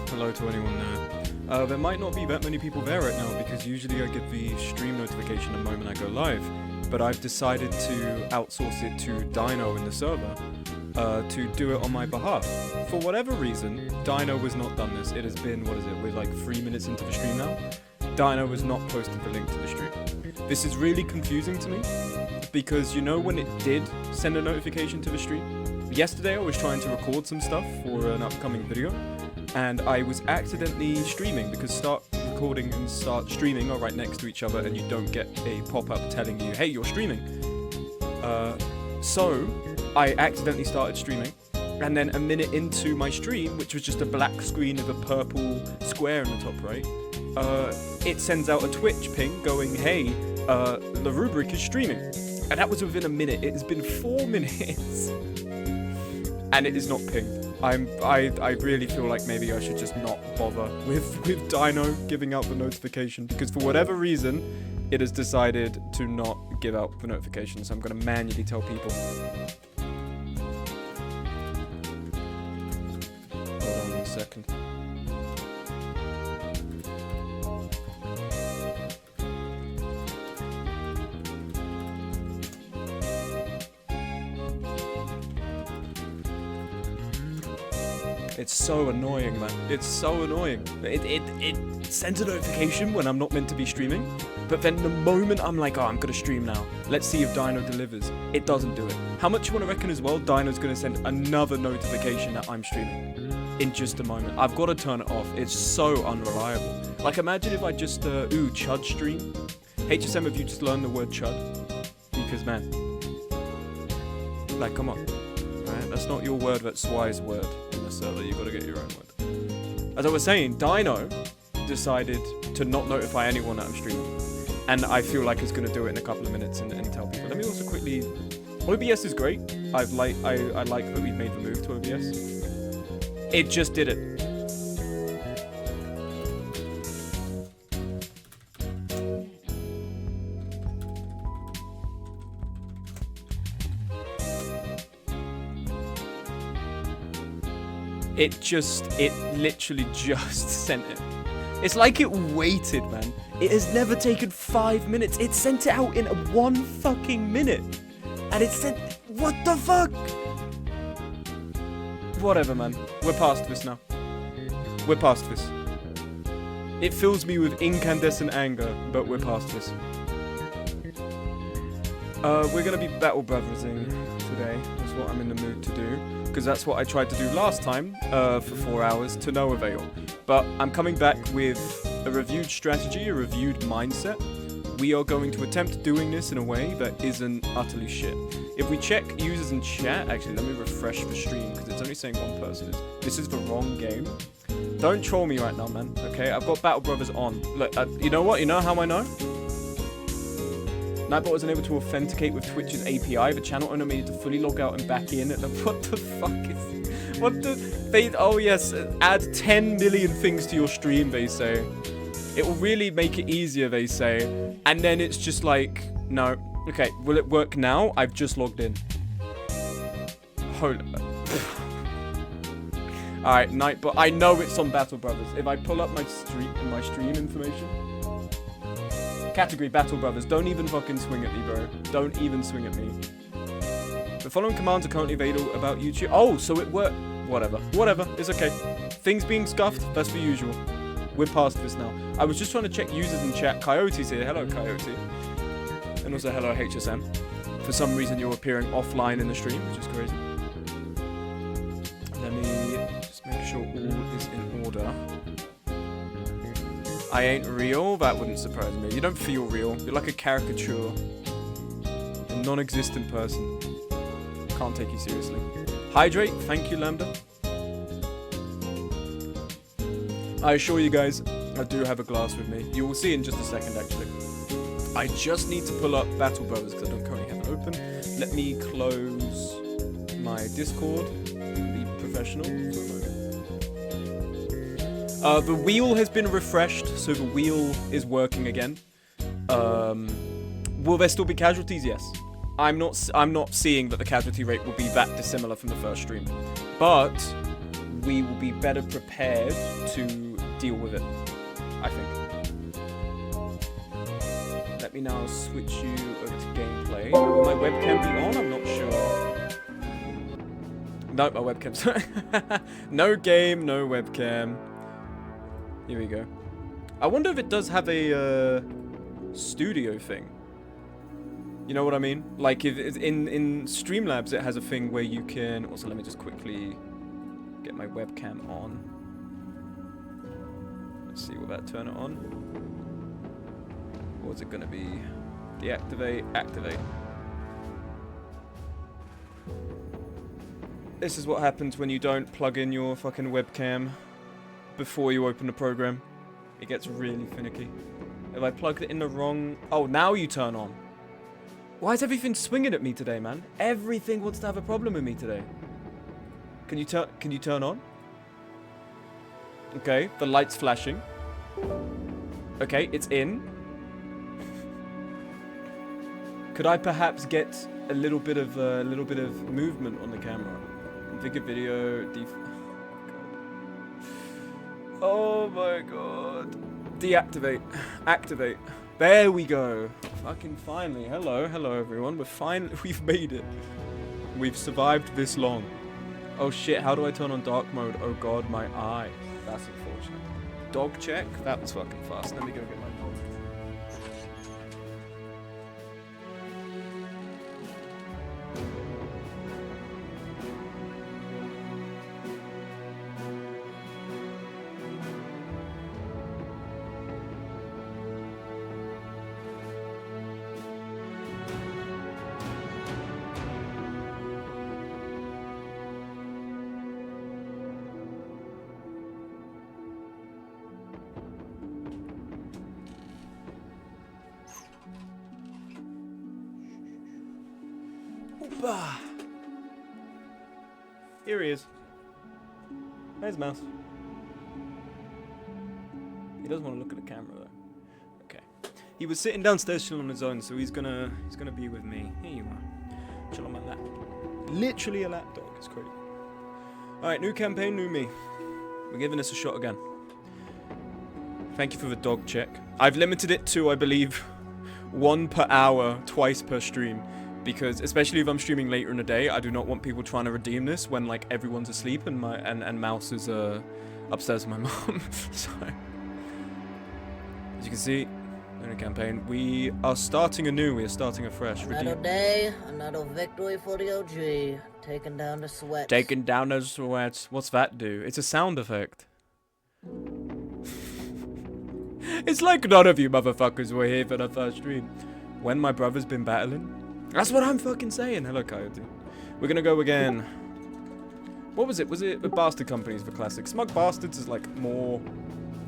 Hello to anyone there. There might not be that many people there right now because usually I get the stream notification the moment I go live, but I've decided to outsource it to Dino in the server to do it on my behalf. For whatever reason, Dino has not done this. It has been, we're like 3 minutes into the stream now. Dino has not posted the link to the stream. This is really confusing to me because you know when it did send a notification to the stream? Yesterday I was trying to record some stuff for an upcoming video, and I was accidentally streaming because start recording and start streaming are right next to each other and you don't get a pop-up telling you, hey, you're streaming. So I accidentally started streaming, and then a minute into my stream, which was just a black screen with a purple square in the top right, it sends out a Twitch ping going, hey, the rubric is streaming. And that was within a minute. It has been 4 minutes. And it is not pinged. I really feel like maybe I should just not bother with Dino giving out the notification, because for whatever reason, it has decided to not give out the notification, so I'm going to manually tell people. Hold on 1 second. It's so annoying, man. It's so annoying. It sends a notification when I'm not meant to be streaming, but then the moment I'm like, oh, I'm gonna stream now, let's see if Dino delivers, it doesn't do it. How much you wanna reckon as well Dino's gonna send another notification that I'm streaming in just a moment? I've gotta turn it off. It's so unreliable. Like, imagine if I just, chud stream. HSM, if you just learned the word chud, because, man, like, come on. Right? That's not your word, that's Swy's word. Server, you gotta get your own word. As I was saying, Dino decided to not notify anyone that I'm streaming, and I feel like it's gonna do it in a couple of minutes and tell people. Let me also quickly. OBS is great. I like that we've made the move to OBS. It just did it. It literally just sent it. It's like it waited, man. It has never taken 5 minutes. It sent it out in 1 fucking minute. And it sent, what the fuck? Whatever, man. We're past this now. We're past this. It fills me with incandescent anger, but we're past this. We're gonna be battle brothersing today. That's what I'm in the mood to do, because that's what I tried to do last time for 4 hours to no avail. But I'm coming back with a reviewed strategy, a reviewed mindset. We are going to attempt doing this in a way that isn't utterly shit. If we check users in chat, actually, let me refresh the stream because it's only saying one person. This is the wrong game. Don't troll me right now, man. Okay, I've got Battle Brothers on. Look, you know what? You know how I know? Nightbot wasn't able to authenticate with Twitch's API. The channel owner needed to fully log out and back in. What the fuck is... What the... They... Oh, yes. Add 10 million things to your stream, they say. It will really make it easier, they say. And then it's just like... No. Okay, will it work now? I've just logged in. Hold on. Alright, Nightbot. I know it's on Battle Brothers. If I pull up my stream information... Category Battle Brothers. Don't even fucking swing at me, bro. Don't even swing at me. The following commands are currently available about YouTube. Oh, so it worked. Whatever. Whatever. It's okay. Things being scuffed, that's the usual. We're past this now. I was just trying to check users in chat. Coyote's here. Hello, Coyote. And also hello, HSM. For some reason, you're appearing offline in the stream, which is crazy. Let me just make sure all is in order. I ain't real? That wouldn't surprise me. You don't feel real. You're like a caricature. A non-existent person. Can't take you seriously. Hydrate, thank you, Lambda. I assure you guys, I do have a glass with me. You will see in just a second, actually. I just need to pull up Battle Brothers because I don't currently have it open. Let me close my Discord. Be professional. The wheel has been refreshed, so the wheel is working again. Will there still be casualties? Yes. I'm not seeing that the casualty rate will be that dissimilar from the first stream, but we will be better prepared to deal with it, I think. Let me now switch you over to gameplay. Will my webcam be on? I'm not sure. No, my webcam's no game, no webcam. Here we go. I wonder if it does have a studio thing. You know what I mean? Like if in Streamlabs it has a thing where you can. Also, let me just quickly get my webcam on. Let's see, will that turn it on? Or is it gonna be deactivate, activate? This is what happens when you don't plug in your fucking webcam before you open the program. It gets really finicky. If I plugged it in the wrong... Oh, now you turn on. Why is everything swinging at me today, man? Everything wants to have a problem with me today. Can you turn on? Okay, the light's flashing. Okay, it's in. Could I perhaps get a little bit of movement on the camera? Configure video. Oh my god. Deactivate. Activate. There we go. Fucking finally. Hello everyone. We've made it. We've survived this long. Oh shit, how do I turn on dark mode? Oh god, my eye. That's unfortunate. Dog check? That was fucking fast. Let me go get my dog. Here he is. There's Mouse. He doesn't want to look at the camera though. Okay. He was sitting downstairs chilling on his own, so he's gonna be with me. Here you are. Chill on my lap. Literally a lap dog. It's crazy. Alright, new campaign, new me. We're giving this a shot again. Thank you for the dog check. I've limited it to, I believe, 1 per hour, twice per stream. Because, especially if I'm streaming later in the day, I do not want people trying to redeem this when, like, everyone's asleep and Mouse is upstairs with my mom. So, as you can see, in the campaign, we are starting anew. We are starting afresh. Another day, another victory for the OG. Taking down the sweats. Taking down those sweats. What's that do? It's a sound effect. It's like none of you motherfuckers were here for the first stream. When my brother's been battling. That's what I'm fucking saying. Hello, Coyote. We're gonna go again. What was it? Was it the Bastard Companies for Classic? Smug Bastards is like more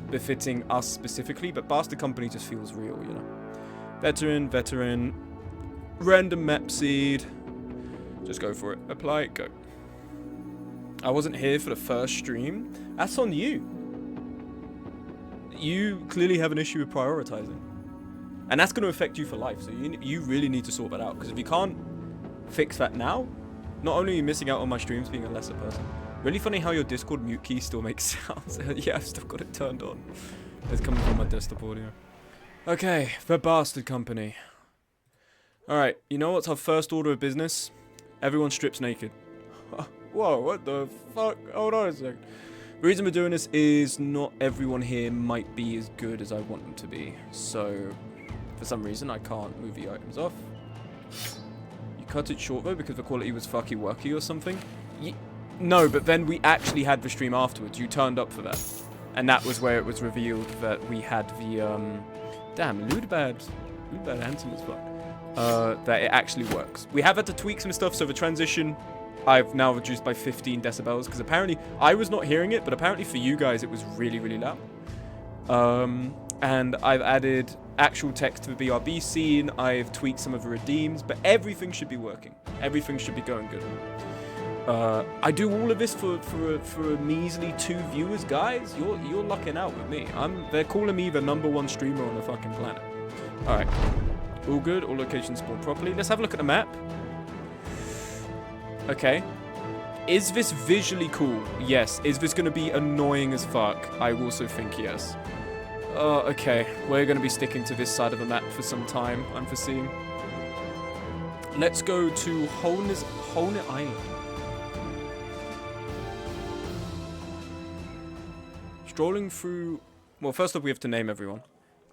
befitting us specifically, but Bastard Company just feels real, you know. Veteran. Random map seed. Just go for it. Apply, go. I wasn't here for the first stream. That's on you. You clearly have an issue with prioritizing. And that's going to affect you for life, so you really need to sort that out. Because if you can't fix that now, not only are you missing out on my streams being a lesser person. Really funny how your Discord mute key still makes sounds. Yeah, I've still got it turned on. It's coming from my desktop audio. Okay, the bastard company. Alright, you know what's our first order of business? Everyone strips naked. Whoa, what the fuck? Hold on a second. The reason we're doing this is not everyone here might be as good as I want them to be. So, for some reason, I can't move the items off. You cut it short though because the quality was fucky wucky or something? No, but then we actually had the stream afterwards. You turned up for that. And that was where it was revealed that we had the, damn, Ludbad handsome as fuck. That it actually works. We have had to tweak some stuff, so the transition I've now reduced by 15 decibels, because apparently I was not hearing it, but apparently for you guys it was really, really loud. And I've added actual text to the BRB scene, I've tweaked some of the redeems, but everything should be working. Everything should be going good. I do all of this for a measly 2 viewers, guys. You're lucking out with me. They're calling me the #1 streamer on the fucking planet. Alright. All good, all locations spawned properly. Let's have a look at the map. Okay. Is this visually cool? Yes. Is this going to be annoying as fuck? I also think yes. Okay. We're going to be sticking to this side of the map for some time, I'm foreseeing. Let's go to Holnet Island. Strolling through... Well, first off, we have to name everyone.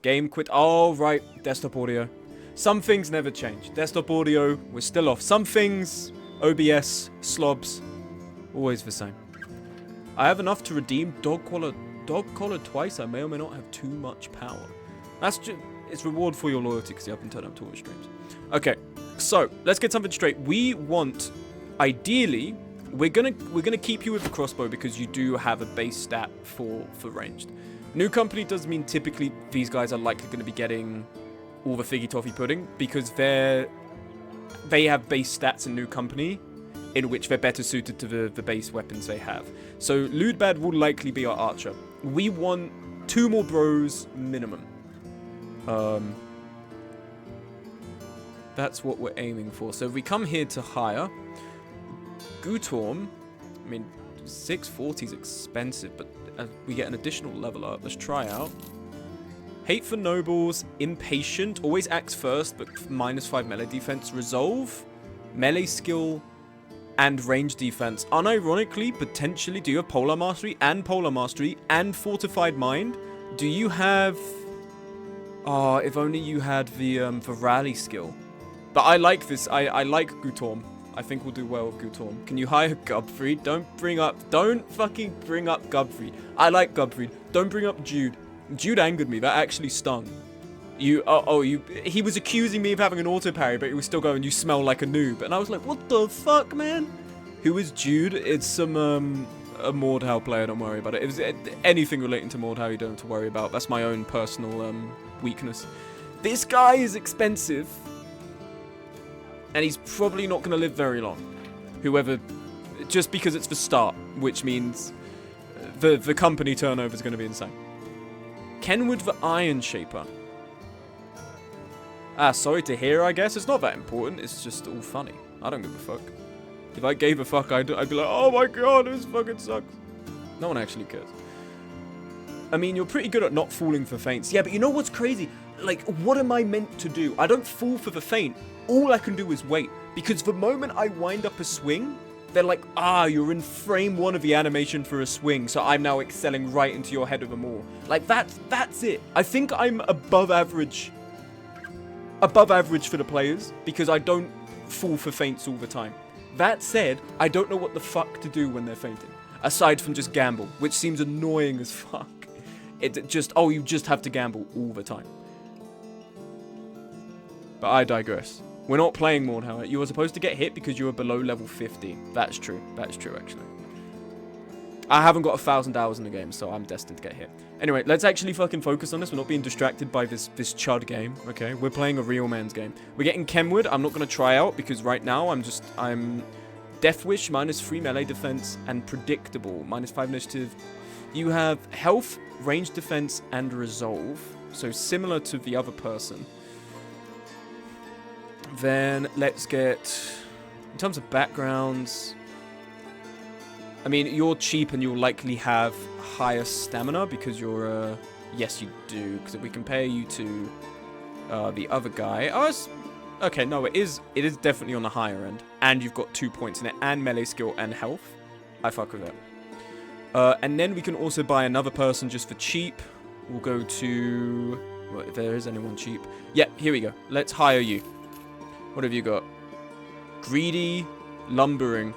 Game quit. Oh, right. Desktop audio. Some things never change. Desktop audio, we're still off. Some things... OBS, slobs, always the same. I have enough to redeem dog collar twice. I may or may not have too much power. That's just, it's reward for your loyalty because you haven't turned up to all the streams. Okay, so let's get something straight. We want, ideally, we're gonna keep you with the crossbow because you do have a base stat for ranged. New company does mean typically these guys are likely going to be getting all the figgy toffee pudding because they have base stats in new company in which they're better suited to the base weapons they have. So Ludbad will likely be our archer. We want 2 more bros minimum. That's what we're aiming for. So if we come here to hire Gutorm, I mean 640 is expensive, but we get an additional level up. Let's try out. Hate for Nobles, Impatient, always acts first, but -5 melee defense. Resolve, melee skill, and range defense. Unironically, potentially, do you have Polar Mastery and Fortified Mind? Do you have... Oh, if only you had the rally skill. But I like this. I like Gutorm. I think we'll do well with Gutorm. Can you hire Gubfried? Don't fucking bring up Gubfried. I like Gubfried. Don't bring up Jude. Jude angered me. That actually stung. He was accusing me of having an auto parry, but he was still going, you smell like a noob. And I was like, what the fuck, man? Who is Jude? It's some, a Mordhau player, don't worry about it. If it's anything relating to Mordhau, you don't have to worry about. That's my own personal, weakness. This guy is expensive. And he's probably not going to live very long. Whoever, just because it's the start, which means the company turnover is going to be insane. Kenwood the Iron Shaper. Sorry to hear, I guess. It's not that important. It's just all funny. I don't give a fuck. If I gave a fuck, I'd be like, oh my god, this fucking sucks. No one actually cares. I mean, you're pretty good at not falling for feints. Yeah, but you know what's crazy? Like, what am I meant to do? I don't fall for the feint. All I can do is wait. Because the moment I wind up a swing, they're like, you're in frame 1 of the animation for a swing, so I'm now excelling right into your head of them all. Like, that's it. I think I'm above average for the players, because I don't fall for feints all the time. That said, I don't know what the fuck to do when they're feinting. Aside from just gamble, which seems annoying as fuck. It just, you just have to gamble all the time. But I digress. We're not playing Mordhau. You were supposed to get hit because you were below level 50. That's true. That's true, actually. I haven't got 1,000 hours in the game, so I'm destined to get hit. Anyway, let's actually fucking focus on this. We're not being distracted by this chud game, okay? We're playing a real man's game. We're getting Kenwood. I'm not going to try out because right now I'm Death Wish, -3 melee defense, and Predictable, -5 initiative. You have health, range defense, and resolve. So similar to the other person. Then let's get, in terms of backgrounds, I mean, you're cheap and you'll likely have higher stamina because you're Yes, you do, because we compare you to the other guy. Oh, it's... Okay, no, it is definitely on the higher end. And you've got 2 points in it, and melee skill and health. I fuck with that. And then we can also buy another person just for cheap. We'll go to... Well, if there is anyone cheap. Yeah, here we go. Let's hire you. What have you got? Greedy, lumbering.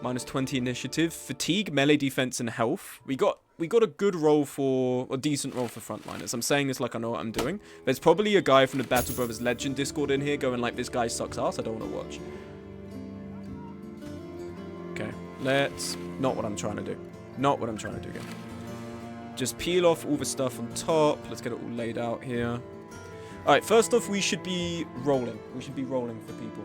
Minus 20 initiative. Fatigue, melee defense, and health. We got a good role for... A decent role for frontliners. I'm saying this like I know what I'm doing. There's probably a guy from the Battle Brothers Legend Discord in here going like, this guy sucks ass. I don't want to watch. Okay. Let's... Not what I'm trying to do. Not what I'm trying to do again. Just peel off all the stuff on top. Let's get it all laid out here. Alright, first off, we should be rolling. We should be rolling for people.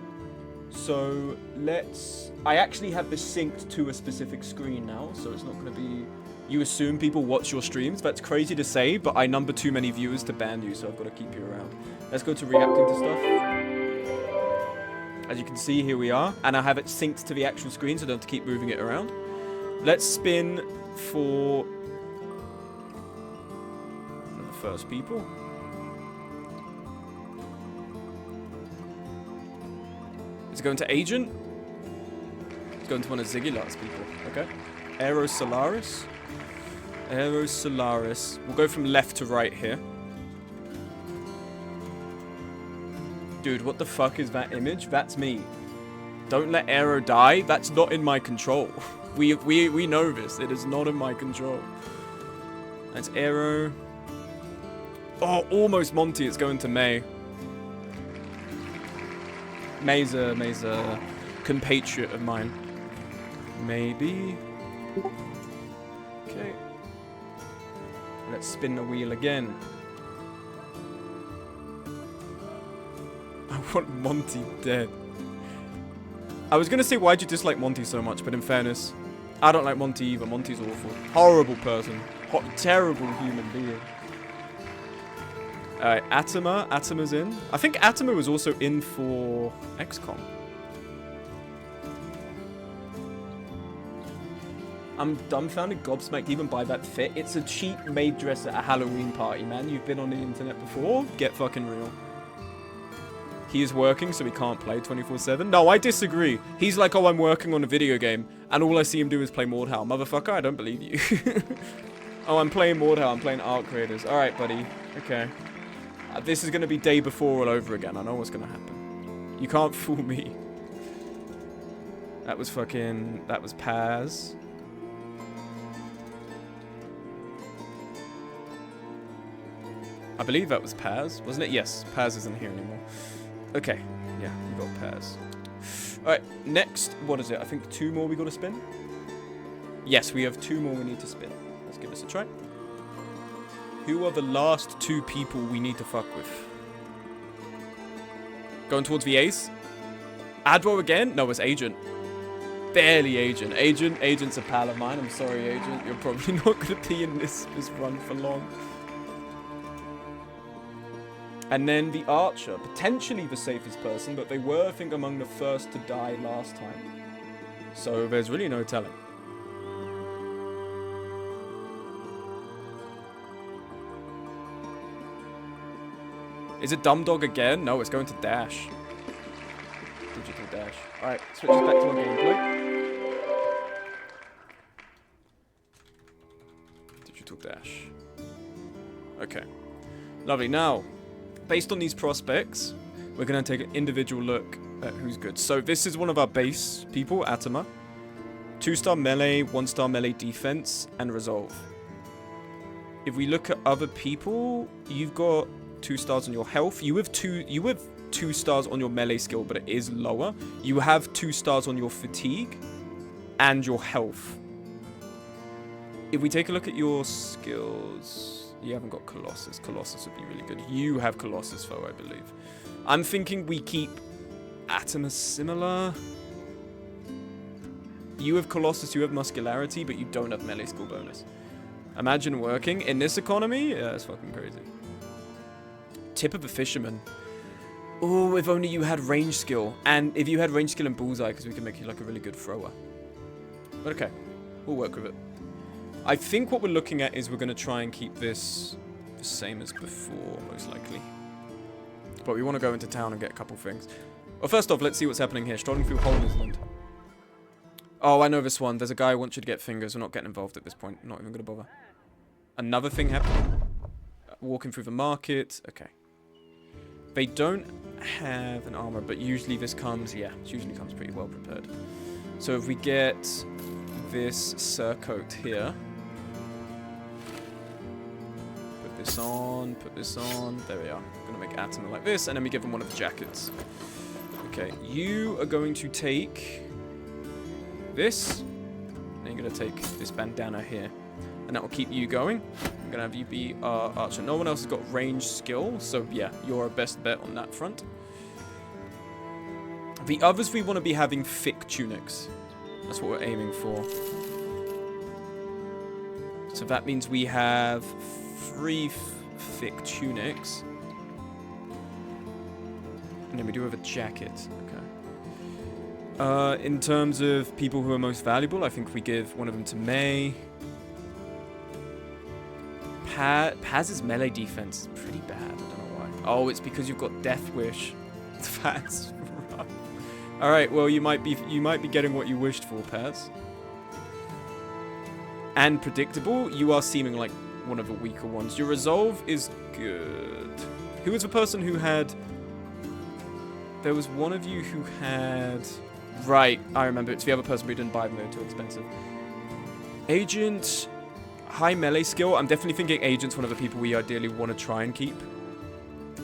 So, let's... I actually have this synced to a specific screen now, so it's not going to be... You assume people watch your streams. That's crazy to say, but I number too many viewers to ban you, so I've got to keep you around. Let's go to reacting to stuff. As you can see, here we are. And I have it synced to the actual screen, so I don't have to keep moving it around. Let's spin for... the first people. Is it going to Agent? It's going to one of Ziggulat's people. Okay. Aero Solaris. Aero Solaris. We'll go from left to right here. Dude, what the fuck is that image? That's me. Don't let Aero die. That's not in my control. We know this. It is not in my control. That's Aero. Oh, almost Monty. It's going to May. May's a compatriot of mine. Maybe. Okay. Let's spin the wheel again. I want Monty dead. I was gonna say, why'd you dislike Monty so much? But in fairness, I don't like Monty either. Monty's awful. Horrible person. Terrible human being. Alright, Atama. Atama's in. I think Atama was also in for XCOM. I'm dumbfounded, gobsmacked even by that fit. It's a cheap maid dress at a Halloween party, man. You've been on the internet before? Get fucking real. He is working, so he can't play 24/7. No, I disagree. He's like, oh, I'm working on a video game, and all I see him do is play Mordhau. Motherfucker, I don't believe you. Oh, I'm playing Mordhau. I'm playing Art Creators. Alright, buddy. Okay. This is going to be day before all over again. I know what's going to happen. You can't fool me. That was fucking... That was Paz. I believe that was Paz, wasn't it? Yes, Paz isn't here anymore. Okay, yeah, we got Paz. Alright, next, what is it? I think 2 more we got to spin? Yes, we have 2 more we need to spin. Let's give this a try. Who are the last 2 people we need to fuck with? Going towards the ace? Adro again? No, it's Agent. Barely Agent. Agent's a pal of mine. I'm sorry, Agent. You're probably not going to be in this run for long. And then the Archer, potentially the safest person, but they were, I think, among the first to die last time. So there's really no telling. Is it Dumb Dog again? No, it's going to Dash. Digital Dash. Alright, switch us back to our gameplay. Digital Dash. Okay. Lovely. Now... Based on these prospects, we're going to take an individual look at who's good. So this is one of our base people, Atama. 2-star melee, 1-star melee defense, and resolve. If we look at other people, you've got 2 stars on your health. You have 2 stars on your melee skill, but it is lower. You have 2 stars on your fatigue and your health. If we take a look at your skills... You haven't got Colossus. Colossus would be really good. You have Colossus, though, I believe. I'm thinking we keep Atomus similar. You have Colossus, you have Muscularity, but you don't have melee skill bonus. Imagine working in this economy? Yeah, that's fucking crazy. Tip of a Fisherman. Oh, if only you had range skill. And if you had range skill and bullseye, because we can make you like a really good thrower. But okay, we'll work with it. I think what we're looking at is we're going to try and keep this the same as before, most likely. But we want to go into town and get a couple things. Well, first off, let's see what's happening here. Strolling through Holland. Oh, I know this one. There's a guy who wants you to get fingers. We're not getting involved at this point. Not even going to bother. Another thing happening. Walking through the market. Okay. They don't have an armor, but usually this comes... Yeah, it usually comes pretty well prepared. So if we get this surcoat here... Put this on, put this on. There we are. I'm going to make Atomer like this, and then we give them one of the jackets. Okay, you are going to take this, and you're going to take this bandana here. And that will keep you going. I'm going to have you be our archer. No one else has got range skill, so yeah, you're our best bet on that front. The others, we want to be having thick tunics. That's what we're aiming for. So that means we have 3 thick tunics. And then we do have a jacket. Okay. In terms of people who are most valuable, I think we give one of them to May. Paz's melee defense is pretty bad. I don't know why. Oh, it's because you've got Death Wish. That's rough. All right. Well, you might be getting what you wished for, Paz. And predictable. You are seeming like one of the weaker ones. Your resolve is good. Who was the person who had? There was one of you who had. Right. I remember. It's the other person who didn't buy them. They were too expensive. Agent. High melee skill. I'm definitely thinking Agent's one of the people we ideally want to try and keep.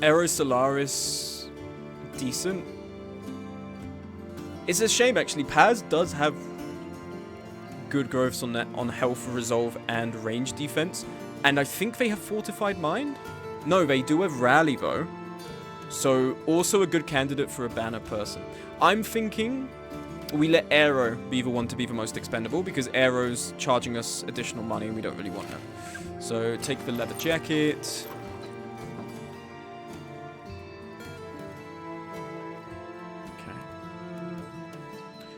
Aero Solaris, decent. It's a shame actually. Paz does have good growths on that, on health, resolve, and range defense. And I think they have Fortified Mind. No, they do have Rally though. So also a good candidate for a banner person. I'm thinking we let Aero be the one to be the most expendable because Aero's charging us additional money and we don't really want that. So take the leather jacket. Okay.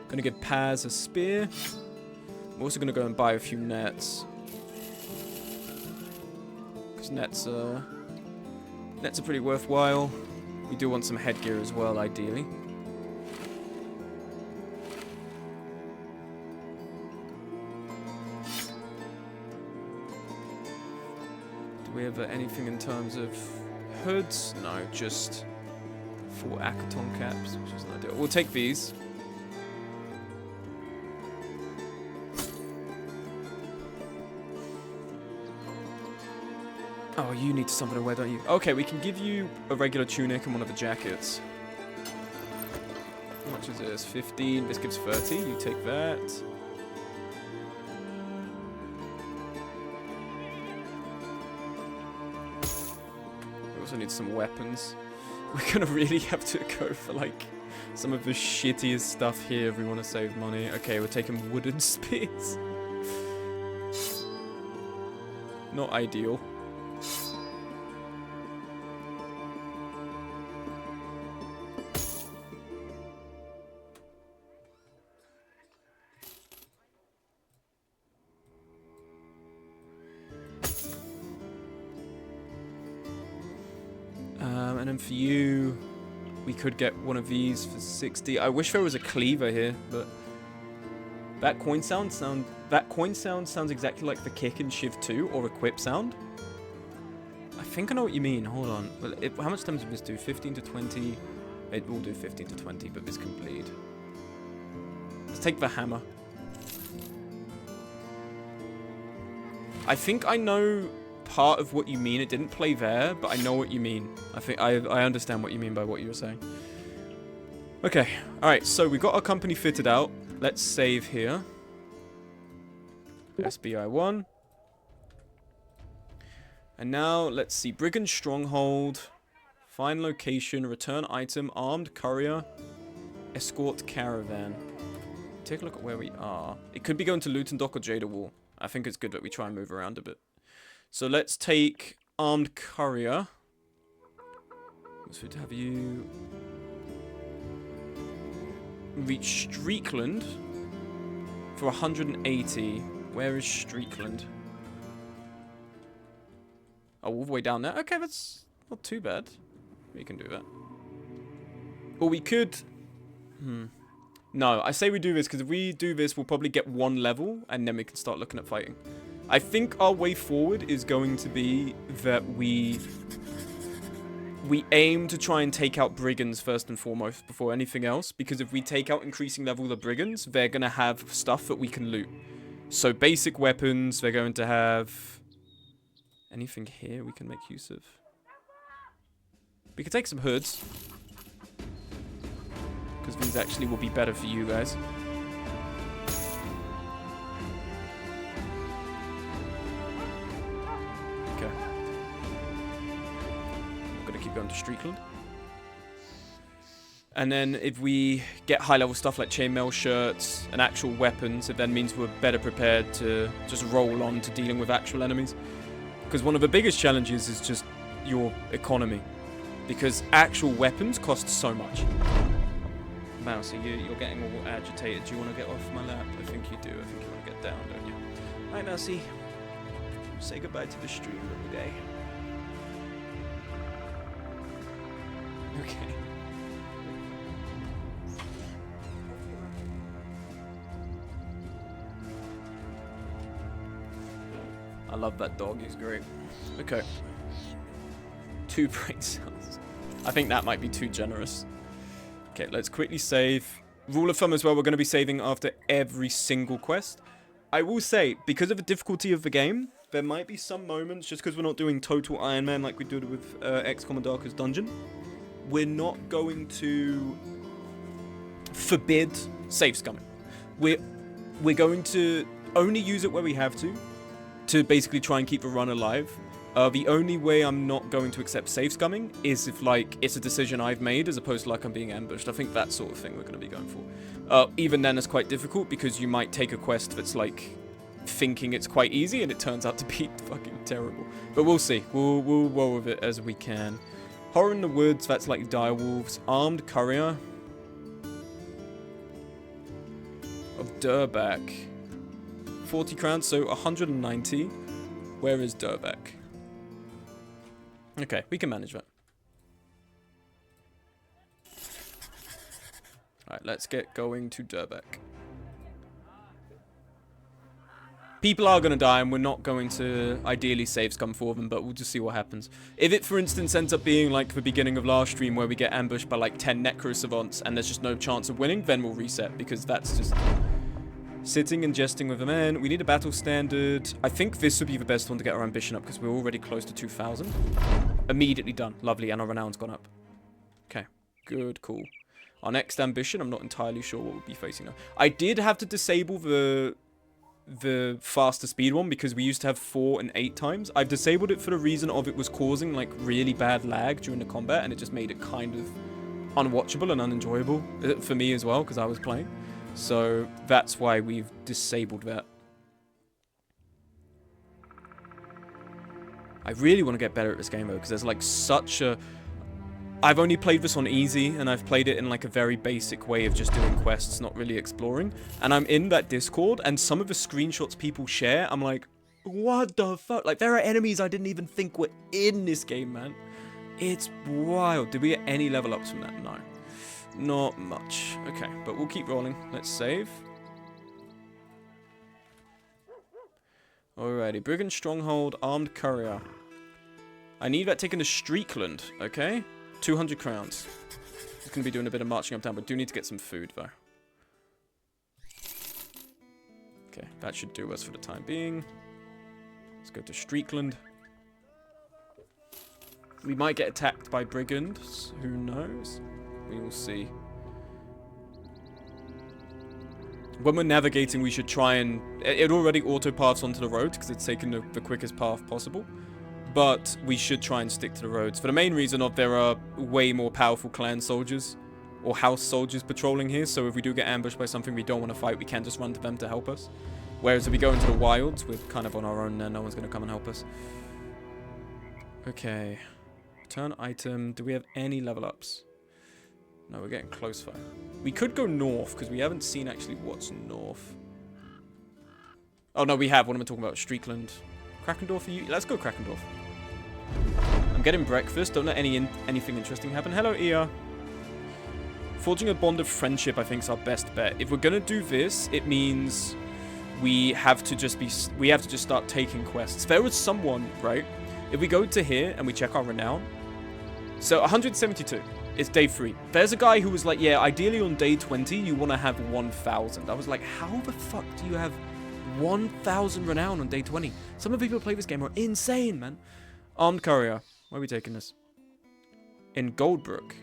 Gonna give Paz a spear. I'm also gonna go and buy a few nets. Because nets are pretty worthwhile. We do want some headgear as well, ideally. Do we have anything in terms of hoods? No, just 4 Akaton caps, which is not ideal. We'll take these. Oh, you need something to wear, don't you? Okay, we can give you a regular tunic and one of the jackets. How much is this? 15. This gives 30. You take that. We also need some weapons. We're gonna really have to go for, like, some of the shittiest stuff here if we want to save money. Okay, we're taking wooden spears. Not ideal. And then for you, we could get one of these for 60. I wish there was a cleaver here, but that coin sound sounds exactly like the kick in Shiv 2 or equip sound. I think I know what you mean. Hold on. Well, how much damage does this do? 15 to 20. It will do 15 to 20, but this can bleed. Let's take the hammer. I think I know part of what you mean. It didn't play there, but I know what you mean. I think I understand what you mean by what you were saying. Okay. All right. So we got our company fitted out. Let's save here. SBI 1. And now let's see. Brigand Stronghold. Find location. Return item. Armed courier. Escort caravan. Take a look at where we are. It could be going to Luton Dock or Jada Wall. I think it's good that we try and move around a bit. So let's take armed courier. So to have you reach Streakland for 180. Where is Streakland? Oh, all the way down there. Okay, that's not too bad. We can do that. Or we could... No, I say we do this because if we do this, we'll probably get 1 level and then we can start looking at fighting. I think our way forward is going to be that we aim to try and take out brigands first and foremost before anything else, because if we take out increasing level the brigands, they're going to have stuff that we can loot. So basic weapons, they're going to have... Anything here we can make use of? We could take some hoods. Because these actually will be better for you guys. Okay. I'm going to keep going to Streetland. And then if we get high level stuff like chainmail shirts and actual weapons, it then means we're better prepared to just roll on to dealing with actual enemies. Because one of the biggest challenges is just your economy. Because actual weapons cost so much. Mousy, you're getting all agitated. Do you want to get off my lap? I think you do. I think you want to get down, don't you? Hi, Mousy. Say goodbye to the stream, little guy. Okay. I love that dog. He's great. Okay. 2 brain cells. I think that might be too generous. Okay, let's quickly save. Rule of thumb as well, we're going to be saving after every single quest. I will say, because of the difficulty of the game, there might be some moments, just because we're not doing total Iron Man like we did with XCOM and Darkest Dungeon, we're not going to forbid save scumming. We're going to only use it where we have to basically try and keep the run alive. The only way I'm not going to accept save scumming is if, like, it's a decision I've made as opposed to, like, I'm being ambushed. I think that sort of thing we're going to be going for. Even then, it's quite difficult because you might take a quest that's, like, thinking it's quite easy and it turns out to be fucking terrible. But we'll see. We'll roll with it as we can. Horror in the Woods, that's like direwolves. Armed Courier of Durback. 40 crowns, so 190. Where is Durback? Okay, we can manage that. Alright, let's get going to Durback. People are going to die, and we're not going to ideally save scum for them, but we'll just see what happens. If it, for instance, ends up being like the beginning of last stream where we get ambushed by like 10 Necro Savants and there's just no chance of winning, then we'll reset, because that's just... Sitting and jesting with a man. We need a battle standard. I think this would be the best one to get our ambition up because we're already close to 2,000. Immediately done. Lovely. And our renown's gone up. Okay. Good. Cool. Our next ambition, I'm not entirely sure what we'll be facing now. I did have to disable the faster speed one because we used to have 4 and 8 times. I've disabled it for the reason of it was causing like really bad lag during the combat and it just made it kind of unwatchable and unenjoyable for me as well because I was playing. So that's why we've disabled that. I really want to get better at this game though, because there's like such a... I've only played this on easy, and I've played it in like a very basic way of just doing quests, not really exploring. And I'm in that Discord, and some of the screenshots people share, I'm like, what the fuck? Like, there are enemies I didn't even think were in this game, man. It's wild. Did we get any level ups from that? No. Not much. Okay, but we'll keep rolling. Let's save. Alrighty, Brigand Stronghold, Armed Courier. I need that taken to Streetland, okay? 200 crowns. It's going to be doing a bit of marching up down, but do need to get some food, though. Okay, that should do us for the time being. Let's go to Streetland. We might get attacked by brigands. Who knows? We will see. When we're navigating, we should try and... It already auto-paths onto the road, because it's taken the quickest path possible. But we should try and stick to the roads. For the main reason of there are way more powerful clan soldiers, or house soldiers patrolling here, so if we do get ambushed by something we don't want to fight, we can just run to them to help us. Whereas if we go into the wilds, we're kind of on our own there, no one's going to come and help us. Okay. Return item. Do we have any level ups? No, we're getting close fire. We could go north, because we haven't seen actually what's north. Oh, no, we have. What am I talking about? Streetland. Krakendorf for you? Let's go Krakendorf. I'm getting breakfast. Don't let anything interesting happen. Hello, Ia. Forging a bond of friendship, I think, is our best bet. If we're gonna do this, it means we have to just start taking quests. There was someone, right? If we go to here and we check our renown, so 172. It's day 3. There's a guy who was like, yeah, ideally on day 20, you want to have 1,000. I was like, how the fuck do you have 1,000 renown on day 20? Some of the people who play this game are insane, man. Armed courier. Where are we taking this? In Goldbrook.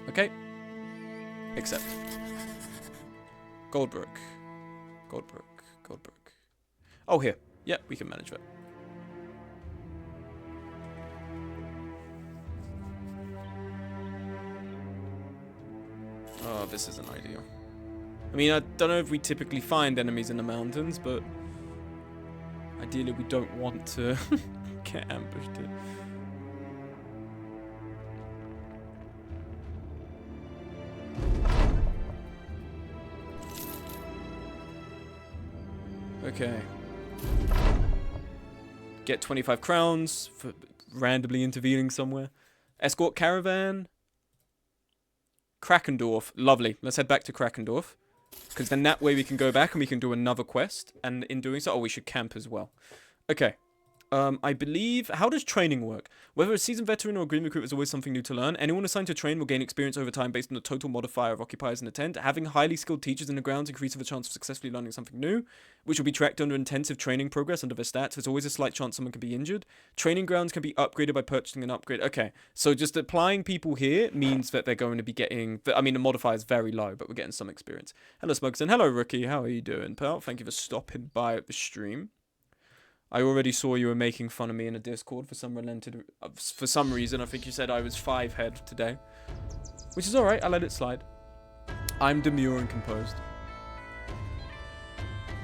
Okay. Accept. Goldbrook. Goldbrook. Oh, here. Yeah, we can manage that. Oh, this isn't ideal. I mean, I don't know if we typically find enemies in the mountains, but ideally we don't want to get ambushed here. Okay. Get 25 crowns for randomly intervening somewhere. Escort caravan. Krakendorf. Lovely. Let's head back to Krakendorf. Because then that way we can go back and we can do another quest. And in doing so... Oh, we should camp as well. Okay. I believe... How does training work? Whether a seasoned veteran or a green recruit is always something new to learn. Anyone assigned to train will gain experience over time based on the total modifier of occupiers in the tent. Having highly skilled teachers in the grounds increases the chance of successfully learning something new, which will be tracked under intensive training progress under their stats. There's always a slight chance someone can be injured. Training grounds can be upgraded by purchasing an upgrade. Okay, so just applying people here means that they're going to be getting... I mean, the modifier is very low, but we're getting some experience. Hello, Smugson. Hello, Rookie. How are you doing, pal? Thank you for stopping by at the stream. I already saw you were making fun of me in a Discord for some reason. I think you said I was 5 head today. Which is alright, I let it slide. I'm demure and composed.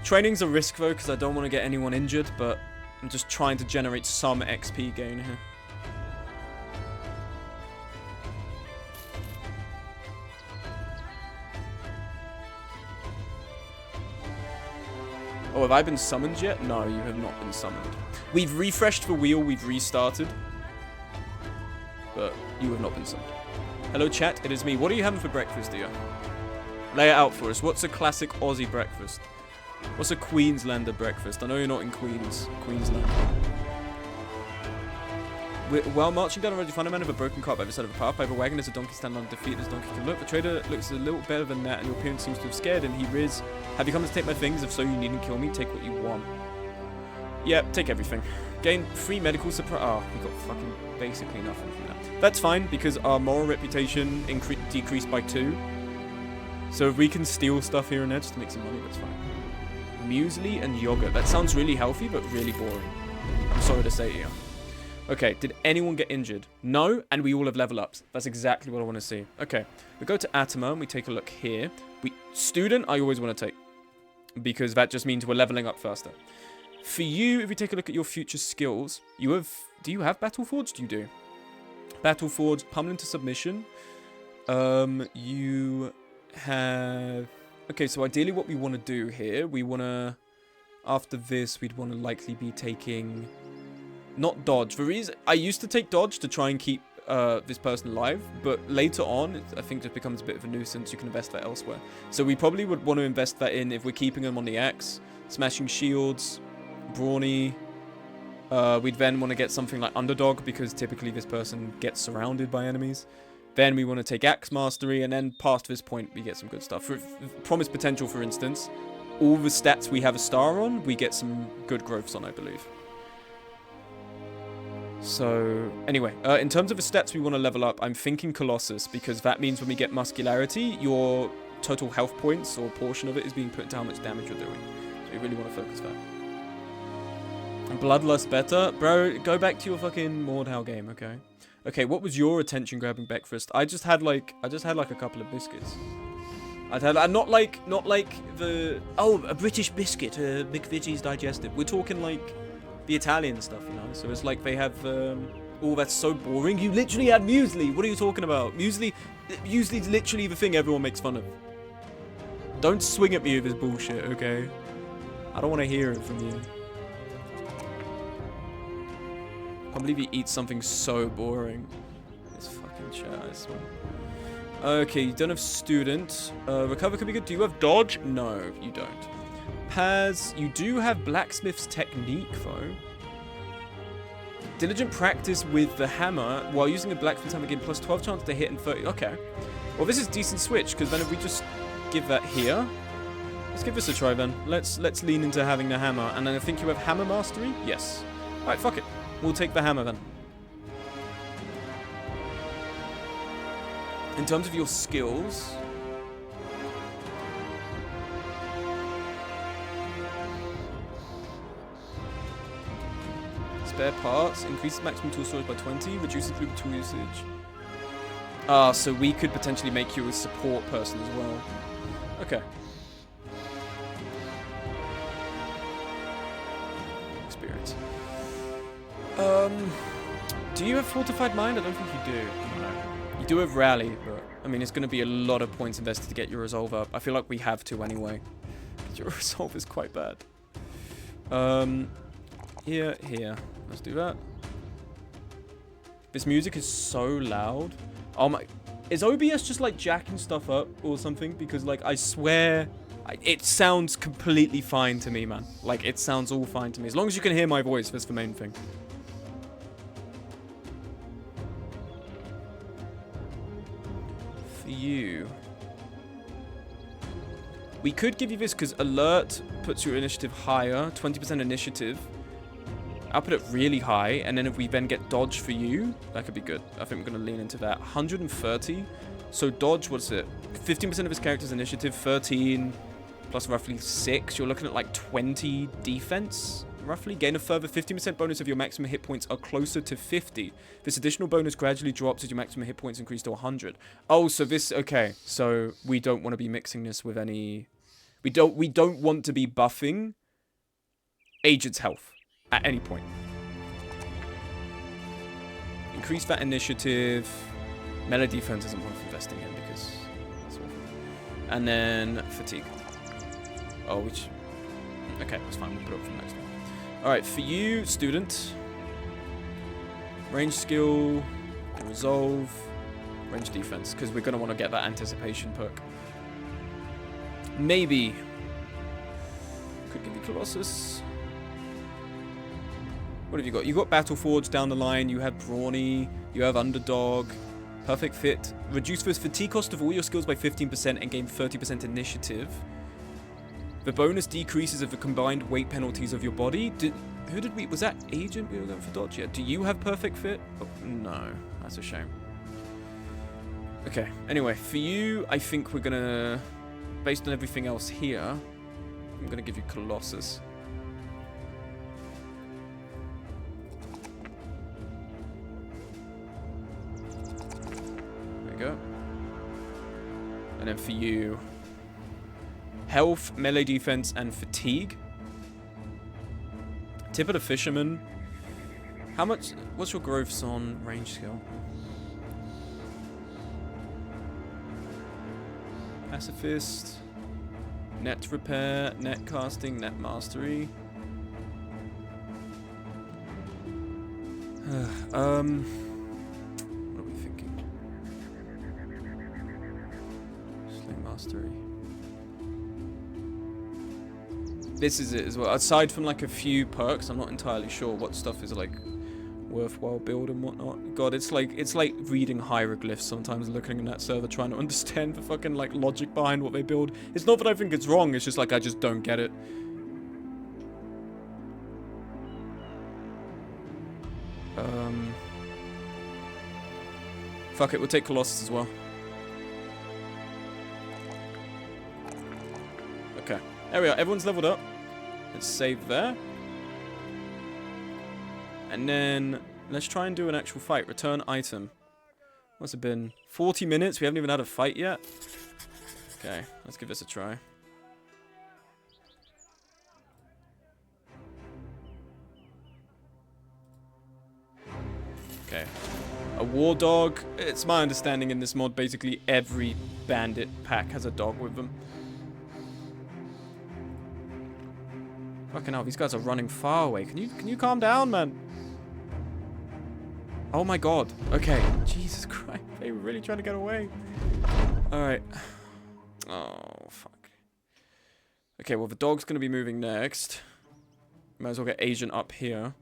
Training's a risk though, because I don't want to get anyone injured, but I'm just trying to generate some XP gain here. Oh, have I been summoned yet? No, you have not been summoned. We've refreshed the wheel, we've restarted. But you have not been summoned. Hello, chat, it is me. What are you having for breakfast, dear? Lay it out for us. What's a classic Aussie breakfast? What's a Queenslander breakfast? I know you're not in Queensland. While marching down a road, you find a man with a broken cart by the side of a path. By the wagon, there's a donkey standing on defeat. This donkey can look. The trader looks a little better than that, and your appearance seems to have scared him. He riz. Have you come to take my things? If so, you needn't kill me. Take what you want. Yeah, take everything. Gain free medical supply. Oh, we got fucking basically nothing from that. That's fine, because our moral reputation decreased by 2. So if we can steal stuff here and there just to make some money, that's fine. Muesli and yogurt. That sounds really healthy, but really boring. I'm sorry to say to you. Okay, did anyone get injured? No, and we all have level ups. That's exactly what I want to see. Okay, we go to Atama and we take a look here. Student, I always want to take, because that just means we're leveling up faster. For you, if we take a look at your future skills, do you have Battle Forged? You do. Battle Forged, Pummel to Submission. You have... Okay, so ideally what we want to do here, we want to... After this, we'd want to likely be taking... Not dodge. The reason I used to take dodge to try and keep this person alive, but later on, I think it becomes a bit of a nuisance. You can invest that elsewhere. So we probably would want to invest that in if we're keeping them on the axe, smashing shields, brawny. We'd then want to get something like underdog because typically this person gets surrounded by enemies. Then we want to take axe mastery, and then past this point we get some good stuff. For promise potential, for instance, all the stats we have a star on, we get some good growths on, I believe. So, anyway, in terms of the stats we want to level up, I'm thinking Colossus, because that means when we get muscularity, your total health points, or portion of it, is being put into how much damage you're doing. So you really want to focus that. And Bloodlust better? Bro, go back to your fucking Mordhau game, okay? Okay, what was your attention-grabbing breakfast? I just had like a couple of biscuits. I'd had, not like the... Oh, a British biscuit, a McVitie's digestive. We're talking like... the Italian stuff, you know, so it's like they have, oh, that's so boring. You literally had muesli. What are you talking about? Muesli's literally the thing everyone makes fun of. Don't swing at me with this bullshit, okay? I don't want to hear it from you. can't believe he eats something so boring. This fucking chat, I swear. Okay, you don't have student. Recover could be good. Do you have dodge? No, you don't. Paz, you do have blacksmith's technique, though. Diligent practice with the hammer while using a blacksmith's hammer, gain plus 12 chance to hit and 30. Okay. Well, this is a decent switch, because then if we just give that here. Let's give this a try then. Let's lean into having the hammer. And then I think you have hammer mastery? Yes. Alright, fuck it. We'll take the hammer then. In terms of your skills... Spare parts. Increases maximum tool storage by 20. Reduces group tool usage. Ah, so we could potentially make you a support person as well. Okay. Experience. Do you have Fortified Mind? I don't think you do. No. You do have Rally, but I mean, it's going to be a lot of points invested to get your Resolve up. I feel like we have to anyway. Your Resolve is quite bad. Here. Let's do that. This music is so loud. Oh my... Is OBS just like jacking stuff up or something? Because like, I swear... It sounds completely fine to me, man. Like, it sounds all fine to me. As long as you can hear my voice, that's the main thing. For you... We could give you this because Alert puts your initiative higher. 20% initiative. I'll put it really high. And then if we then get Dodge for you, that could be good. I think we're going to lean into that. 130. So Dodge, what's it? 15% of his character's initiative. 13... plus roughly 6, you're looking at like 20 defense, roughly. Gain a further 15% bonus if your maximum hit points are closer to 50. This additional bonus gradually drops as your maximum hit points increase to 100. Oh, so this, okay. So we don't want to be mixing this with any... We don't want to be buffing agent's health at any point. Increase that initiative. Melee defense isn't worth investing in because it's awful. And then fatigue. Oh, which... Okay, that's fine. We'll put it up for next one. Alright, for you, student. Range skill. Resolve. Range defense. Because we're going to want to get that anticipation perk. Maybe. Could give you Colossus. What have you got? You got Battle Forge down the line. You have Brawny. You have Underdog. Perfect Fit. Reduce the fatigue cost of all your skills by 15% and gain 30% initiative. The bonus decreases of the combined weight penalties of your body. Who did we... Was that Agent we were going for Dodge? Yeah. Do you have Perfect Fit? Oh, no. That's a shame. Okay. Anyway, for you, I think we're going to... Based on everything else here, I'm going to give you Colossus. There you go. And then for you... Health, melee defense, and fatigue. Tip of the Fisherman. How much... What's your growths on range skill? Pacifist. Net repair, net casting, net mastery. What are we thinking? Sling mastery. This is it as well. Aside from like a few perks, I'm not entirely sure what stuff is like worthwhile build and whatnot. God, it's like reading hieroglyphs sometimes, looking in that server, trying to understand the fucking like logic behind what they build. It's not that I think it's wrong, it's just like I just don't get it. Fuck it, we'll take Colossus as well. Okay. There we are, everyone's leveled up. Let's save there. And then, let's try and do an actual fight. Return item. What's it been? 40 minutes? We haven't even had a fight yet? Okay, let's give this a try. Okay. A war dog. It's my understanding in this mod, basically every bandit pack has a dog with them. Fucking hell, these guys are running far away. Can you calm down, man? Oh my god. Okay. Jesus Christ. They were really trying to get away. Alright. Oh, fuck. Okay, well, the dog's going to be moving next. Might as well get Agent up here.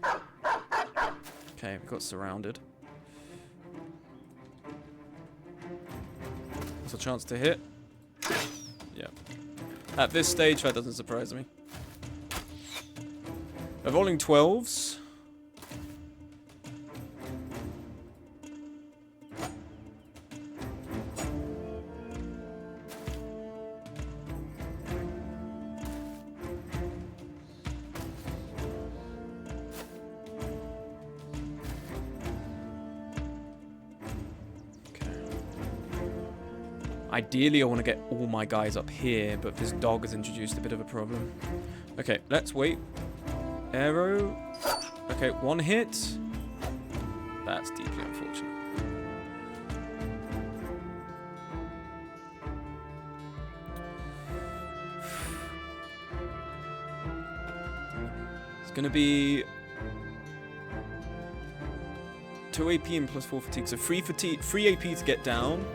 Okay, we got surrounded. There's a chance to hit. Yeah. At this stage, that doesn't surprise me. They're rolling 12s. Ideally, I want to get all my guys up here, but this dog has introduced a bit of a problem. Okay, let's wait. Arrow. Okay, one hit. That's deeply unfortunate. It's going to be 2 AP and plus 4 fatigue. So 3 AP to get down.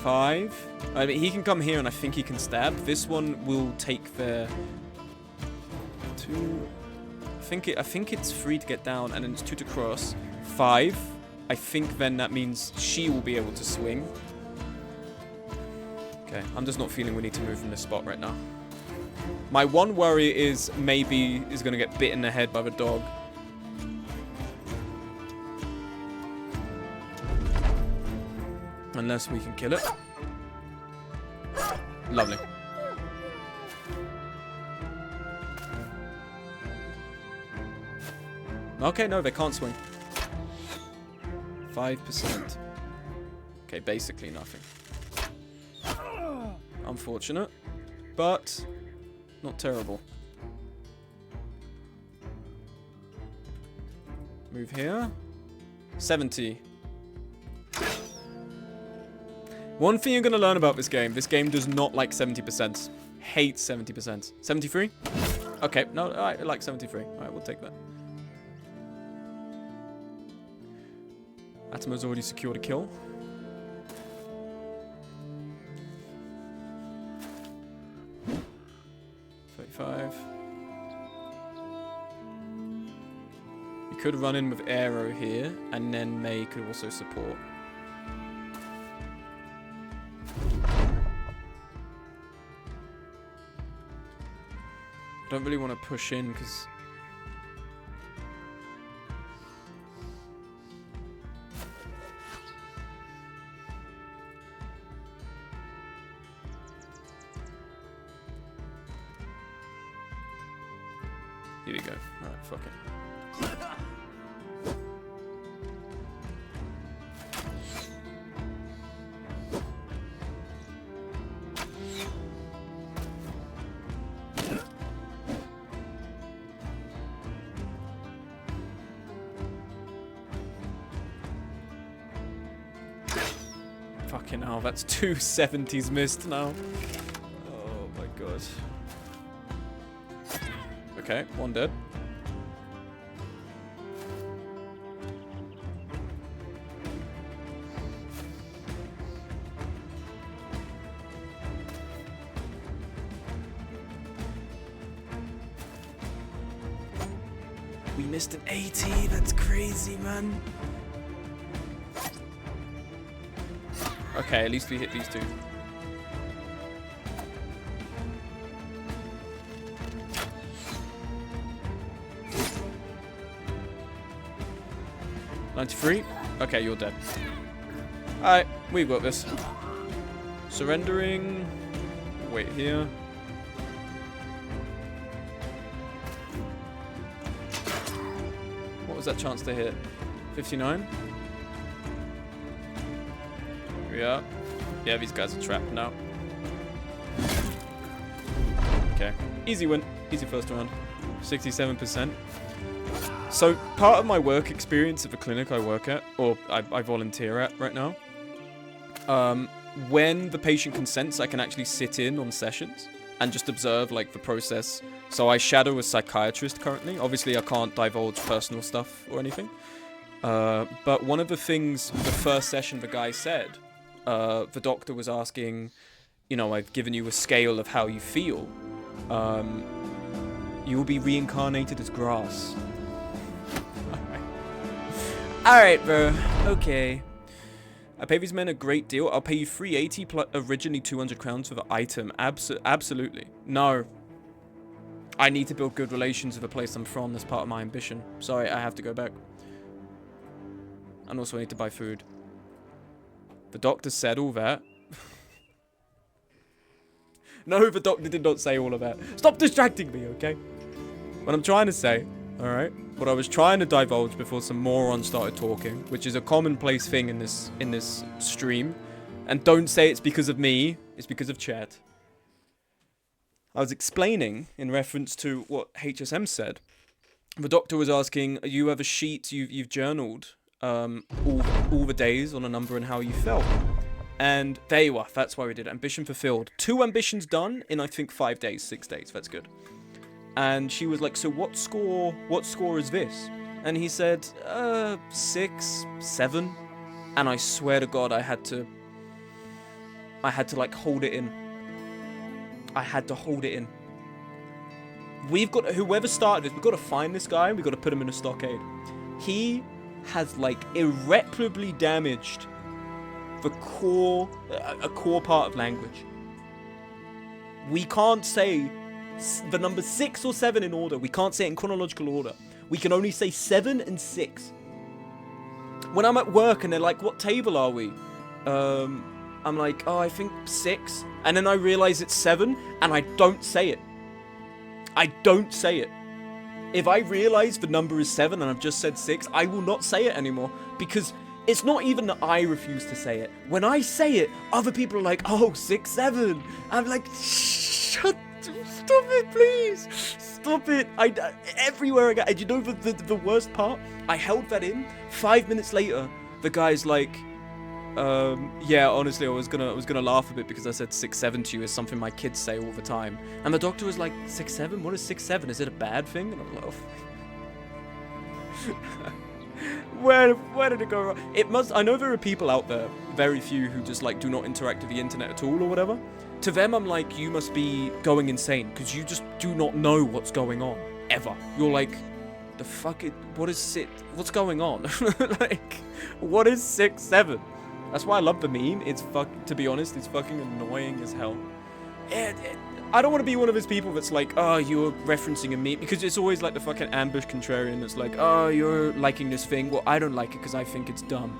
5. I mean, he can come here and I think he can stab. This one will take their 2. I think it's 3 to get down and then it's 2 to cross. 5. I think then that means she will be able to swing. Okay, I'm just not feeling we need to move from this spot right now. My one worry is maybe is going to get bit in the head by the dog. Unless we can kill it. Lovely. Okay, no, they can't swing. 5%. Okay, basically nothing. Unfortunate, but not terrible. Move here. 70. One thing you're going to learn about this game does not like 70%. Hates 70%. 73? Okay, no, I like 73. Alright, we'll take that. Atomo's already secured a kill. You could run in with Arrow here, and then May could also support. Don't really want to push in because here we go. Alright, fuck it. Fucking hell, that's 2 70s missed now. Oh my god. Okay, one dead. We missed an 80, that's crazy, man. Okay, at least we hit these 2. $93. Okay, you're dead. Alright, we've got this. Surrendering. Wait here. What was that chance to hit? 59? Yeah. Yeah, these guys are trapped now. Okay. Easy win. Easy first round. 67%. So, part of my work experience at the clinic I work at, or I volunteer at right now, when the patient consents, I can actually sit in on sessions and just observe, like, the process So I shadow a psychiatrist currently. Obviously, I can't divulge personal stuff or anything. But one of the things, the first session, the guy said, the doctor was asking, you know, I've given you a scale of how you feel. You will be reincarnated as grass. Alright, bro. Okay. I pay these men a great deal. I'll pay you 380 plus originally 200 crowns for the item. Absolutely. No. I need to build good relations with the place I'm from. That's part of my ambition. Sorry, I have to go back. And also I need to buy food. The doctor said all that. No, the doctor did not say all of that. Stop distracting me, okay? What I'm trying to say, alright? What I was trying to divulge before some morons started talking, which is a commonplace thing in this stream. And don't say it's because of me, it's because of chat. I was explaining in reference to what HSM said. The doctor was asking, you have a sheet you've journaled all the days on a number and how you felt. And there you are. That's why we did it. Ambition fulfilled. 2 ambitions done in, I think, 5 days, 6 days. That's good. And she was like, so what score is this? And he said, 6, 7. And I swear to God, I had to like hold it in. I had to hold it in. We've got, whoever started this, we've got to find this guy and we've got to put him in a stockade. He has like irreparably damaged a core part of language. We can't say the number 6 or 7 in order. We can't say it in chronological order. We can only say 7 and 6. When I'm at work and they're like, what table are we? I'm like, oh, I think 6. And then I realize it's 7 and I don't say it. I don't say it. If I realize the number is 7 and I've just said 6, I will not say it anymore because it's not even that I refuse to say it. When I say it, other people are like, oh, 6, 7. I'm like, stop it, please. Stop it. Everywhere I go. And you know the worst part? I held that in. 5 minutes later, the guy's like, yeah, honestly, I was gonna laugh a bit because I said 6, 7 to you is something my kids say all the time. And the doctor was like, 6, 7? What is 6, 7? Is it a bad thing? And I'm like, oh. Where did it go wrong? It must. I know there are people out there, very few, who just like do not interact with the internet at all or whatever. To them, I'm like, you must be going insane because you just do not know what's going on ever. You're like, the fuck it. What is it? What's going on? Like, what is 6, 7? That's why I love the meme. It's to be honest, it's fucking annoying as hell. I don't want to be one of those people that's like, oh, you're referencing a meme, because it's always like the fucking ambush contrarian that's like, oh, you're liking this thing. Well, I don't like it because I think it's dumb.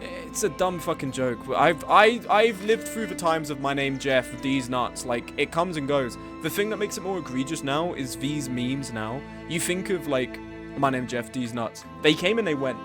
It's a dumb fucking joke. I've lived through the times of my name Jeff, these nuts. Like, it comes and goes. The thing that makes it more egregious now is these memes now. You think of like, my name Jeff, these nuts. They came and they went.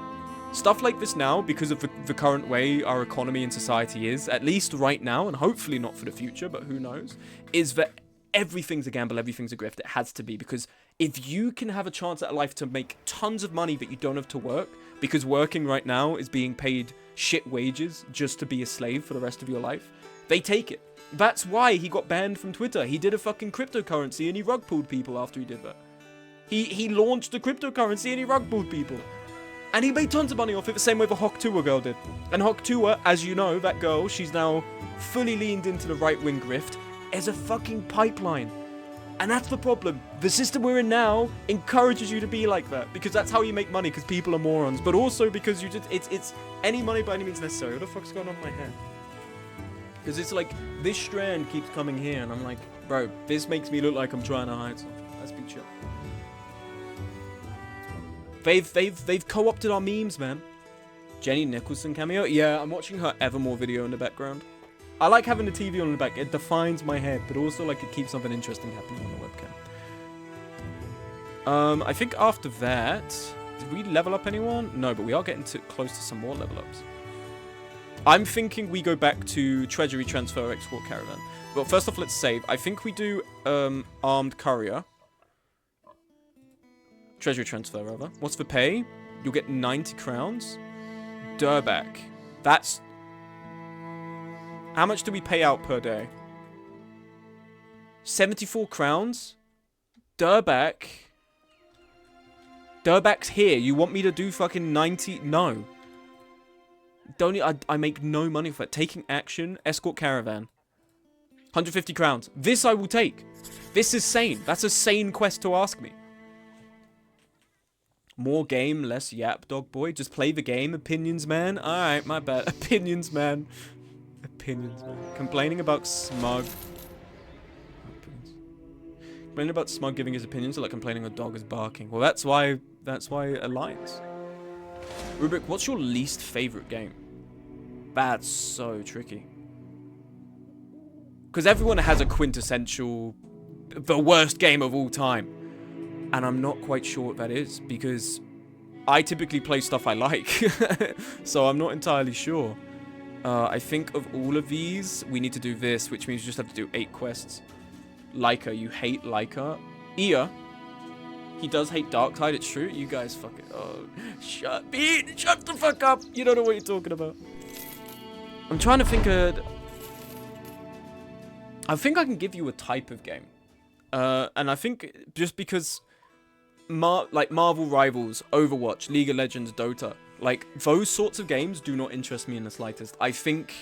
Stuff like this now, because of the current way our economy and society is, at least right now, and hopefully not for the future, but who knows, is that everything's a gamble, everything's a grift. It has to be, because if you can have a chance at life to make tons of money that you don't have to work, because working right now is being paid shit wages just to be a slave for the rest of your life, they take it. That's why he got banned from Twitter. He did a fucking cryptocurrency and he rug pulled people after he did that. He launched a cryptocurrency and he rug pulled people. And he made tons of money off it, the same way the Hawk Tua girl did. And Hawk Tua, as you know, that girl, she's now fully leaned into the right-wing grift, as a fucking pipeline. And that's the problem. The system we're in now encourages you to be like that, because that's how you make money, because people are morons. But also because you just, it's any money by any means necessary. What the fuck's going on with my hair? Because it's like, this strand keeps coming here, and I'm like, bro, this makes me look like I'm trying to hide something. Let's be chill. They've co-opted our memes, man. Jenny Nicholson cameo? Yeah, I'm watching her Evermore video in the background. I like having the TV on in the back. It defines my head, but also like it keeps something interesting happening on the webcam. I think after that, did we level up anyone? No, but we are getting close to some more level ups. I'm thinking we go back to Treasury Transfer Export Caravan. But first off, let's save. I think we do Armed Courier. Treasury transfer, rather. What's the pay? You'll get 90 crowns. Durback. That's... How much do we pay out per day? 74 crowns? Durbak's here. You want me to do fucking 90? No. I make no money for it. Taking action, escort caravan. 150 crowns. This I will take. This is sane. That's a sane quest to ask me. More game, less yap, dog boy. Just play the game. Opinions, man. Alright, my bad. Opinions, man. Opinions, man. Complaining about Smug. Complaining about Smug giving his opinions are like complaining a dog is barking. Well, that's why Alliance. Rubik, what's your least favorite game? That's so tricky. Because everyone has a quintessential, the worst game of all time. And I'm not quite sure what that is, because I typically play stuff I like. So I'm not entirely sure. I think of all of these, we need to do this, which means you just have to do 8 quests. Leica, you hate Leica. Ia, he does hate Darktide, it's true. You guys fucking, oh, shut the fuck up. You don't know what you're talking about. I'm trying to think I think I can give you a type of game. And I think just because like Marvel Rivals, Overwatch, League of Legends, Dota, like those sorts of games do not interest me in the slightest. I think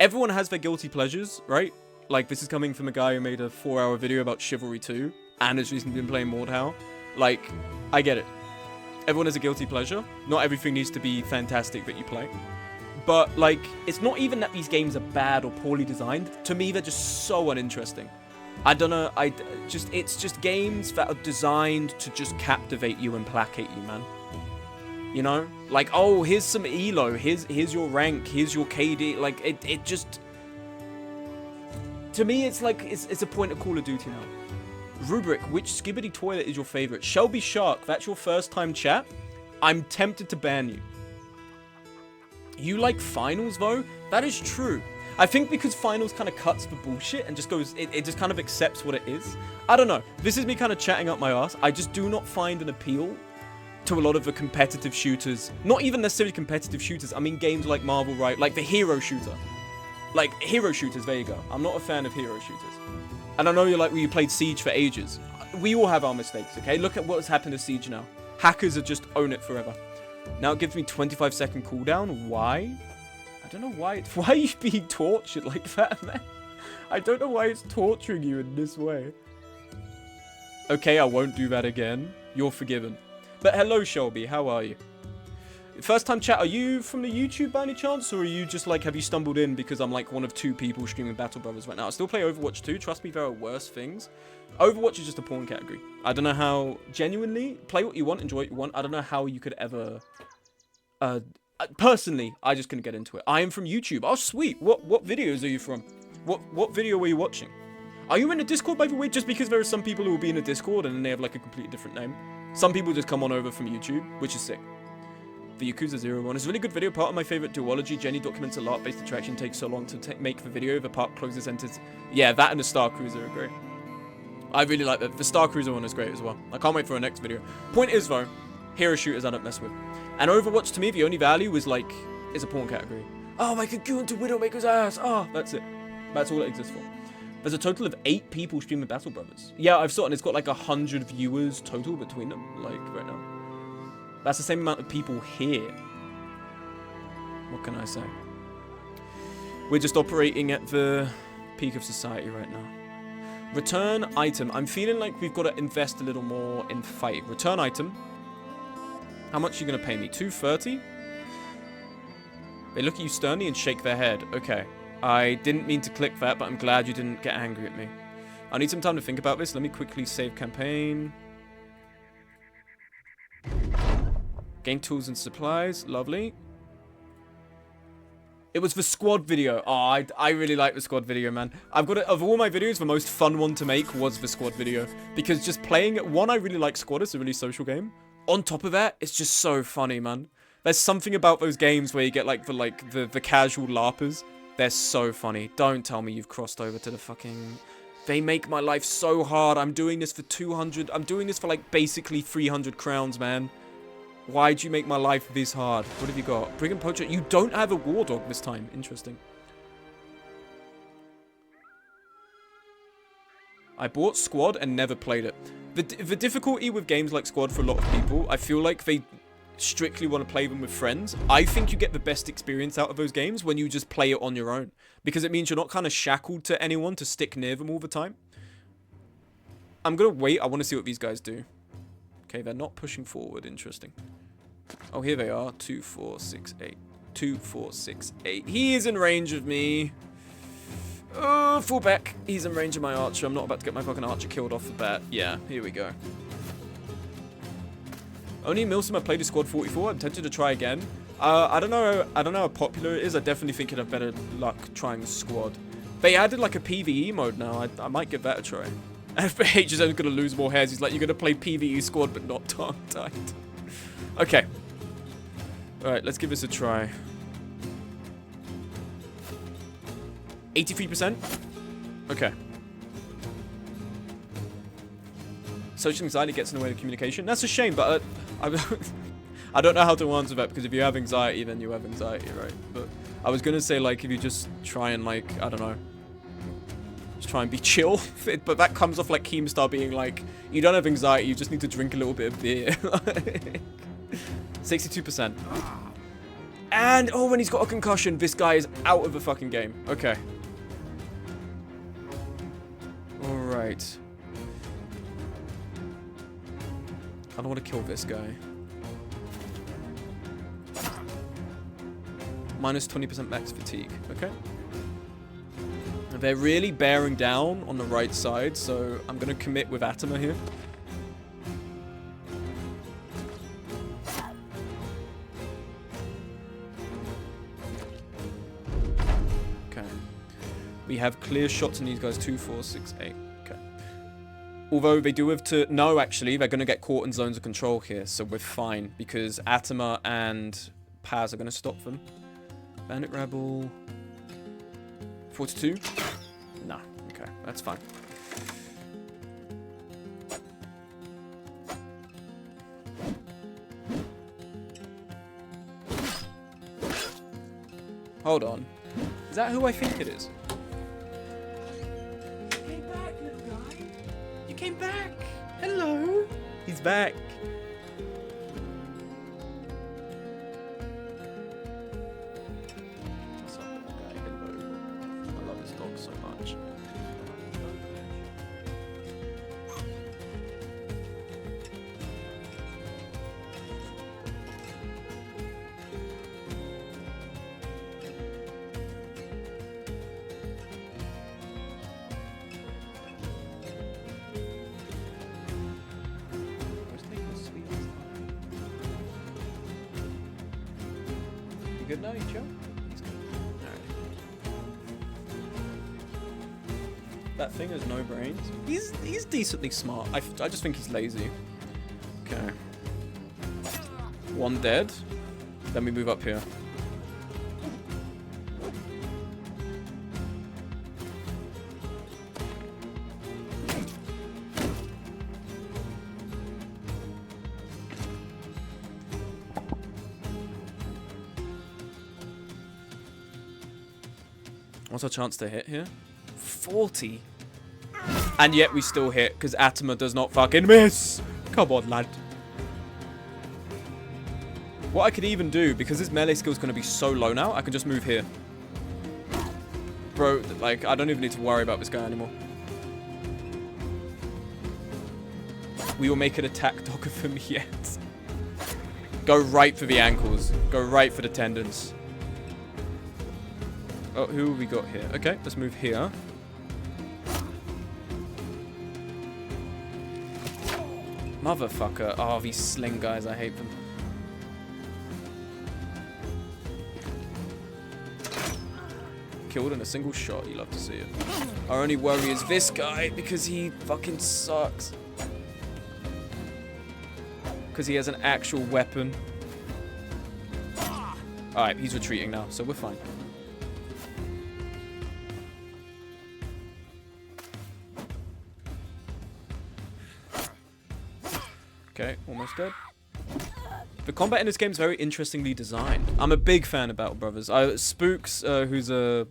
everyone has their guilty pleasures, right? Like this is coming from a guy who made a 4-hour video about Chivalry 2 and has recently been playing Mordhau. Like, I get it. Everyone has a guilty pleasure. Not everything needs to be fantastic that you play. But, like, it's not even that these games are bad or poorly designed. To me, they're just so uninteresting. I don't know, it's just games that are designed to just captivate you and placate you, man. You know? Like, oh, here's some elo, here's your rank, here's your KD. Like, it just... To me, it's like, it's a point of Call of Duty now. Rubric, which Skibbity toilet is your favorite? Shelby Shark, that's your first time chat? I'm tempted to ban you. You like finals, though? That is true. I think because finals kind of cuts the bullshit and just goes, it just kind of accepts what it is. I don't know. This is me kind of chatting up my ass. I just do not find an appeal to a lot of the competitive shooters. Not even necessarily competitive shooters. I mean games like Marvel, right? Like the hero shooter. Like hero shooters, there you go. I'm not a fan of hero shooters. And I know you're like, well, you played Siege for ages. We all have our mistakes, okay? Look at what's happened to Siege now. Hackers are just own it forever. Now it gives me 25-second cooldown. Why? I don't know why. Why are you being tortured like that, man? I don't know why it's torturing you in this way. Okay, I won't do that again. You're forgiven. But hello, Shelby. How are you? First time chat, are you from the YouTube by any chance? Or are you just like, have you stumbled in because I'm like one of 2 people streaming Battle Brothers right now? I still play Overwatch 2. Trust me, there are worse things. Overwatch is just a porn category. I don't know how, genuinely, play what you want, enjoy what you want. I don't know how you could ever, personally, I just couldn't get into it. I am from YouTube. Oh, sweet. What videos are you from? What video were you watching? Are you in a Discord, by the way? Just because there are some people who will be in a Discord and then they have like a completely different name. Some people just come on over from YouTube, which is sick. The Yakuza 01 is a really good video. Part of my favorite duology. Jenny documents a lot. Based attraction takes so long to make the video. The part closes enters. Yeah, that and the Star Cruiser are great. I really like that. The Star Cruiser one is great as well. I can't wait for our next video. Point is though, hero shooters I don't mess with. And Overwatch to me, the only value is like, is a porn category. Oh, I could go into Widowmaker's ass. Oh, that's it. That's all it exists for. There's a total of 8 people streaming Battle Brothers. Yeah, I've saw it and it's got like 100 viewers total between them, like right now. That's the same amount of people here. What can I say? We're just operating at the peak of society right now. Return item. I'm feeling like we've got to invest a little more in fight. Return item. How much are you going to pay me? 230? They look at you sternly and shake their head. Okay. I didn't mean to click that, but I'm glad you didn't get angry at me. I need some time to think about this. Let me quickly save campaign. Gain tools and supplies. Lovely. It was the squad video. Oh, I really like the squad video, man. I've got it. Of all my videos, the most fun one to make was the squad video. Because just playing it, one, I really like squad. It's a really social game. On top of that, it's just so funny, man. There's something about those games where you get like the casual LARPers. They're so funny. Don't tell me you've crossed over to the fucking... They make my life so hard. I'm doing this for 200. I'm doing this for like basically 300 crowns, man. Why'd you make my life this hard? What have you got? Brigand Poacher. You don't have a War Dog this time. Interesting. I bought Squad and never played it. The difficulty with games like Squad for a lot of people, I feel like they strictly want to play them with friends. I think you get the best experience out of those games when you just play it on your own. Because it means you're not kind of shackled to anyone to stick near them all the time. I'm going to wait. I want to see what these guys do. Okay, they're not pushing forward. Interesting. Oh, here they are. 2, 4, 6, 8. 2, 4, 6, 8. He is in range of me. Oh, fall back. He's in range of my archer. I'm not about to get my fucking archer killed off the bat. Yeah, here we go. Only Milsim I played a Squad 44. I'm tempted to try again. I don't know how popular it is. I definitely think it'd have better luck trying Squad. They added like a PvE mode now. I might give that a try. FBH is only going to lose more hairs. He's like, you're going to play PvE Squad but not tongue-tied. Okay. Alright, let's give this a try. 83%? Okay. Social anxiety gets in the way of communication. That's a shame, but I don't know how to answer that, because if you have anxiety, then you have anxiety, right? But I was going to say, like, if you just try and, like, I don't know. Just try and be chill. But that comes off like Keemstar being like, you don't have anxiety, you just need to drink a little bit of beer. 62%. And, oh, when he's got a concussion, this guy is out of the fucking game. Okay. Alright. I don't want to kill this guy. Minus 20% max fatigue. Okay. They're really bearing down on the right side, so I'm going to commit with Atoma here. Okay. We have clear shots on these guys. 2, 4, 6, 8. Okay. Although they do have to... No, actually, they're going to get caught in zones of control here, so we're fine, because Atoma and Paz are going to stop them. Bandit Rabble... 42? No. Okay, that's fine. Hold on. Is that who I think it is? You came back, little guy. You came back. Hello. He's back. What's up, little guy? Hello. I love this dog so much. Good night, Joe. Alright. That thing has no brains. He's decently smart. I just think he's lazy. Okay. One dead. Then we move up here. What's our chance to hit here? 40. And yet we still hit, because Atoma does not fucking miss. Come on, lad. What I could even do, because his melee skill is going to be so low now, I can just move here. Bro, like, I don't even need to worry about this guy anymore. We will make an attack dog of him yet. Go right for the ankles. Go right for the tendons. Oh, who have we got here? Okay, let's move here. Motherfucker. Oh, these sling guys, I hate them. Killed in a single shot, you love to see it. Our only worry is this guy, because he fucking sucks. Because he has an actual weapon. Alright, he's retreating now, so we're fine. Okay, almost dead. The combat in this game is very interestingly designed. I'm a big fan of Battle Brothers. Spooks, who's a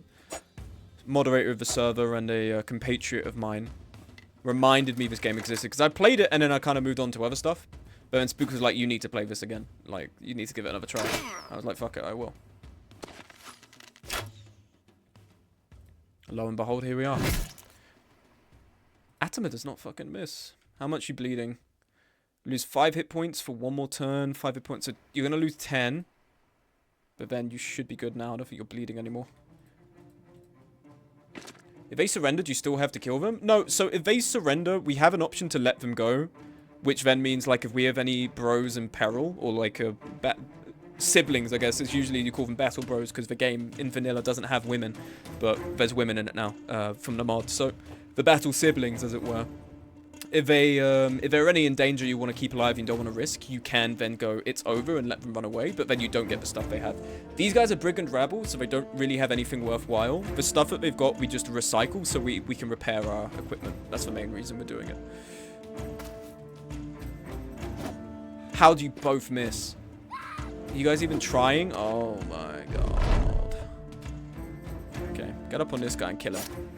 moderator of the server and a compatriot of mine, reminded me this game existed. Because I played it and then I kind of moved on to other stuff. But then Spook was like, you need to play this again. Like, you need to give it another try. I was like, fuck it, I will. Lo and behold, here we are. Atoma does not fucking miss. How much you bleeding? Lose 5 hit points for 1 more turn. 5 hit points. So you're going to lose 10. But then you should be good now. I don't think you're bleeding anymore. If they surrender, do you still have to kill them? No, so if they surrender, we have an option to let them go. Which then means, like, if we have any bros in peril, or, like, siblings, I guess. It's usually you call them battle bros, because the game in vanilla doesn't have women. But there's women in it now, from the mod. So, the battle siblings, as it were. If they're any in danger you want to keep alive and don't want to risk, you can then go, it's over, and let them run away, but then you don't get the stuff they have. These guys are brigand rabble, so they don't really have anything worthwhile. The stuff that they've got, we just recycle, so we can repair our equipment. That's the main reason we're doing it. How do you both miss? Are you guys even trying? Oh my god. Okay, get up on this guy and kill him.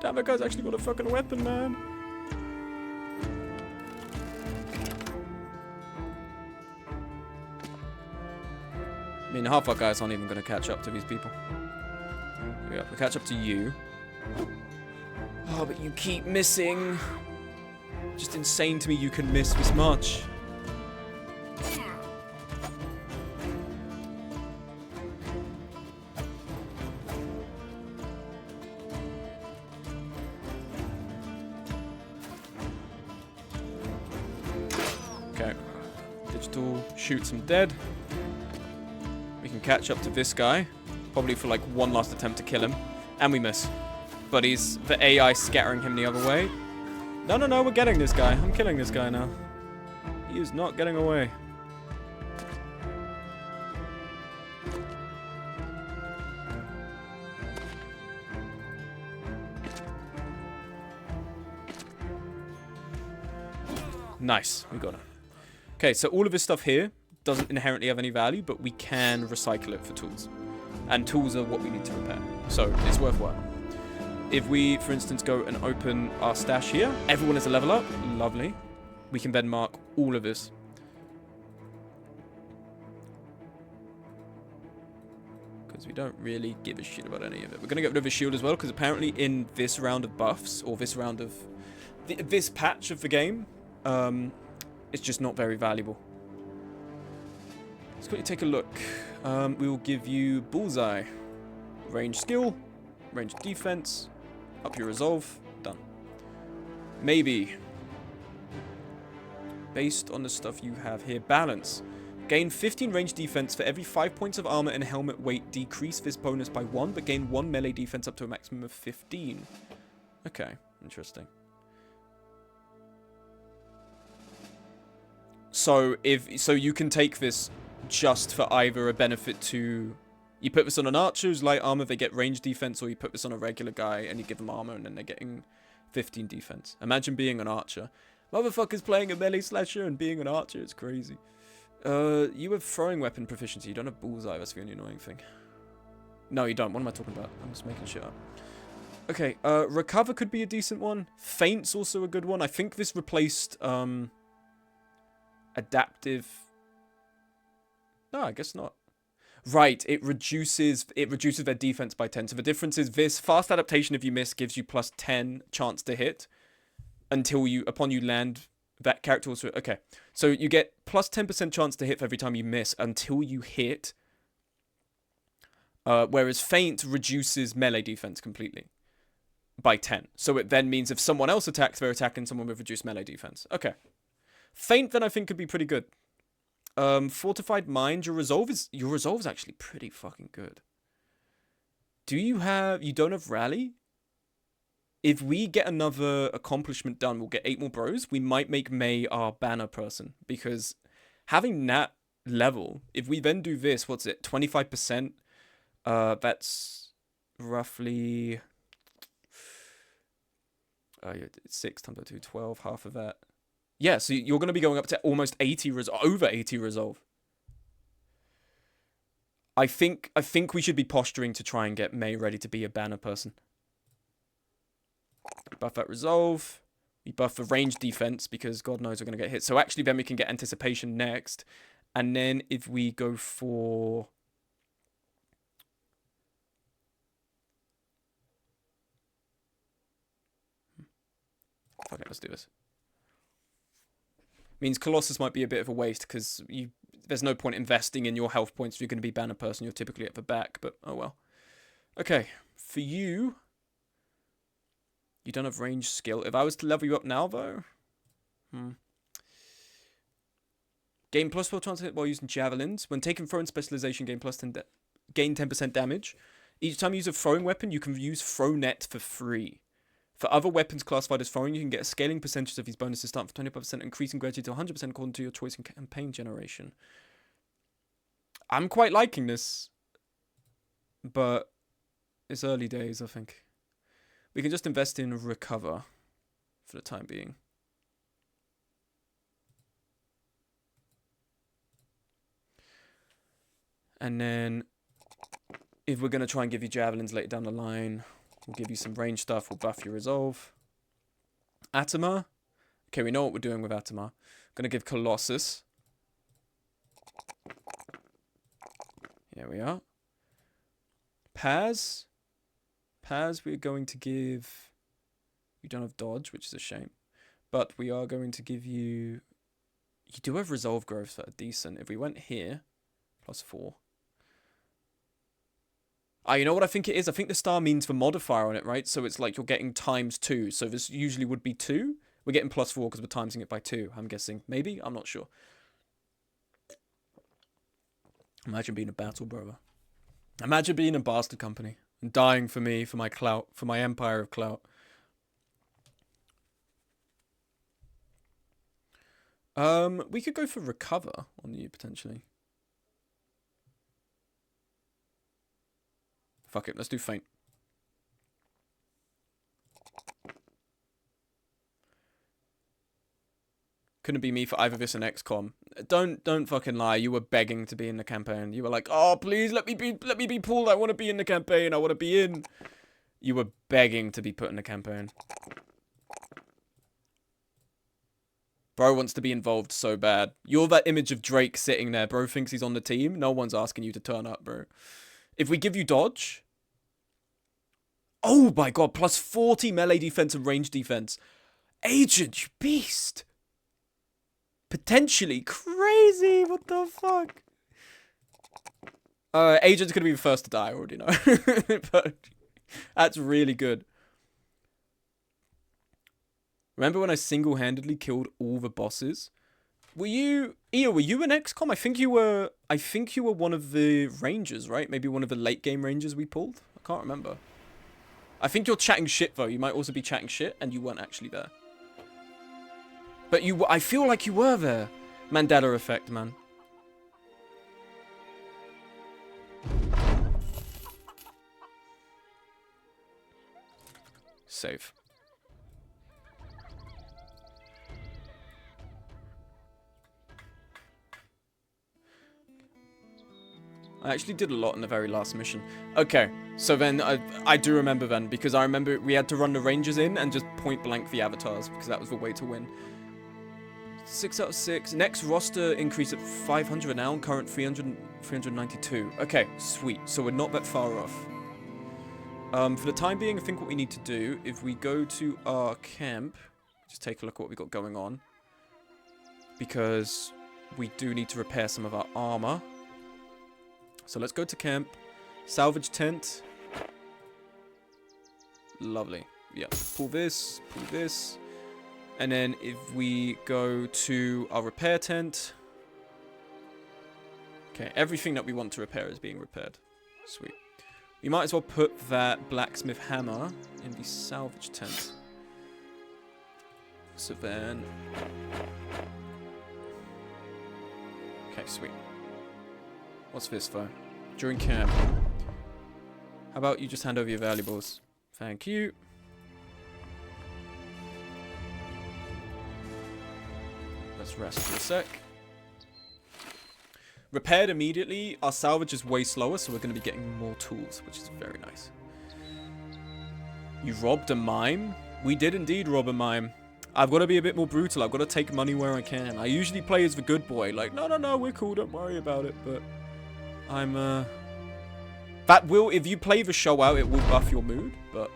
Damn, that guy's actually got a fucking weapon, man. I mean, half our guys aren't even going to catch up to these people. Yeah, we'll catch up to you. Oh, but you keep missing. Just insane to me you can miss this much. Okay. Digital shoots him dead. We can catch up to this guy. Probably for like one last attempt to kill him. And we miss. But he's the AI scattering him the other way. No, no, no, we're getting this guy. I'm killing this guy now. He is not getting away. Nice, we got him. Okay, so all of this stuff here doesn't inherently have any value, but we can recycle it for tools. And tools are what we need to repair. So it's worthwhile. If we, for instance, go and open our stash here, everyone is a level up. Lovely. We can then mark all of this. Because we don't really give a shit about any of it. We're going to get rid of a shield as well, because apparently in this round of buffs, or this round of... this patch of the game, it's just not very valuable. Let's quickly take a look. We will give you Bullseye. Range skill. Range defense. Up your resolve. Done. Maybe. Based on the stuff you have here. Balance. Gain 15 range defense for every 5 points of armor and helmet weight. Decrease this bonus by 1, but gain 1 melee defense up to a maximum of 15. Okay. Interesting. So you can take this just for either a benefit to... You put this on an archer's light armor, they get range defense, or you put this on a regular guy and you give them armor and then they're getting 15 defense. Imagine being an archer. Motherfuckers playing a melee slasher and being an archer, it's crazy. You have throwing weapon proficiency, you don't have bullseye, that's the only annoying thing. No, you don't. What am I talking about? I'm just making shit up. Okay, recover could be a decent one. Feint's also a good one. I think this replaced, adaptive... No, I guess not. Right, it reduces their defense by 10. So the difference is this fast adaptation, if you miss, gives you plus 10 chance to hit until upon you land, that character also... Okay, so you get plus 10% chance to hit for every time you miss until you hit. Whereas Feint reduces melee defense completely by 10. So it then means if someone else attacks, they're attacking someone with reduced melee defense. Okay. Feint then I think could be pretty good. Fortified Mind, your resolve is actually pretty fucking good. You don't have Rally? If we get another accomplishment done, we'll get 8 more bros. We might make May our banner person, because having that level, if we then do this, what's it, 25%, that's roughly 6 times 2, 12, half of that. Yeah, so you're going to be going up to almost 80 over 80 resolve. I think we should be posturing to try and get May ready to be a banner person. Buff that resolve. We buff the range defense because God knows we're going to get hit. So actually then we can get anticipation next. And then if we go for... Okay, let's do this. Means Colossus might be a bit of a waste because there's no point investing in your health points if you're going to be banner person. You're typically at the back, but oh well. Okay, for you... You don't have range skill. If I was to level you up now, though... Gain plus 4 chance to hit while using javelins. When taking throwing specialization, gain 10% damage. Each time you use a throwing weapon, you can use throw net for free. For other weapons classified as throwing, you can get a scaling percentage of these bonuses starting from 25%, increasing gradually to 100% according to your choice in campaign generation. I'm quite liking this. But it's early days, I think. We can just invest in recover for the time being. And then if we're going to try and give you javelins later down the line, we'll give you some range stuff. We'll buff your resolve. Atama. Okay, we know what we're doing with Atama. Going to give Colossus. Here we are. Paz. Paz, we're going to give... You don't have dodge, which is a shame. But we are going to give you... You do have resolve growth that are decent. If we went here, +4. Ah, you know what I think it is? I think the star means the modifier on it, right? So it's like you're getting ×2. So this usually would be 2. We're getting +4 because we're timesing it by 2, I'm guessing. Maybe? I'm not sure. Imagine being a battle brother. Imagine being a bastard company. And dying for me, for my clout, for my empire of clout. We could go for recover on you, potentially. Fuck it, let's do faint. Couldn't be me for either this and XCOM. Don't fucking lie. You were begging to be in the campaign. You were like, "Oh, please let me be pulled. I want to be in the campaign. I want to be in." You were begging to be put in the campaign. Bro wants to be involved so bad. You're that image of Drake sitting there. Bro thinks he's on the team. No one's asking you to turn up, bro. If we give you dodge... Oh my god, +40 melee defense and range defense. Agent, you beast. Potentially crazy. What the fuck? Agent's gonna be the first to die, I already know. But that's really good. Remember when I single-handedly killed all the bosses? Were you... Io, were you an XCOM? I think you were one of the rangers, right? Maybe one of the late game rangers we pulled? I can't remember. I think you're chatting shit, though. You might also be chatting shit, and you weren't actually there. But you... I feel like you were there. Mandela effect, man. Save. I actually did a lot in the very last mission. Okay, so then I do remember then, because I remember we had to run the rangers in and just point blank the avatars, because that was the way to win. 6 out of 6. Next roster increase at 500 now, current 392. Okay, sweet. So we're not that far off. For the time being, I think what we need to do, if we go to our camp, just take a look at what we got going on. Because we do need to repair some of our armor. So let's go to camp. Salvage tent. Lovely. Yeah. Pull this. Pull this. And then if we go to our repair tent. Okay. Everything that we want to repair is being repaired. Sweet. We might as well put that blacksmith hammer in the salvage tent. So then... Okay, sweet. What's this for? During camp. How about you just hand over your valuables? Thank you. Let's rest for a sec. Repaired immediately. Our salvage is way slower, so we're going to be getting more tools, which is very nice. You robbed a mime? We did indeed rob a mime. I've got to be a bit more brutal. I've got to take money where I can. I usually play as the good boy. Like, no, we're cool. Don't worry about it. But I'm, that will, if you play the show out, it will buff your mood. But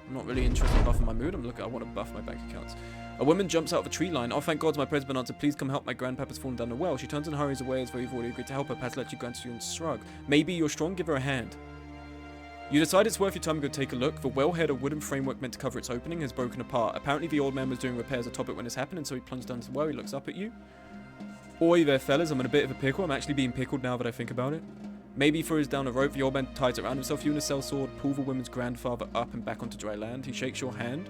I'm not really interested in buffing my mood. I want to buff my bank accounts. A woman jumps out of a tree line. Oh, thank God, my prayer's been answered. Please come help. My grandpapa's fallen down the well. She turns and hurries away as though you've already agreed to help her. Pat let you go into and shrug. Maybe you're strong. Give her a hand. You decide it's worth your time to go take a look. The wellhead, a wooden framework meant to cover its opening, has broken apart. Apparently the old man was doing repairs atop it when this happened, and so he plunged down to the well. He looks up at you. Oi there, fellas. I'm in a bit of a pickle. I'm actually being pickled now that I think about it. Maybe he throws down a rope. The old man ties it around himself. You and a cell sword pull the woman's grandfather up and back onto dry land. He shakes your hand.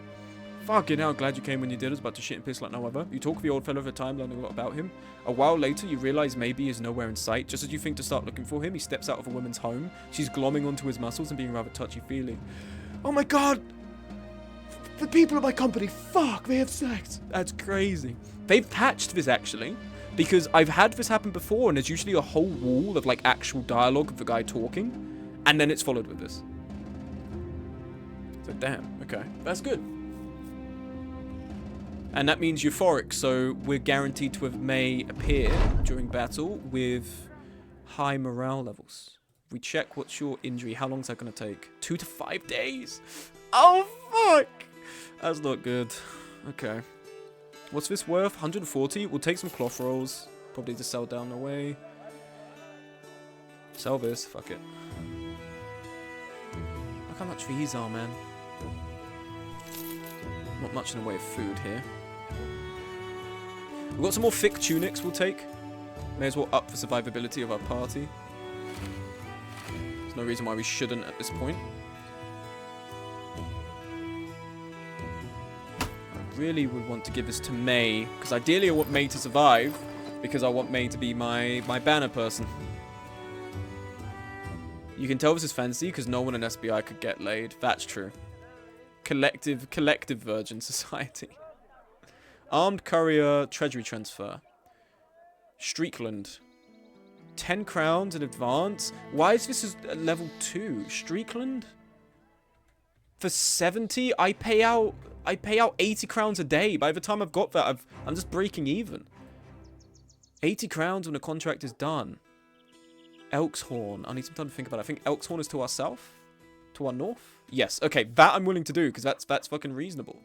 Fucking hell, glad you came when you did. I was about to shit and piss like no other. You talk to the old fellow for a time, learning a lot about him. A while later, you realize maybe he's nowhere in sight. Just as you think to start looking for him, he steps out of a woman's home. She's glomming onto his muscles and being rather touchy-feely. Oh my god! The people of my company, fuck, they have sex. That's crazy. They've patched this, actually, because I've had this happen before, and there's usually a whole wall of, like, actual dialogue of the guy talking, and then it's followed with this. So, damn, okay. That's good. And that means euphoric, so we're guaranteed to have May appear during battle with high morale levels. We check what's your injury. How long is that going to take? 2 to 5 days? Oh, fuck! That's not good. Okay. What's this worth? 140? We'll take some cloth rolls. Probably to sell down the way. Sell this. Fuck it. Look how much these are, man. Not much in the way of food here. We've got some more thick tunics we'll take. May as well up the survivability of our party. There's no reason why we shouldn't at this point. I really would want to give this to May, because ideally I want May to survive, because I want May to be my banner person. You can tell this is fancy, because no one in SBI could get laid. That's true. Collective virgin society. Armed courier treasury transfer. Streakland. 10 crowns in advance. Why is this at level 2? Streakland? For 70, I pay out 80 crowns a day. By the time I've got that, I'm just breaking even. 80 crowns when a contract is done. Elkshorn. I need some time to think about it. I think Elkshorn is to our south? To our north? Yes. Okay, that I'm willing to do, because that's fucking reasonable.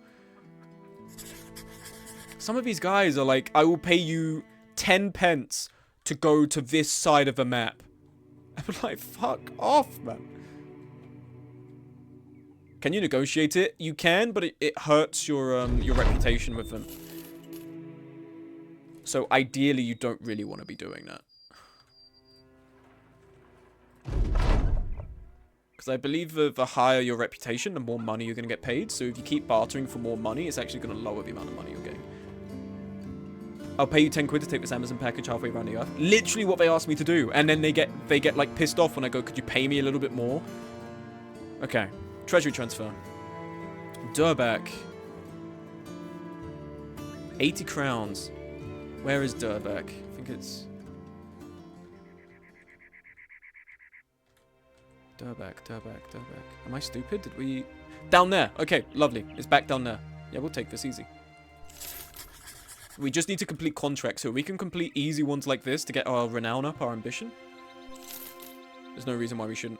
Some of these guys are like, I will pay you 10 pence to go to this side of the map. I'm like, fuck off, man. Can you negotiate it? You can, but it hurts your reputation with them. So ideally, you don't really want to be doing that. Because I believe the higher your reputation, the more money you're going to get paid. So if you keep bartering for more money, it's actually going to lower the amount of money you're getting. I'll pay you 10 quid to take this Amazon package halfway around the earth. Literally what they asked me to do. And then they get like pissed off when I go, could you pay me a little bit more? Okay. Treasury transfer. Durbak. 80 crowns. Where is Durbak? I think it's... Durbak. Am I stupid? Did we... Down there. Okay, lovely. It's back down there. Yeah, we'll take this easy. We just need to complete contracts, so we can complete easy ones like this to get our renown up, our ambition. There's no reason why we shouldn't.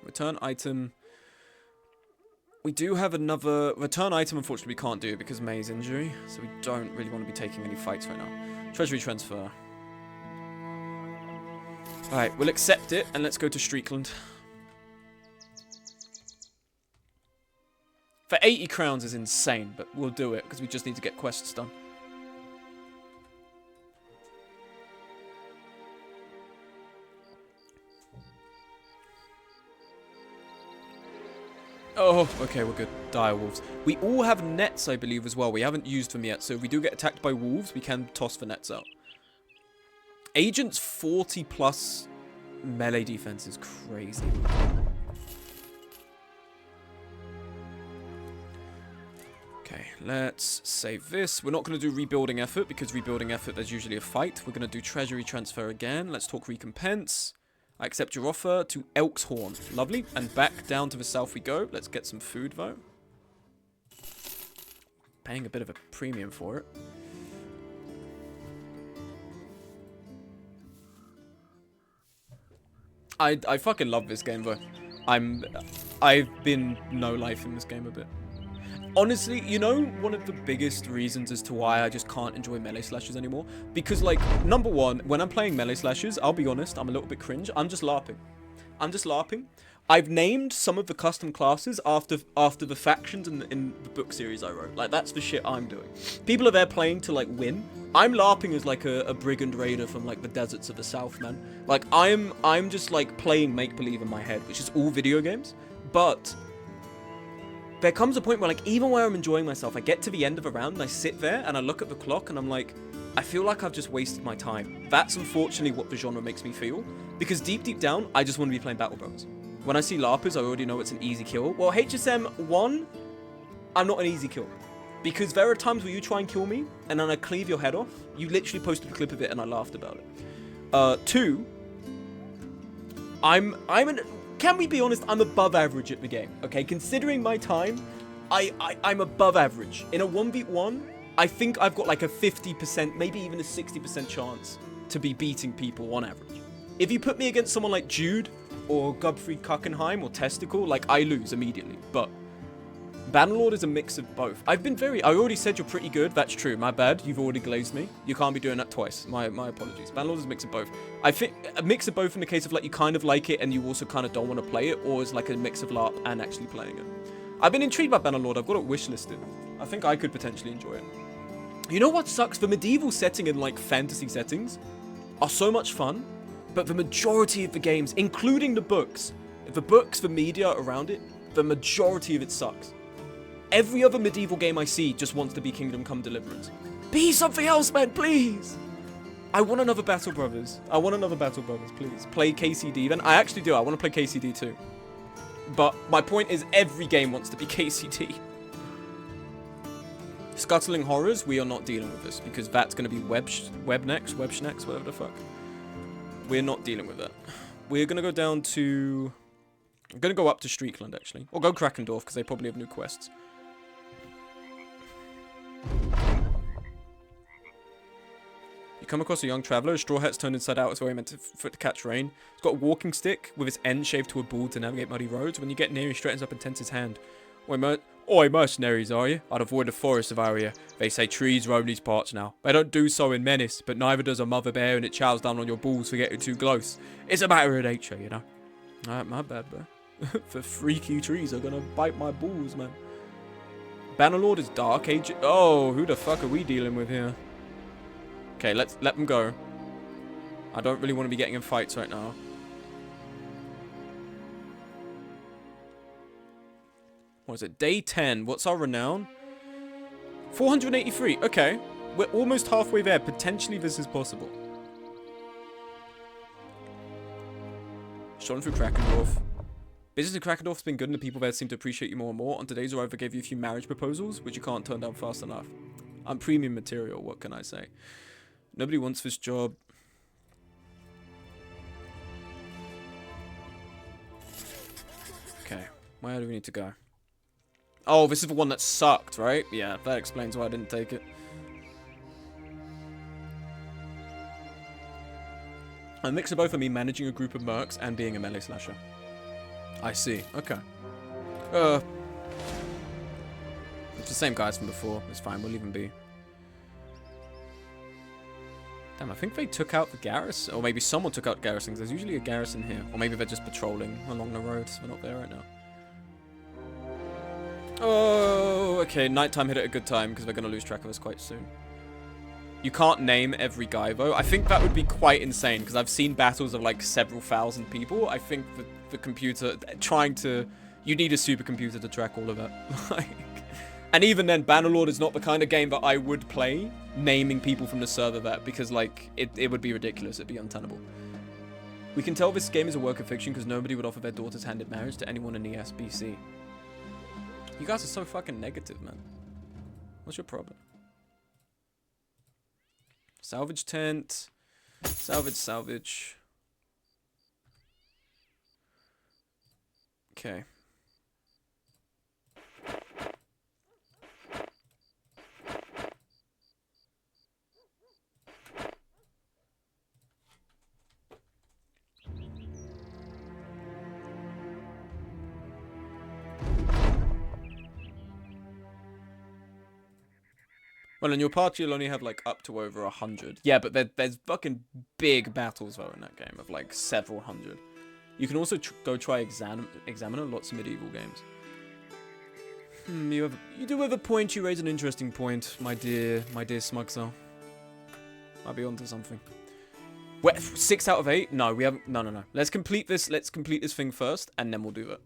Return item. We do have another... Return item, unfortunately, we can't do because of May's injury, so we don't really want to be taking any fights right now. Treasury transfer. Alright, we'll accept it, and let's go to Streakland. For 80 crowns is insane, but we'll do it, because we just need to get quests done. Oh, okay, we're good. Dire wolves. We all have nets, I believe, as well. We haven't used them yet, so if we do get attacked by wolves, we can toss the nets out. Agent's 40 plus melee defense is crazy. Okay, let's save this. We're not going to do rebuilding effort because rebuilding effort, there's usually a fight. We're going to do treasury transfer again. Let's talk recompense. I accept your offer to Elkshorn. Lovely. And back down to the south we go. Let's get some food, though. Paying a bit of a premium for it. I fucking love this game, though. I've been no life in this game a bit. Honestly, you know, one of the biggest reasons as to why I just can't enjoy melee slashes anymore? Because, like, number one, when I'm playing melee slashes, I'll be honest, I'm a little bit cringe. I'm just LARPing. I've named some of the custom classes after the factions in the book series I wrote. Like, that's the shit I'm doing. People are there playing to, like, win. I'm LARPing as, like, a brigand raider from, like, the deserts of the south, man. Like, I'm just, like, playing make-believe in my head, which is all video games. But there comes a point where, like, even where I'm enjoying myself, I get to the end of a round and I sit there and I look at the clock and I'm like, I feel like I've just wasted my time. That's unfortunately what the genre makes me feel. Because deep down, I just want to be playing Battle Bros. When I see LARPers, I already know it's an easy kill. Well, HSM 1, I'm not an easy kill. Because there are times where you try and kill me and then I cleave your head off. You literally posted a clip of it and I laughed about it. 2, can we be honest, I'm above average at the game, okay? Considering my time, I'm above average. In a 1v1, I think I've got like a 50%, maybe even a 60% chance to be beating people on average. If you put me against someone like Jude, or Gubfried Kuckenheim, or Testicle, like, I lose immediately. But Bannerlord is a mix of both. I already said you're pretty good, that's true, my bad, you've already glazed me. You can't be doing that twice, my apologies. Bannerlord is a mix of both. I think a mix of both in the case of, like, you kind of like it and you also kind of don't want to play it, or is like a mix of LARP and actually playing it. I've been intrigued by Bannerlord, I've got it wishlisted. I think I could potentially enjoy it. You know what sucks? The medieval setting and, like, fantasy settings are so much fun, but the majority of the games, including the books, the media around it, the majority of it sucks. Every other medieval game I see just wants to be Kingdom Come Deliverance. Be something else, man, please! I want another Battle Brothers. Please. Play KCD, then. I actually do, I want to play KCD too. But my point is, every game wants to be KCD. Scuttling Horrors, we are not dealing with this, because that's going to be Webnex, whatever the fuck. We're not dealing with that. We're going to go down to... I'm going to go up to Streakland, actually. Or go Krakendorf, because they probably have new quests. You come across a young traveller. His straw hat's turned inside out. It's where he meant for it to catch rain. He's got a walking stick with its end shaved to a ball to navigate muddy roads. When you get near, he straightens up and tents his hand. Oi, mercenaries, are you? I'd avoid the forest if I were you. They say trees roam these parts now. They don't do so in menace, but neither does a mother bear, and it chows down on your balls for getting too close. It's a matter of nature, you know. Alright, my bad, bro. The freaky trees are gonna bite my balls, man. Bannerlord is Dark Age. Oh, who the fuck are we dealing with here? Okay, let them go. I don't really want to be getting in fights right now. What is it? Day 10. What's our renown? 483. Okay. We're almost halfway there. Potentially this is possible. Shot through Krakendorf. Business in Krakendorf's been good and the people there seem to appreciate you more and more. On today's arrival, I gave you a few marriage proposals, which you can't turn down fast enough. I'm premium material, what can I say? Nobody wants this job. Okay. Where do we need to go? Oh, this is the one that sucked, right? Yeah, that explains why I didn't take it. A mix of both of me managing a group of mercs and being a melee slasher. I see. Okay. It's the same guys from before. It's fine. We'll leave them be. Damn, I think they took out the garrison. Or maybe someone took out garrisons. There's usually a garrison here. Or maybe they're just patrolling along the road. So they're not there right now. Oh, okay. Nighttime hit at a good time because they're going to lose track of us quite soon. You can't name every guy, though. I think that would be quite insane because I've seen battles of like several thousand people. I think the computer trying to... You need a supercomputer to track all of that. And even then, Bannerlord is not the kind of game that I would play naming people from the server that because like it would be ridiculous. It'd be untenable. We can tell this game is a work of fiction because nobody would offer their daughter's hand in marriage to anyone in the SBC. You guys are so fucking negative, man. What's your problem? Salvage tent. Salvage. Okay. Well, in your party, you'll only have, like, up to over 100. Yeah, but there's fucking big battles, though, in that game of, like, several hundred. You can also go try Examiner, lots of medieval games. You do have a point. You raise an interesting point, my dear Smugcell. Might be onto something. Wait, 6 out of 8? No, we haven't. No. Let's complete this. Let's complete this thing first, and then we'll do it.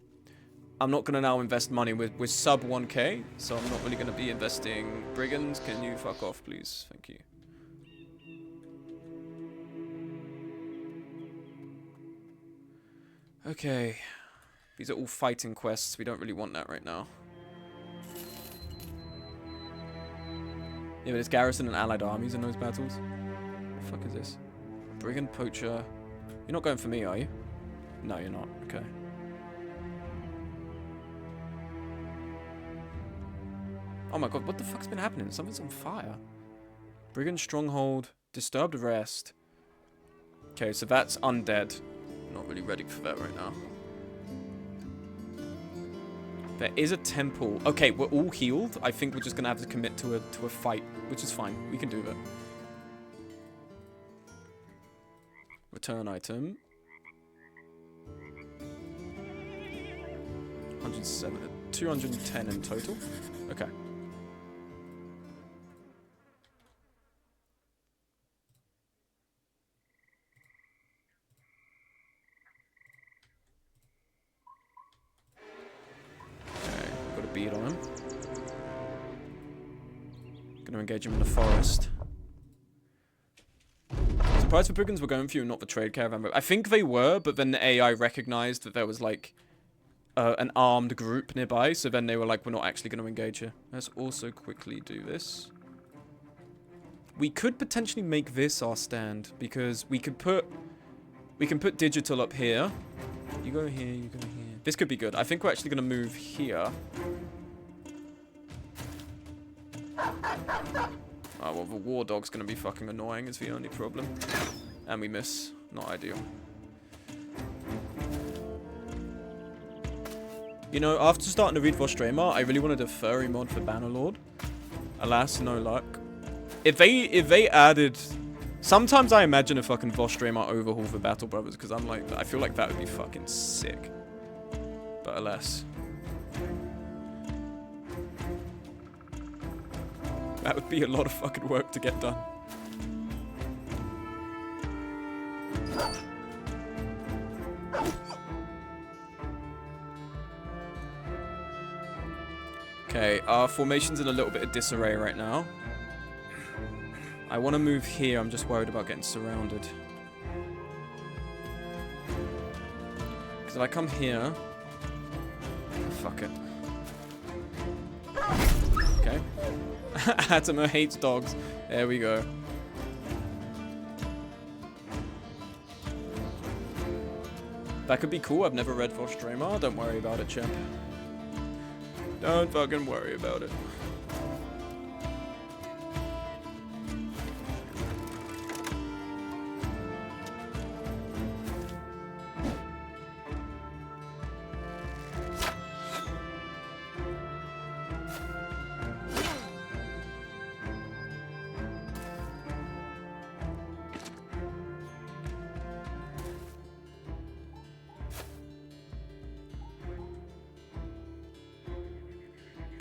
I'm not gonna now invest money with sub 1k, so I'm not really gonna be investing. Brigands, can you fuck off, please? Thank you. Okay, these are all fighting quests. We don't really want that right now. Yeah, but it's garrison and allied armies in those battles. What the fuck is this? Brigand poacher. You're not going for me, are you? No, you're not. Okay. Oh my god, what the fuck's been happening? Something's on fire. Brigand stronghold. Disturbed rest. Okay, so that's undead. Not really ready for that right now. There is a temple. Okay, we're all healed. I think we're just gonna have to commit to a fight, which is fine. We can do that. Return item. 107, 210 in total. Okay. Beat on him. Gonna engage him in the forest. Surprised for brigands were going for you, not the trade caravan. I think they were, but then the AI recognized that there was like an armed group nearby, so then they were like, we're not actually going to engage here. Let's also quickly do this. We could potentially make this our stand, because we can put digital up here. You go here, you go here. This could be good. I think we're actually going to move here. Oh, well, the war dog's going to be fucking annoying is the only problem. And we miss. Not ideal. You know, after starting to read Vostrema, I really wanted a furry mod for Bannerlord. Alas, no luck. If they added... Sometimes I imagine a fucking Vostrema overhaul for Battle Brothers, because I'm like, I feel like that would be fucking sick. But alas. That would be a lot of fucking work to get done. Okay, our formation's in a little bit of disarray right now. I want to move here, I'm just worried about getting surrounded. Because if I come here... Fuck it. Okay. Atomer hates dogs. There we go. That could be cool. I've never read Vostrema. Don't worry about it, champ. Don't fucking worry about it.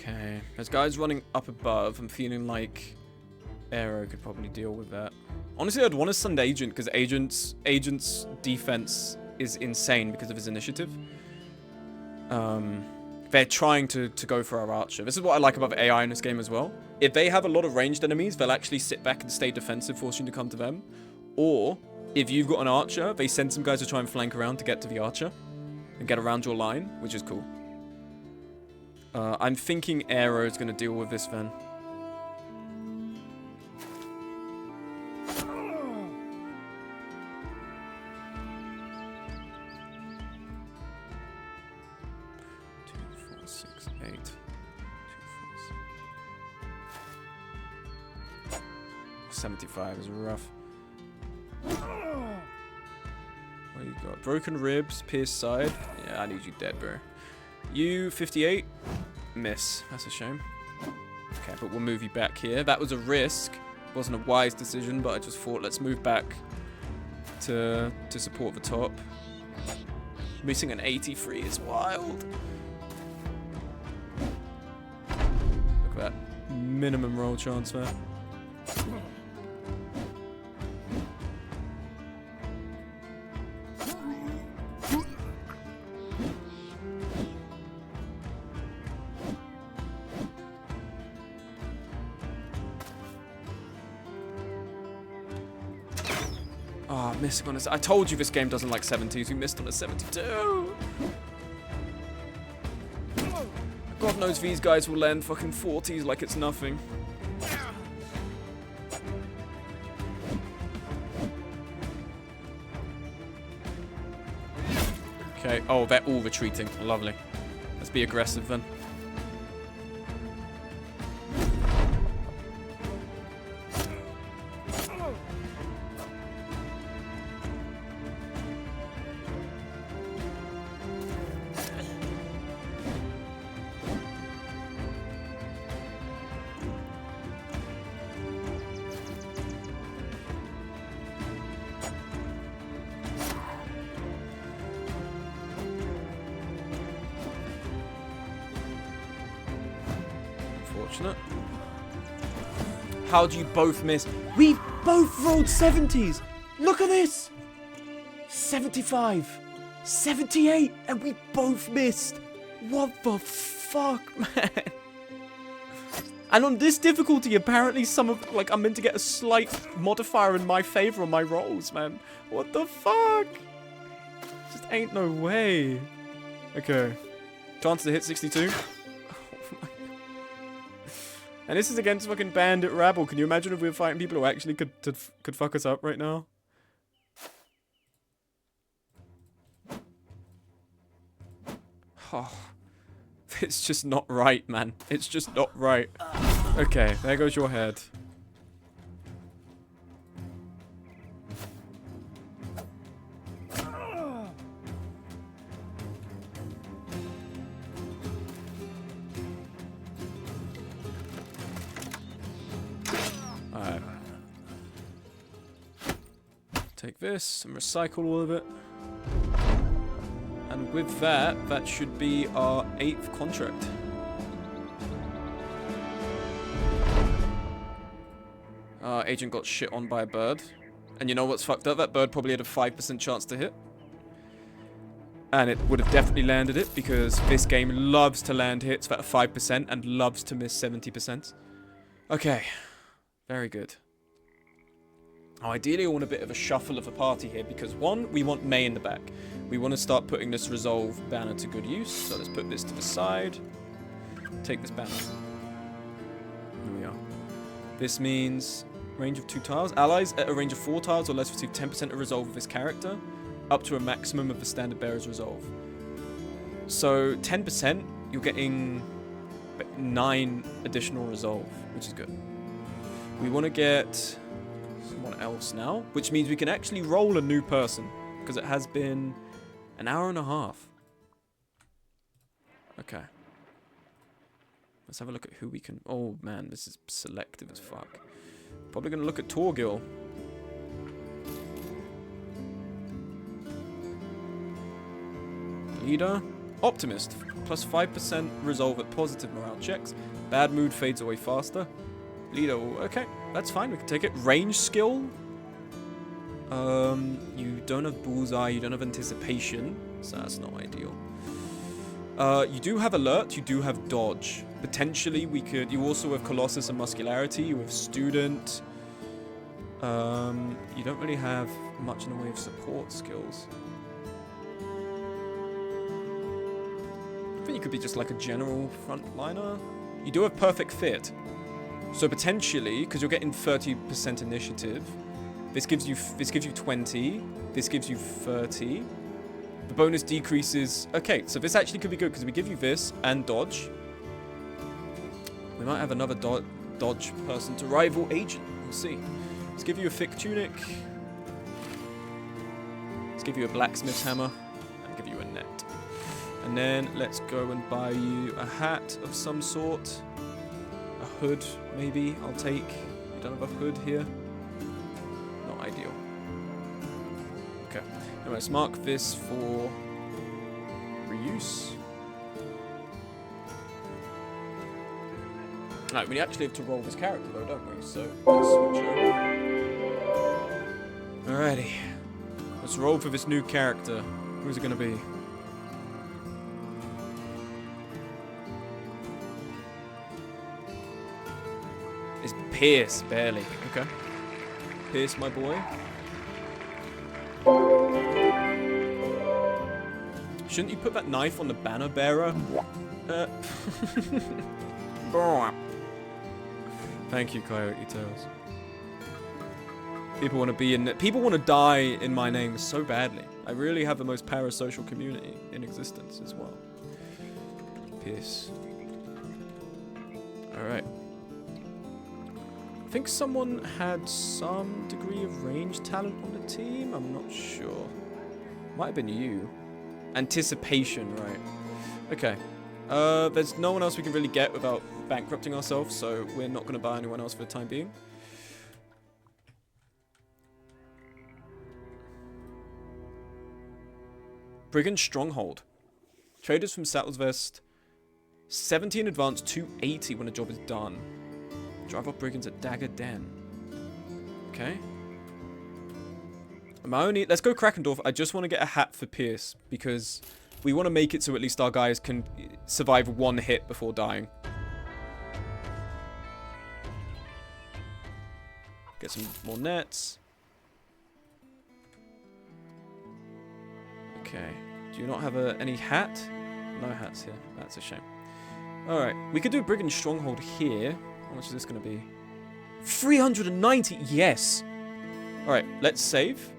Okay, there's guys running up above. I'm feeling like Aero could probably deal with that. Honestly, I'd want to send Agent, because Agent's defense is insane because of his initiative. They're trying to go for our Archer. This is what I like about the AI in this game as well. If they have a lot of ranged enemies, they'll actually sit back and stay defensive, forcing you to come to them. Or, if you've got an Archer, they send some guys to try and flank around to get to the Archer. And get around your line, which is cool. I'm thinking Aero is going to deal with this then. 6, 8. 2, 4, 6. 75 is rough. What you got? Broken ribs, pierced side. Yeah, I need you dead, bro. You 58. Miss. That's a shame. Okay, but we'll move you back here. That was a risk. Wasn't a wise decision, but I just thought let's move back to support the top. Missing an 83 is wild. Look at that minimum roll chance there. Oh, missing on a... I told you this game doesn't like 70s. We missed on a 72. God knows these guys will land fucking 40s like it's nothing. Okay. Oh, they're all retreating. Lovely. Let's be aggressive then. Unfortunate. How do you both miss? We both rolled 70s. Look at this. 75, 78, and we both missed. What the fuck, man? And on this difficulty, apparently some of, like, I'm meant to get a slight modifier in my favor on my rolls, man. What the fuck? Just ain't no way. Okay. Chance to hit 62. And this is against fucking Bandit Rabble. Can you imagine if we were fighting people who actually could fuck us up right now? Oh, it's just not right, man. It's just not right. Okay, there goes your head. Alright. Take this and recycle all of it. And with that, that should be our 8th contract. Agent got shit on by a bird. And you know what's fucked up? That bird probably had a 5% chance to hit. And it would have definitely landed it, because this game loves to land hits for 5% and loves to miss 70%. Okay. Very good. Oh, ideally, I want a bit of a shuffle of a party here, because one, we want May in the back. We want to start putting this Resolve banner to good use. So let's put this to the side. Take this banner. Here we are. This means range of 2 tiles. Allies at a range of 4 tiles or less receive 10% of Resolve of this character, up to a maximum of the standard bearer's Resolve. So 10%, you're getting 9 additional Resolve, which is good. We want to get someone else now, which means we can actually roll a new person, because it has been an hour and a half. Okay. Let's have a look at who we can... Oh, man, this is selective as fuck. Probably going to look at Torgil. Leader. Optimist. Plus 5% Resolve at positive morale checks. Bad mood fades away faster. Leader. Okay, that's fine. We can take it. Range skill. You don't have bullseye. You don't have anticipation. So that's not ideal. You do have alert. You do have dodge. Potentially, we could... You also have Colossus and muscularity. You have student. You don't really have much in the way of support skills. I think you could be just like a general frontliner. You do have perfect fit. So potentially, because you're getting 30% initiative, this gives you 20. This gives you 30. The bonus decreases... Okay, so this actually could be good because we give you this and dodge. We might have another dodge person to rival Agent. We'll see. Let's give you a thick tunic. Let's give you a blacksmith's hammer. And give you a net. And then let's go and buy you a hat of some sort. A hood, maybe, I'll take. We don't have a hood here. Not ideal. Okay. Anyway, let's mark this for reuse. Alright, we actually have to roll this character though, don't we? So, let's switch over. Alrighty. Let's roll for this new character. Who's it gonna be? It's Pierce, barely. Okay. Pierce, my boy. Shouldn't you put that knife on the banner bearer? Thank you, Coyote Tails. People want to be in... People want to die in my name so badly. I really have the most parasocial community in existence as well. Pierce. Alright. I think someone had some degree of range talent on the team. I'm not sure. Might have been you. Anticipation, right. Okay. There's no one else we can really get without bankrupting ourselves, so we're not going to buy anyone else for the time being. Brigand Stronghold. Traders from Sattlesvest. 70 in advance, 280 when a job is done. Drive off brigands at Dagger Den. Okay. Let's go Krakendorf. I just want to get a hat for Pierce, because we want to make it so at least our guys can survive one hit before dying. Get some more nets. Okay. Do you not have any hat? No hats here. That's a shame. Alright. We could do a Brigand Stronghold here. How much is this going to be? 390! Yes! Alright, let's save.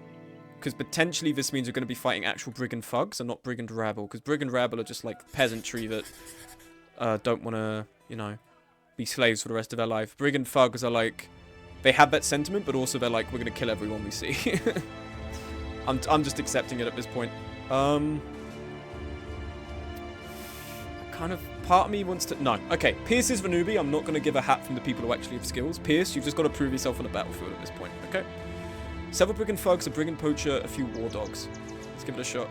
Because potentially this means we're going to be fighting actual Brigand Thugs and not Brigand Rabble. Because Brigand Rabble are just like peasantry that don't want to, you know, be slaves for the rest of their life. Brigand Thugs are like... They have that sentiment, but also they're like, we're going to kill everyone we see. I'm just accepting it at this point. Kind of... Part of me wants to... No. Okay, Pierce is the newbie. I'm not going to give a hat from the people who actually have skills. Pierce, you've just got to prove yourself on the battlefield at this point. Okay? Several Brigand Thugs, a Brigand Poacher, a few War Dogs. Let's give it a shot.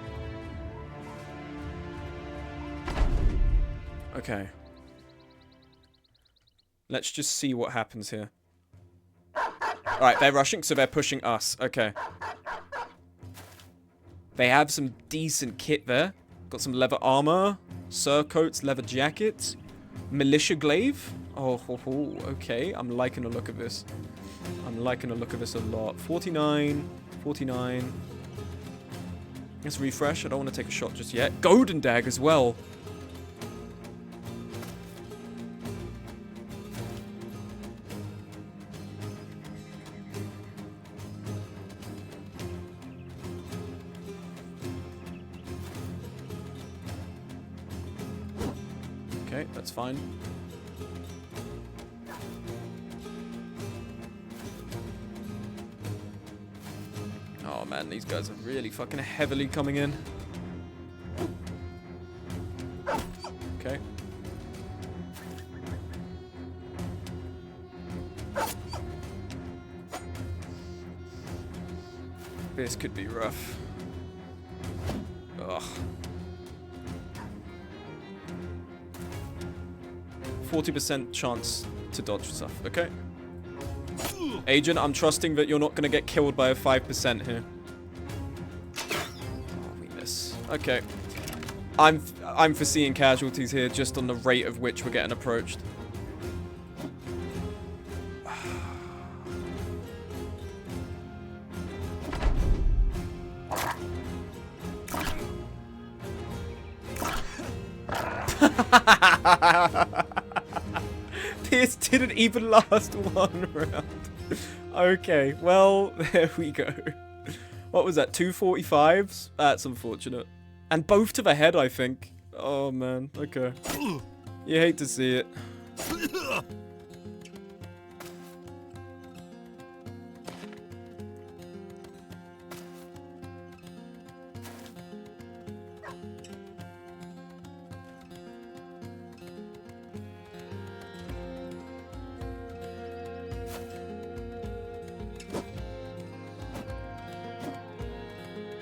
Okay. Let's just see what happens here. Alright, they're rushing, so they're pushing us. Okay. They have some decent kit there. Got some leather armor, surcoats, leather jackets, militia glaive. Oh, okay. I'm liking the look of this. I'm liking the look of this a lot. 49, 49. Let's refresh. I don't want to take a shot just yet. Golden Dag as well. Okay, that's fine. Oh man, these guys are really fucking heavily coming in. Okay. This could be rough. Ugh. 40% chance to dodge stuff. Okay. Agent, I'm trusting that you're not going to get killed by a 5% here. Oh, we miss. Okay. I'm foreseeing casualties here just on the rate of which we're getting approached. This didn't even last one round. Okay, well, there we go. What was that, 245s? That's unfortunate. And both to the head, I think. Oh, man. Okay. You hate to see it.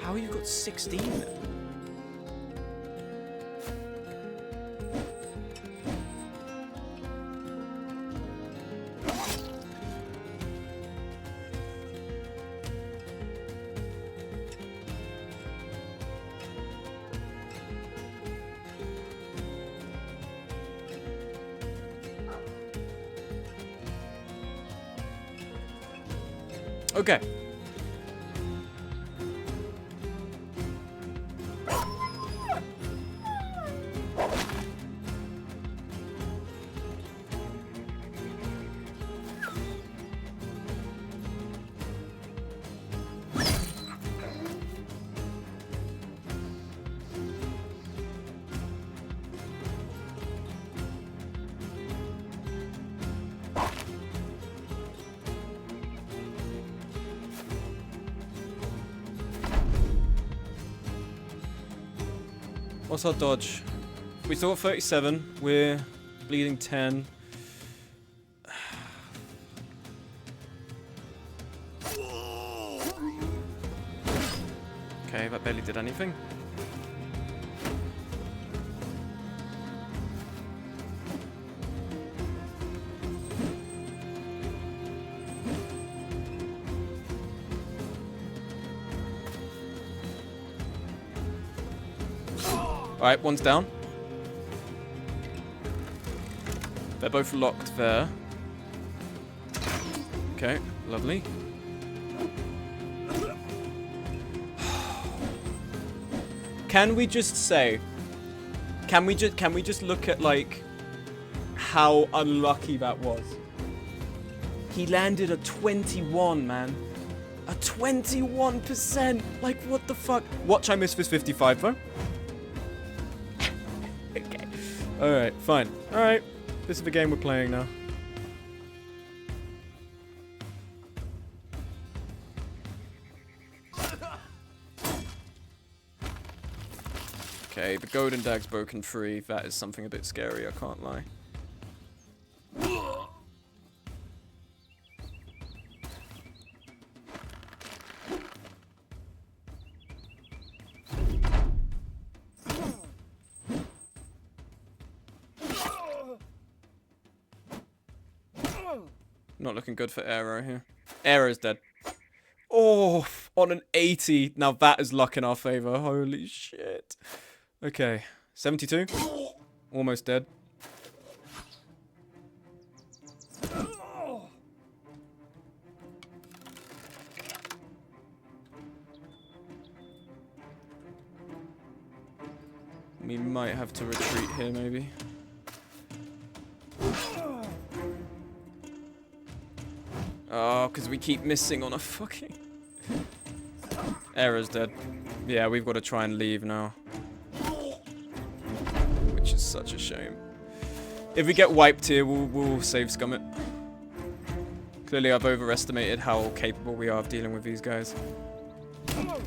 How you got 16 then? Okay. What's our dodge? We still got 37. We're bleeding 10. Okay, that barely did anything. Alright, one's down. They're both locked there. Okay, lovely. Can we just say... Can we just look at, like, how unlucky that was? He landed a 21, man. A 21%! Like, what the fuck? Watch, I miss this 55, though. Okay. Alright, fine. Alright. This is the game we're playing now. Okay, the golden dag's broken free. That is something a bit scary, I can't lie. Not looking good for Arrow here. Arrow's dead. Oh, on an 80. Now that is luck in our favor. Holy shit. Okay, 72. Almost dead. We might have to retreat here, maybe. Oh, because we keep missing on a fucking... Error's dead. Yeah, we've got to try and leave now. Which is such a shame. If we get wiped here, we'll save scum it. Clearly I've overestimated how capable we are of dealing with these guys.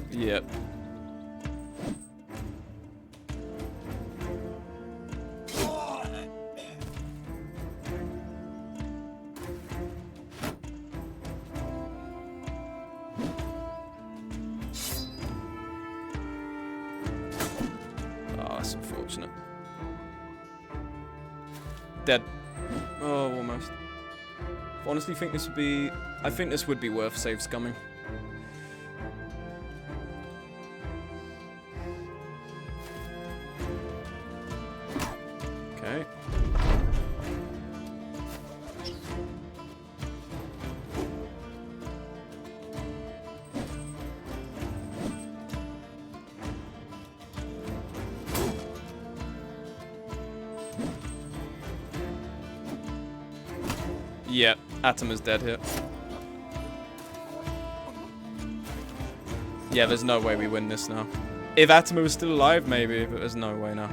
Yep. That's unfortunate. Dead. Oh, almost. I honestly think this would be... I think this would be worth save scumming. Okay. Yeah, Atom is dead here. Yeah, there's no way we win this now. If Atomo was still alive, maybe, but there's no way now.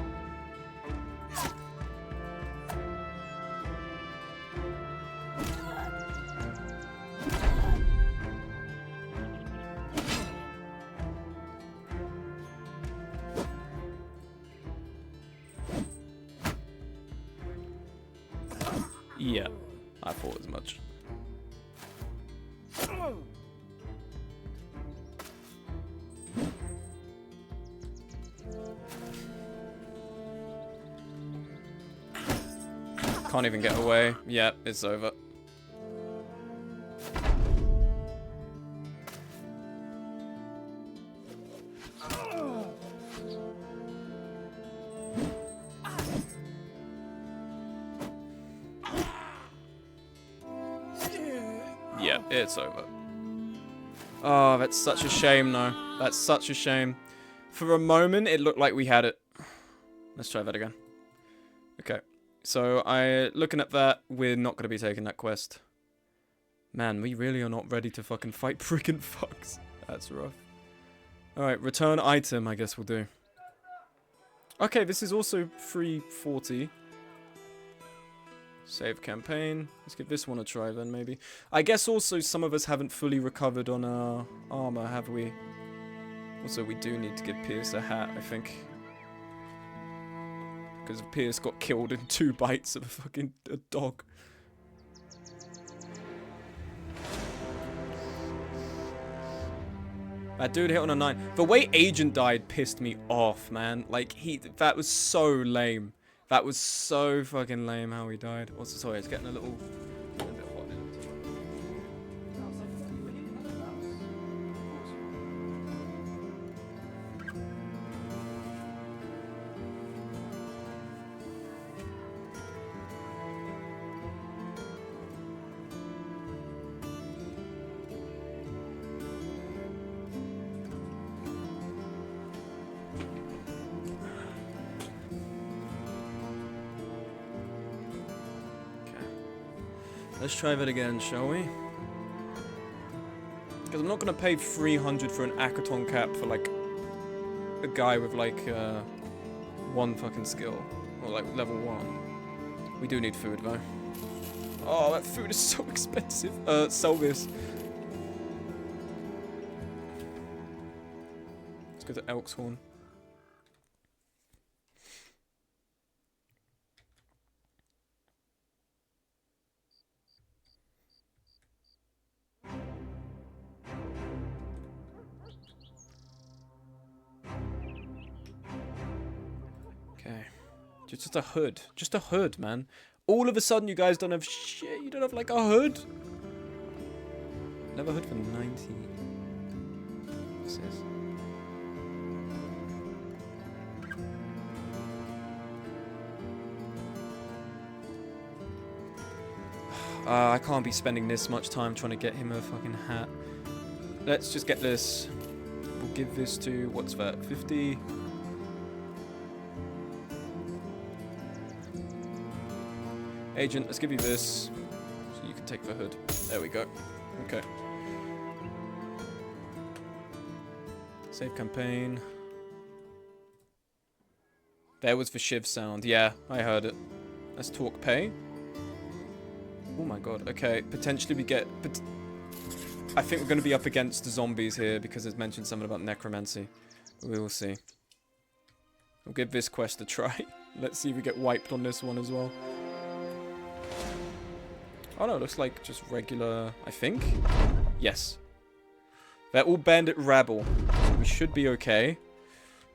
Yeah, I thought as much. Can't even get away. Yeah, it's over. Yeah, it's over. Oh, that's such a shame, though. That's such a shame. For a moment, it looked like we had it. Let's try that again. Okay. So, looking at that, we're not going to be taking that quest. Man, we really are not ready to fucking fight freaking fucks. That's rough. Alright, return item, I guess we'll do. Okay, this is also 340. Save campaign. Let's give this one a try then, maybe. I guess also some of us haven't fully recovered on our armor, have we? Also, we do need to give Pierce a hat, I think. Because Pierce got killed in 2 bites of a dog. That dude hit on a 9. The way Agent died pissed me off, man. Like, that was so lame. That was so fucking lame how he died. Also, sorry, it's getting a bit hot. Let's try that again, shall we? Because I'm not going to pay 300 for an Akaton cap for, like, a guy with, like, 1 fucking skill. Or, like, level 1. We do need food, though. Oh, that food is so expensive. Sell this. Let's go to Elk's Horn. Okay. Just a hood. Just a hood, man. All of a sudden, you guys don't have shit. You don't have, like, a hood. Never hood for 90. What's this? I can't be spending this much time trying to get him a fucking hat. Let's just get this. We'll give this to, what's that, 50? Agent, let's give you this, so you can take the hood. There we go. Okay. Save campaign. There was the Shiv sound. Yeah, I heard it. Let's talk pay. Oh my god. Okay, potentially we get... I think we're going to be up against the zombies here because it's mentioned something about necromancy. We will see. We'll give this quest a try. Let's see if we get wiped on this one as well. Oh no, it looks like just regular, I think. Yes. They're all bandit rabble. So we should be okay.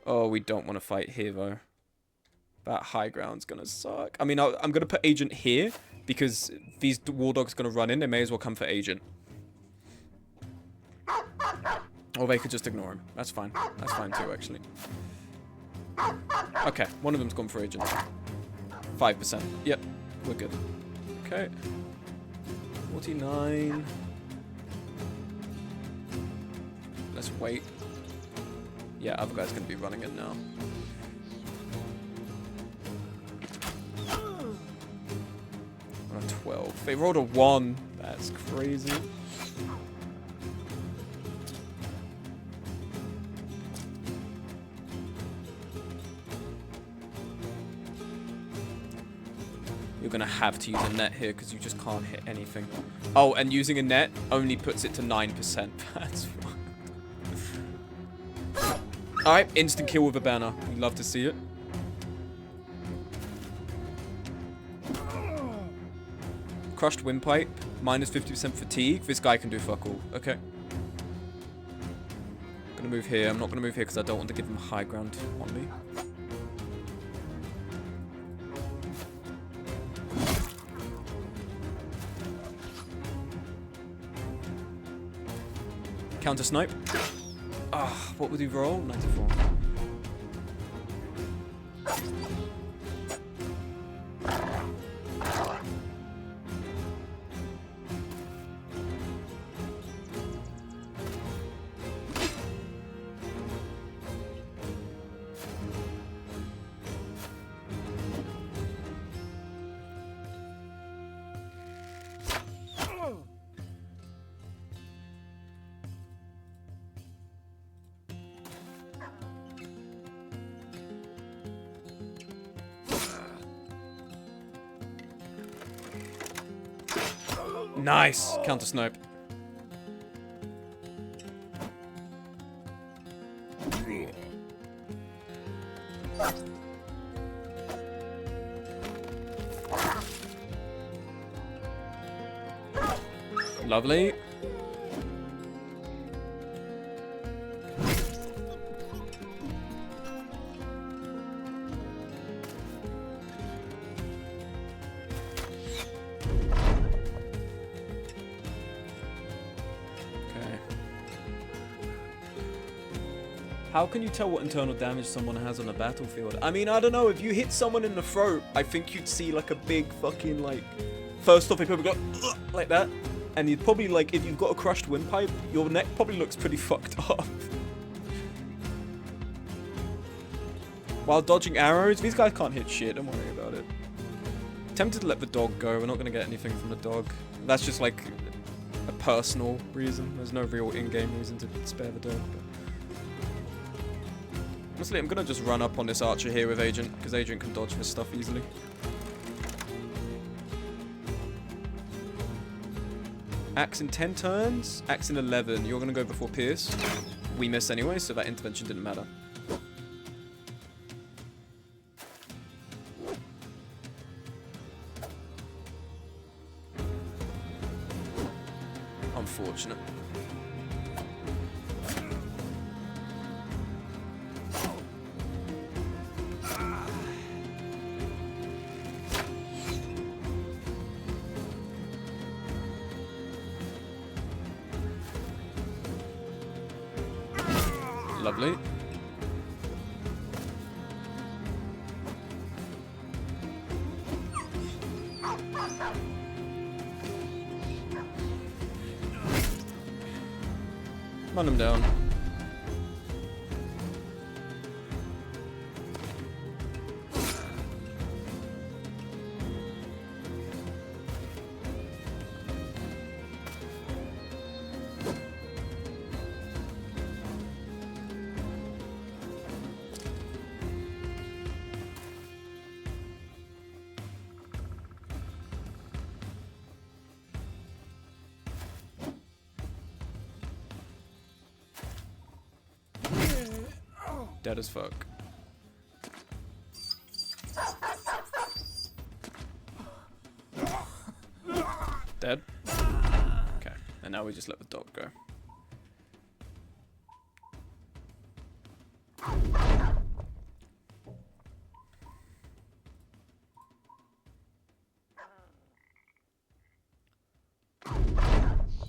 Oh, we don't want to fight here though. That high ground's gonna suck. I mean, I'm gonna put Agent here because these war dogs are gonna run in. They may as well come for Agent. Or they could just ignore him. That's fine. That's fine too, actually. Okay, one of them's gone for Agent. 5%. Yep, we're good. Okay. 49. Let's wait. Yeah, other guy's gonna be running in now. On a 12. They rolled a 1. That's crazy. you're going to have to use a net here because you just can't hit anything. Oh, and using a net only puts it to 9%. That's fine. Alright, instant kill with a banner. We'd love to see it. Crushed windpipe, minus 50% fatigue. This guy can do fuck all. Okay. Gonna move here. I'm not gonna move here because I don't want to give him high ground on me. Counter snipe. Ah, what would he roll? 94. Nice! Counter snipe. Lovely. How can you tell what internal damage someone has on a battlefield? I mean, I don't know. If you hit someone in the throat, I think you'd see like a big fucking like... First off, they probably go like that. And you'd probably like, if you've got a crushed windpipe, your neck probably looks pretty fucked up. While dodging arrows, these guys can't hit shit. Don't worry about it. Tempted to let the dog go. We're not going to get anything from the dog. That's just like a personal reason. There's no real in-game reason to spare the dog. But... Honestly, I'm going to just run up on this archer here with Agent, because Agent can dodge this stuff easily. Axe in 10 turns, Axe in 11. You're going to go before Pierce. We miss anyway, so that intervention didn't matter. Unfortunate. Lovely. Run him down. Dead as fuck. Dead? Okay, and now we just let the dog go.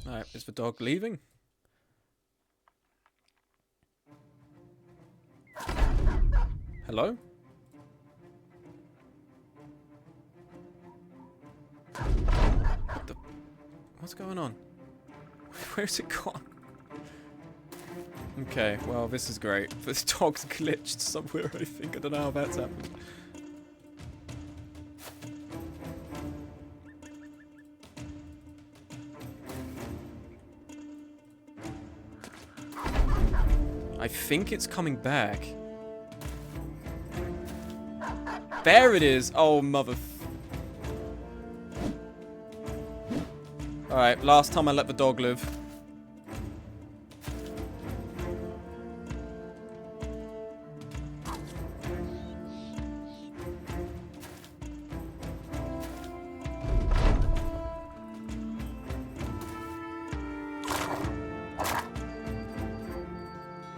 Alright, is the dog leaving? Hello? What the... What's going on? Where's it gone? Okay, well, this is great. This dog's glitched somewhere, I think. I don't know how that's happened. I think it's coming back. There it is. Oh, mother... Alright, last time I let the dog live.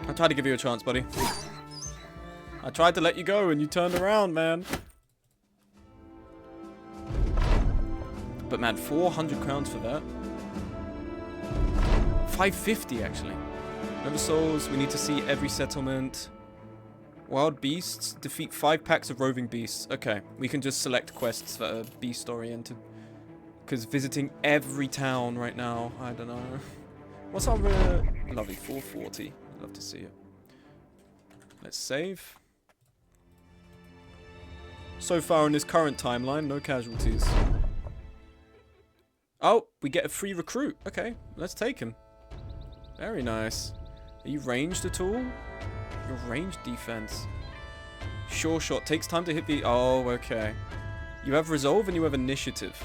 I tried to give you a chance, buddy. I tried to let you go and you turned around, man. But man, 400 crowns for that. 550 actually. Never souls, we need to see every settlement. Wild beasts, defeat 5 packs of roving beasts. Okay, we can just select quests that are beast oriented. Because visiting every town right now, I don't know. What's our lovely 440? Love to see it. Let's save. So far in this current timeline, no casualties. Oh, we get a free recruit. Okay, let's take him. Very nice. Are you ranged at all? Your ranged defense. Sure shot. Takes time to hit the... Oh, okay. You have resolve and you have initiative.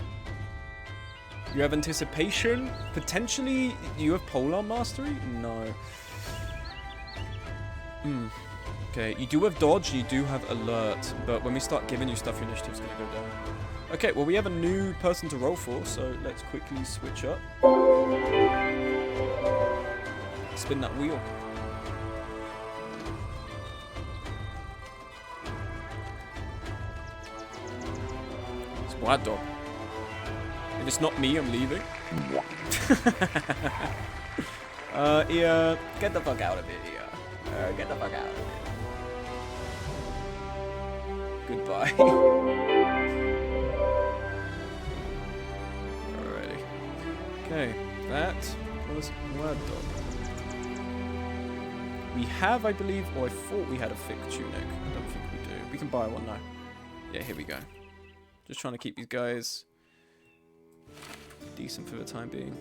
You have anticipation. Potentially, you have polar mastery? No. Okay, you do have dodge, you do have alert, but when we start giving you stuff, your initiative's gonna go down. Okay, well we have a new person to roll for, so let's quickly switch up. Spin that wheel. It's White Dog. If it's not me, I'm leaving. Yeah, get the fuck out of here, yeah. Get the fuck out of here. Goodbye. Alrighty. Okay, that was Word Dog. We have, I believe, or I thought we had a thick tunic. I don't think we do. We can buy one now. Yeah, here we go. Just trying to keep these guys decent for the time being.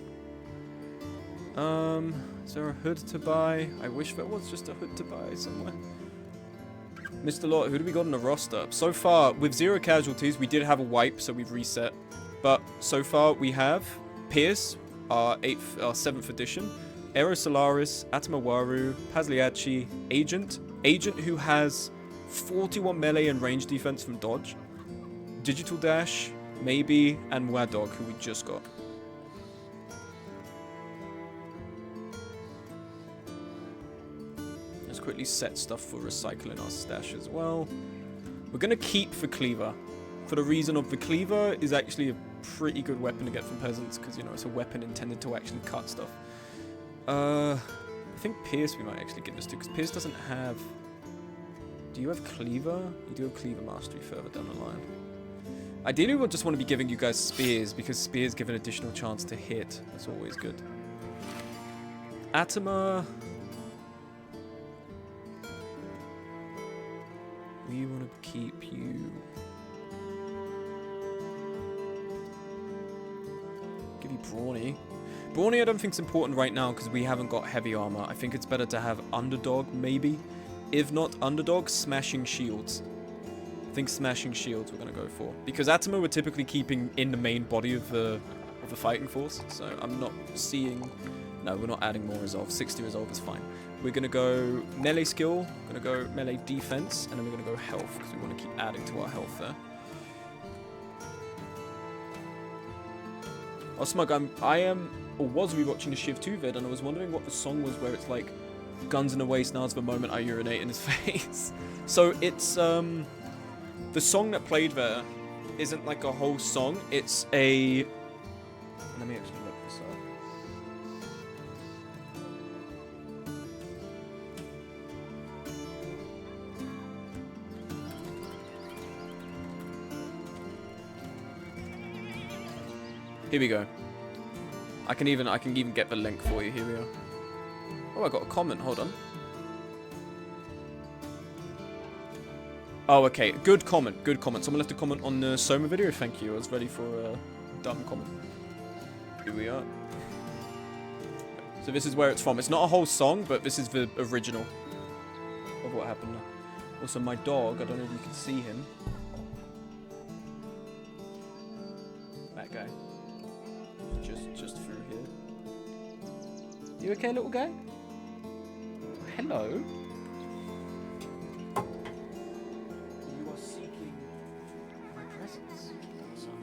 Is there a hood to buy? I wish there was just a hood to buy somewhere. Mr. Lot, who do we got on the roster? So far, with 0 casualties, we did have a wipe, so we've reset. But so far, we have Pierce, our 7th edition, Aero Solaris, Atamawaru, Pasliachi, Agent who has 41 melee and range defense from dodge, Digital Dash, maybe, and Wadog, who we just got. Let's quickly set stuff for recycling our stash as well. We're going to keep the Cleaver. For the reason of the Cleaver is actually a pretty good weapon to get from peasants, because, you know, it's a weapon intended to actually cut stuff. I think Pierce we might actually give this to, because Pierce doesn't have... Do you have Cleaver? You do have Cleaver Mastery further down the line. Ideally, we'll just want to be giving you guys Spears, because Spears give an additional chance to hit. That's always good. Atama... We want to keep you... Give you Brawny. Brawny I don't think is important right now because we haven't got heavy armor. I think it's better to have Underdog, maybe. If not Underdog, Smashing Shields. I think Smashing Shields we're going to go for. Because Atama we're typically keeping in the main body of the fighting force. So I'm not seeing... No, we're not adding more resolve. 60 resolve is fine. We're going to go melee skill, going to go melee defense, and then we're going to go health, because we want to keep adding to our health there. Oh, Smug, I am, or was rewatching the Shiv 2 vid, and I was wondering what the song was where it's like, guns in the waist, now's the moment I urinate in his face. So it's, the song that played there isn't like a whole song, it's a... Let me actually look this up. Here we go. I can even get the link for you. Here we are. Oh, I got a comment. Hold on. Oh, okay. Good comment. Good comment. Someone left a comment on the Soma video. Thank you. I was ready for a dumb comment. Here we are. So this is where it's from. It's not a whole song, but this is the original of what happened there. Also, my dog. I don't know if you can see him. That guy. just through here. You okay, little guy? Hello. You are seeking my presence, son.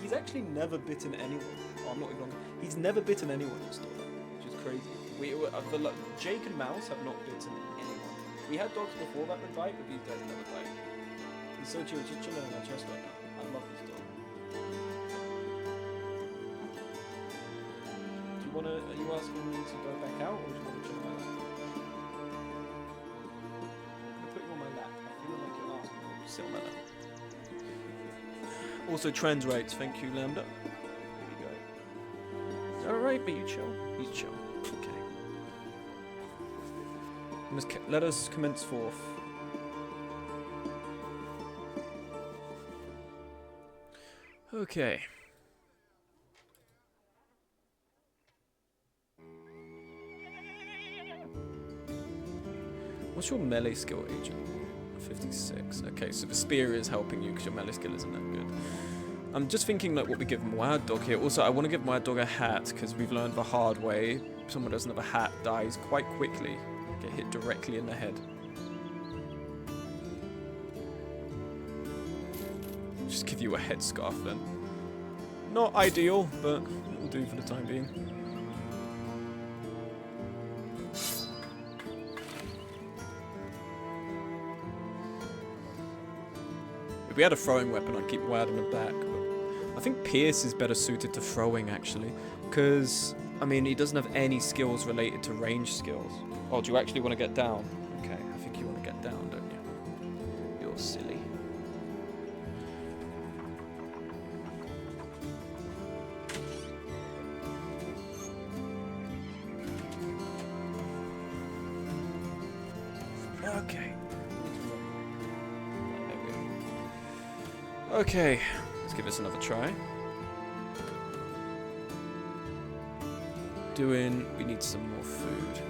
He's actually never bitten anyone. Oh, I'm not even. He's never bitten anyone in the store, which is crazy. Jake and Mouse have not bitten anyone. We had dogs before that would bite, but these guys never bite. He's so chill, just chilling on my chest right now. I love this dog. Do you wanna? Are you asking me to go back out, or do you want to chill out? I'm gonna put you on my lap. I feel like you're asking me to sit on my lap. Also, trends rates. Thank you, Lambda. Here we go. Is that alright? But you chill. He's chill. Okay. Let us commence forth. Okay. What's your melee skill, Agent? 56. Okay, so the spear is helping you because your melee skill isn't that good. I'm just thinking like what we give Wild Dog here. Also, I want to give Wild Dog a hat because we've learned the hard way. Someone who doesn't have a hat dies quite quickly. Get hit directly in the head. Just give you a headscarf then. Not ideal, but it'll do for the time being. If we had a throwing weapon, I'd keep Wad in the back. But I think Pierce is better suited to throwing, actually. Because, I mean, he doesn't have any skills related to range skills. Oh, do you actually want to get down? Okay, I think you want to get down, don't you? You're silly. Okay. Okay, let's give this another try. We need some more food.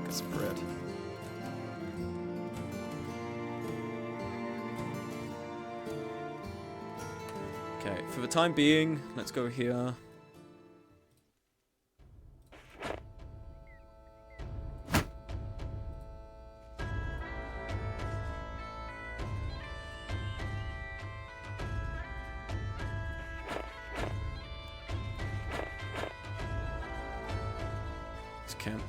Get some bread. Okay, for the time being, let's go here. Camp.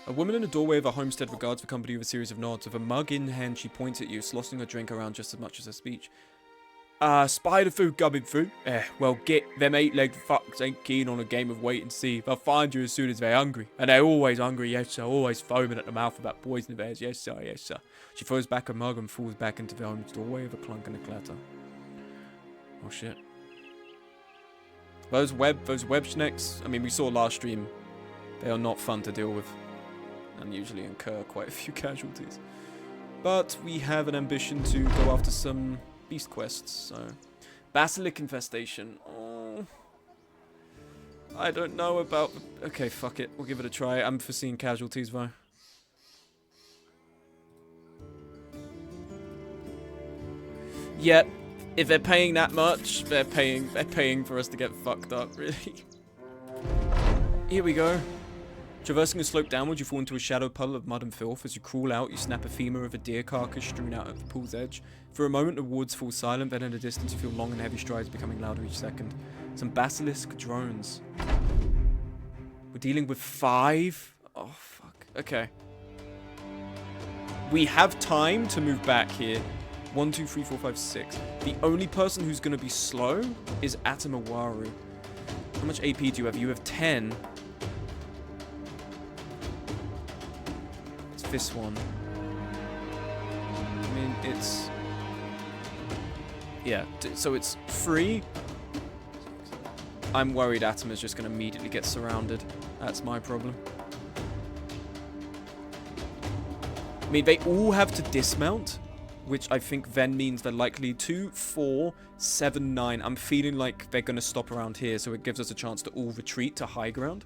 A woman in a doorway of a homestead regards the company with a series of nods. With a mug in hand, she points at you, sloshing her drink around just as much as her speech. Spider food coming through? Well, get them 8-legged fucks ain't keen on a game of wait and see. They'll find you as soon as they're hungry. And they're always hungry, yes sir, always foaming at the mouth about poison of theirs, yes sir, yes sir. She throws back her mug and falls back into the home's doorway with a clunk and a clatter. Oh shit. Those web snakes, I mean, we saw last stream, they are not fun to deal with and usually incur quite a few casualties. But we have an ambition to go after some beast quests, so. Basilic infestation. Oh. I don't know about. Okay, fuck it. We'll give it a try. I'm foreseeing casualties though. Yep. If they're paying that much, they're paying for us to get fucked up, really. Here we go. Traversing a slope downward, you fall into a shadow puddle of mud and filth. As you crawl out, you snap a femur of a deer carcass strewn out at the pool's edge. For a moment, the woods fall silent, then in the distance you feel long and heavy strides becoming louder each second. Some basilisk drones. We're dealing with 5? Oh, fuck. Okay. We have time to move back here. 1, 2, 3, 4, 5, 6. The only person who's going to be slow is Atamawaru. How much AP do you have? You have 10. It's this one. I mean, it's... Yeah, so it's 3. I'm worried Atama's just going to immediately get surrounded. That's my problem. I mean, they all have to dismount. which I think then means they're likely 2, 4, 7, 9. I'm feeling like they're going to stop around here, so it gives us a chance to all retreat to high ground.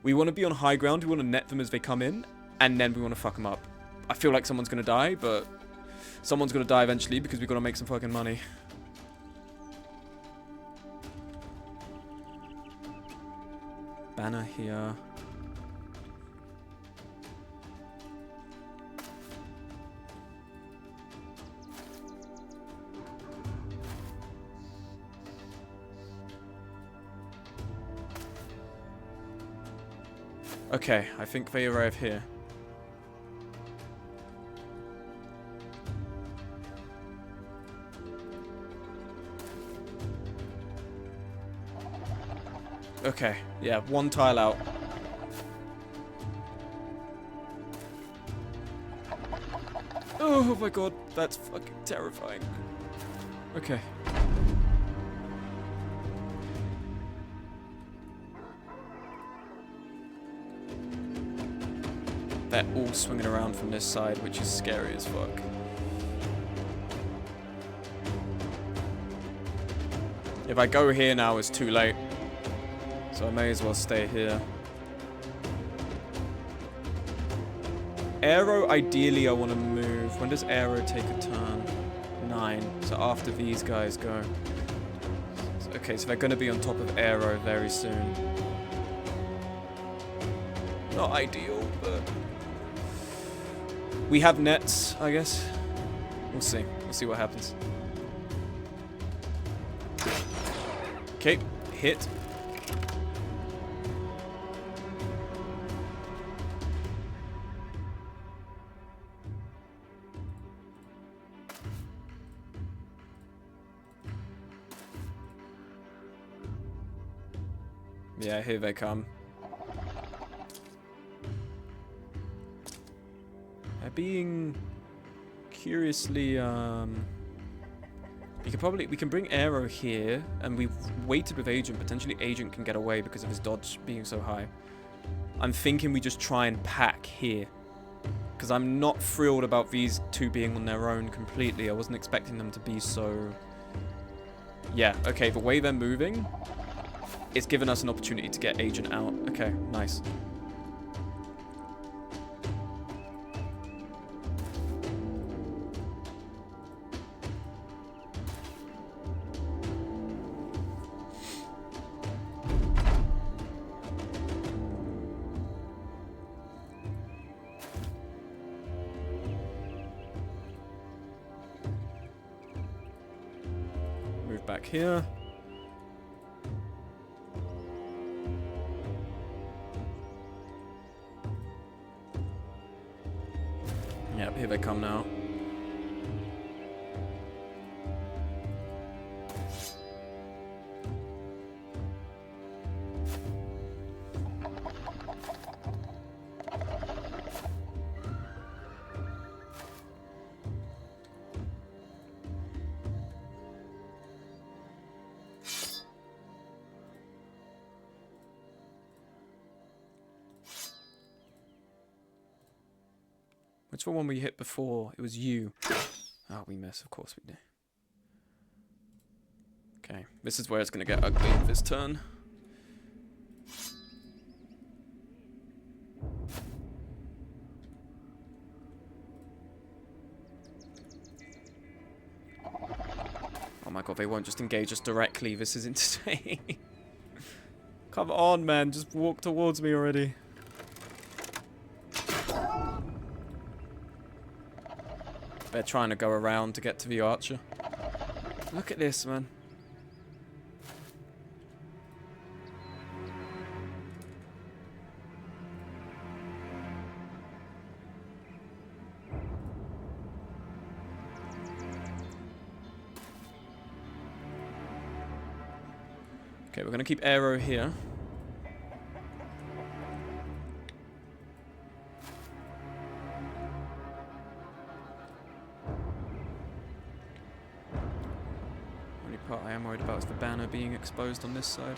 We want to be on high ground, we want to net them as they come in, and then we want to fuck them up. I feel like someone's going to die, but someone's going to die eventually because we've got to make some fucking money. Banner here. Okay, I think they arrive here. Okay, yeah, one tile out. Oh my god, that's fucking terrifying. Okay. They're all swinging around from this side, which is scary as fuck. If I go here now, it's too late. So I may as well stay here. Aero, ideally, I want to move. When does Aero take a turn? 9. So after these guys go. Okay, so they're going to be on top of Aero very soon. Not ideal, but... we have nets, I guess. We'll see. We'll see what happens. Okay, hit. Yeah, here they come. They're being curiously, we can bring Aero here, and we've waited with Agent. Potentially Agent can get away because of his dodge being so high. I'm thinking we just try and pack here. Because I'm not thrilled about these two being on their own completely. I wasn't expecting them to be so... yeah, okay, the way they're moving, it's given us an opportunity to get Agent out. Okay, nice. Move back here. Yep, here they come now. Which one we hit before? It was you. Oh, we miss. Of course we do. Okay. This is where it's going to get ugly this turn. Oh my god, they won't just engage us directly. This is insane. Come on, man. Just walk towards me already. They're trying to go around to get to the archer. Look at this, man. Okay, we're going to keep Aero here. Part I am worried about is the banner being exposed on this side.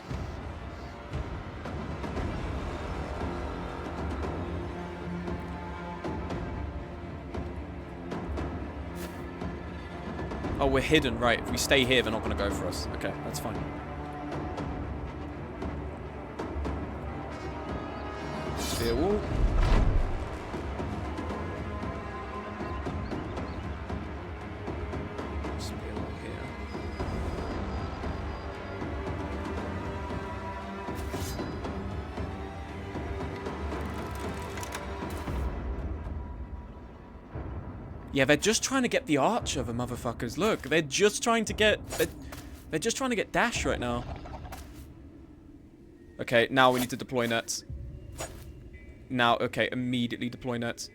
Oh, we're hidden, right. If we stay here, they're not going to go for us. Okay, that's fine. Spear wall. Spear wall here. Yeah, they're just trying to get the archer, the motherfuckers. Look, they're just trying to get... They're just trying to get Dash right now. Okay, now we need to deploy nets. Now, okay, immediately deploy nets.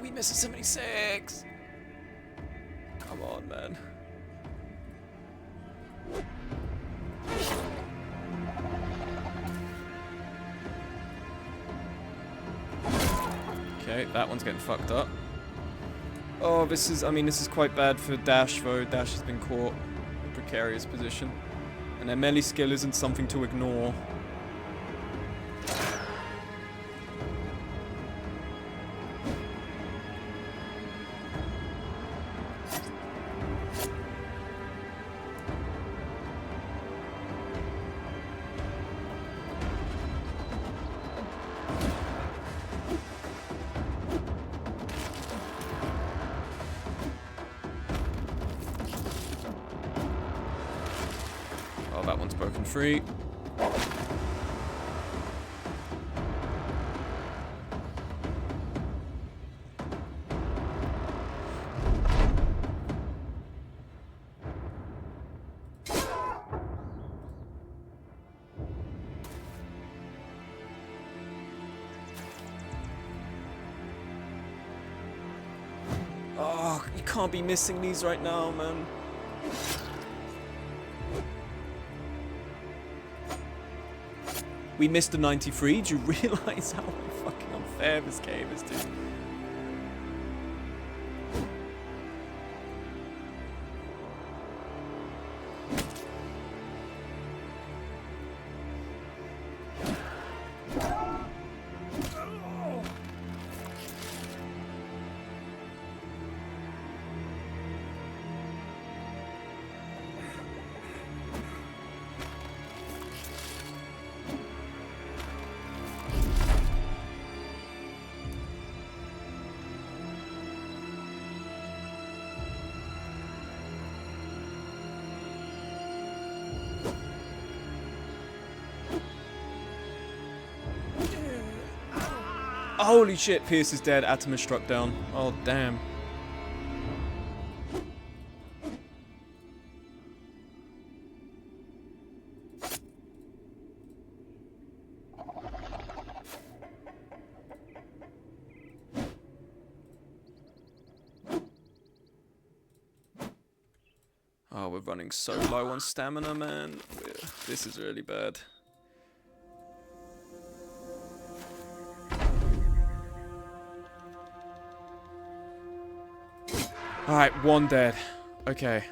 We missed a 76. Come on, man. Okay, that one's getting fucked up. Oh, this is, I mean, this is quite bad for Dash, though. Dash has been caught in a precarious position. And their melee skill isn't something to ignore. Oh, that one's broken free. Oh, you can't be missing these right now, man. We missed a 93. Do you realize how fucking unfair this game is, dude? Holy shit, Pierce is dead. Atom is struck down. Oh, damn. Oh, we're running so low on stamina, man. This is really bad. Alright, one dead. Okay.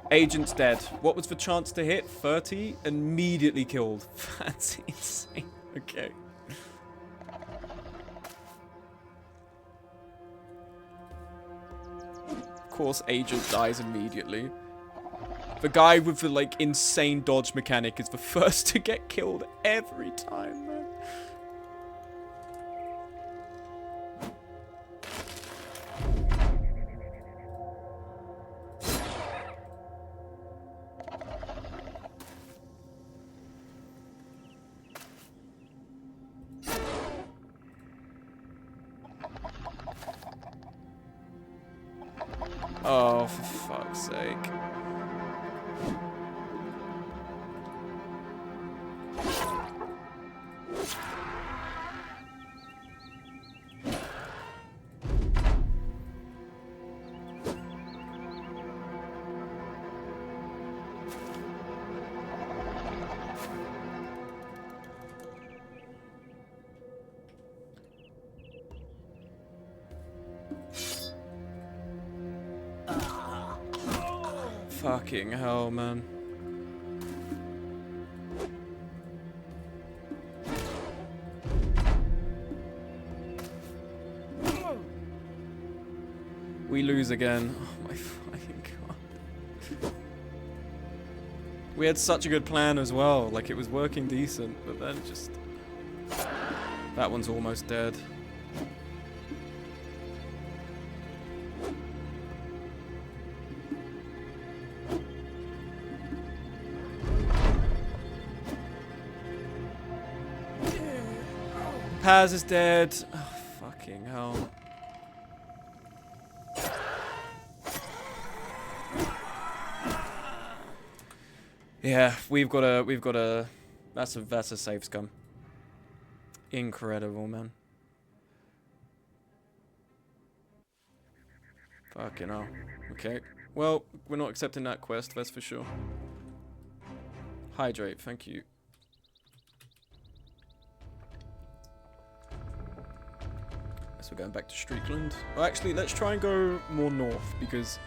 Agent's dead. What was the chance to hit? 30? Immediately killed. That's insane. Okay. Of course, Agent dies immediately. The guy with the, like, insane dodge mechanic is the first to get killed every time, man. Oh, for fuck's sake. Fucking hell, man. We lose again. Oh my fucking god. We had such a good plan as well. Like, it was working decent, but then just... That one's almost dead. Paz is dead. Oh, fucking hell. Yeah, we've got a, that's a safe scum. Incredible, man. Fucking hell. Okay. Well, we're not accepting that quest, that's for sure. Hydrate, thank you. So we're going back to Strickland. Well, actually, let's try and go more north, because...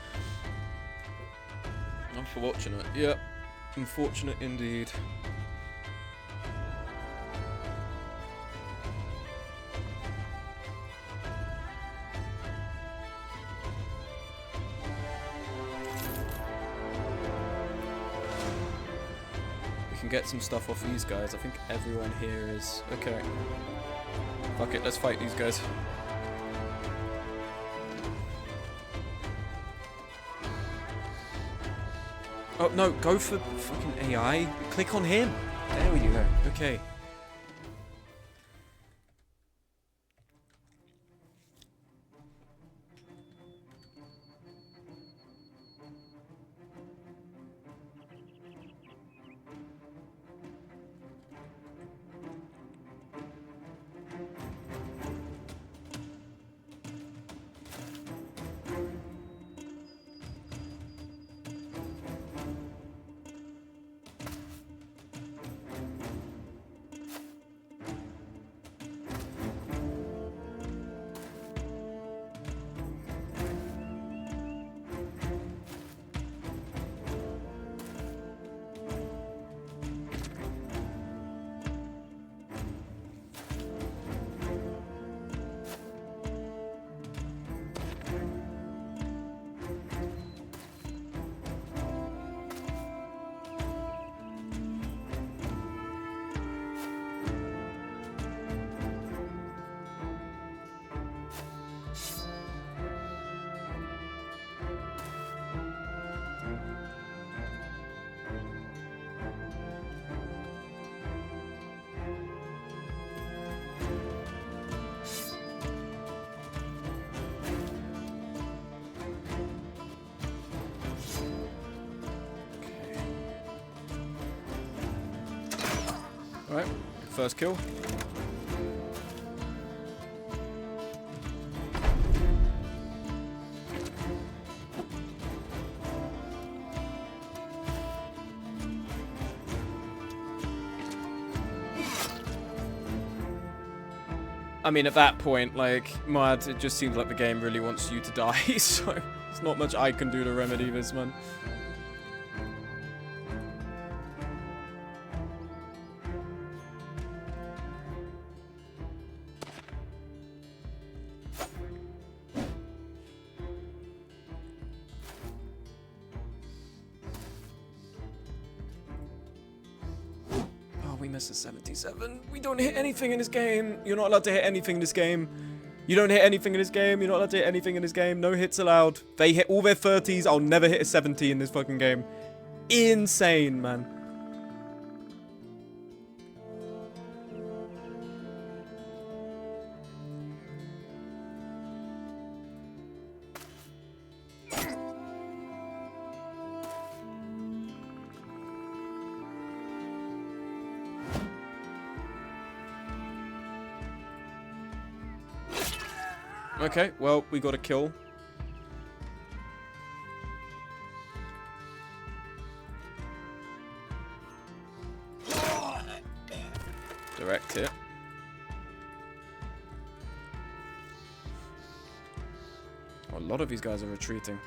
Unfortunate. Yep. Unfortunate indeed. We can get some stuff off these guys. I think everyone here is... Okay. Fuck it, let's fight these guys. Oh, no, go for fucking AI. Click on him. There we go. Okay. Alright, first kill. I mean, at that point, like, Mad, it just seems like the game really wants you to die, so there's not much I can do to remedy this, man. We miss a 77. We don't hit anything in this game. You're not allowed to hit anything in this game. You don't hit anything in this game. You're not allowed to hit anything in this game. No hits allowed. They hit all their 30s. I'll never hit a 70 in this fucking game. Insane, man. Okay, well, we got a kill. Direct hit. Oh, a lot of these guys are retreating.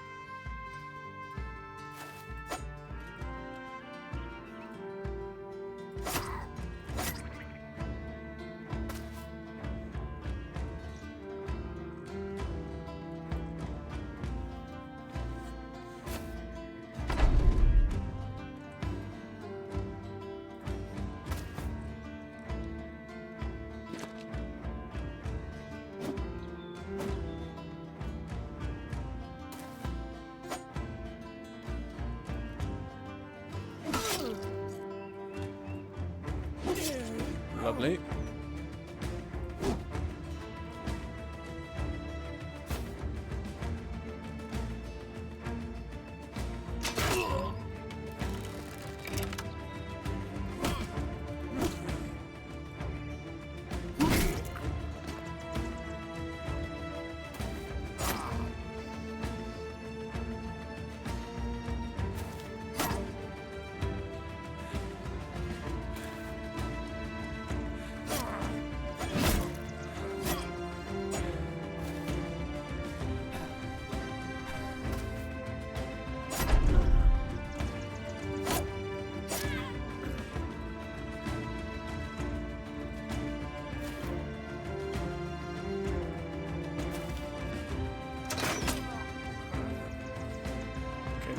Lovely.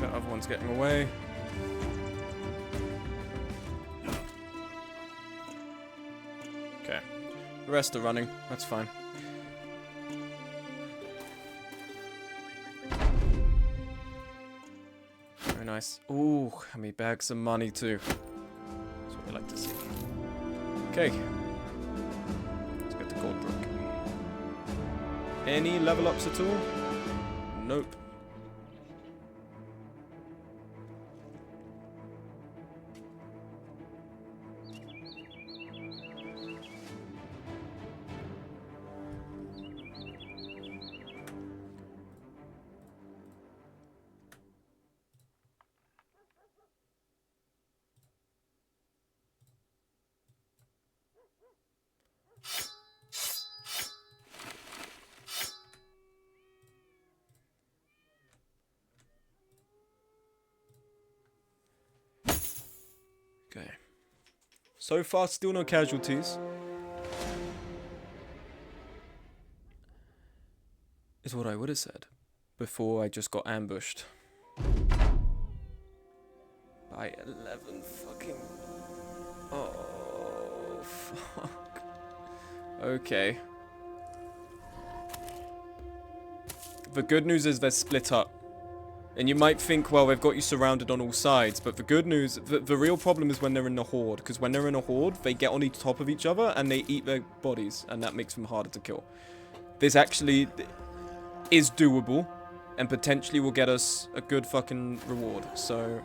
That other one's getting away. Okay. The rest are running. That's fine. Very nice. Ooh, and me bag some money too. That's what we like to see. Okay. Let's get to Goldbrook. Any level ups at all? Nope. Okay. So far, still no casualties. Is what I would have said before I just got ambushed. By 11 fucking... Oh, fuck. Okay. The good news is they're split up. And you might think, well, they've got you surrounded on all sides, but the good news, the real problem is when they're in a horde, because when they're in a horde, they get on each top of each other, and they eat their bodies, and that makes them harder to kill. This actually is doable, and potentially will get us a good fucking reward. So,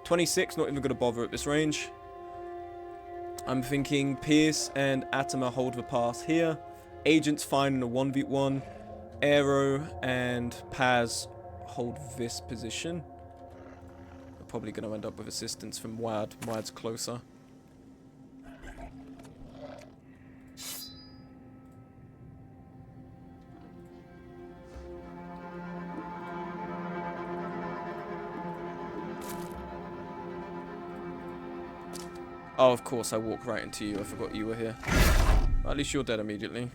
26, not even going to bother at this range. I'm thinking Pierce and Atama hold the pass here. Agent's fine in a 1v1. Aero and Paz hold this position. We're probably going to end up with assistance from Wad. Wad's closer. Oh, of course, I walked right into you. I forgot you were here. Well, at least you're dead immediately.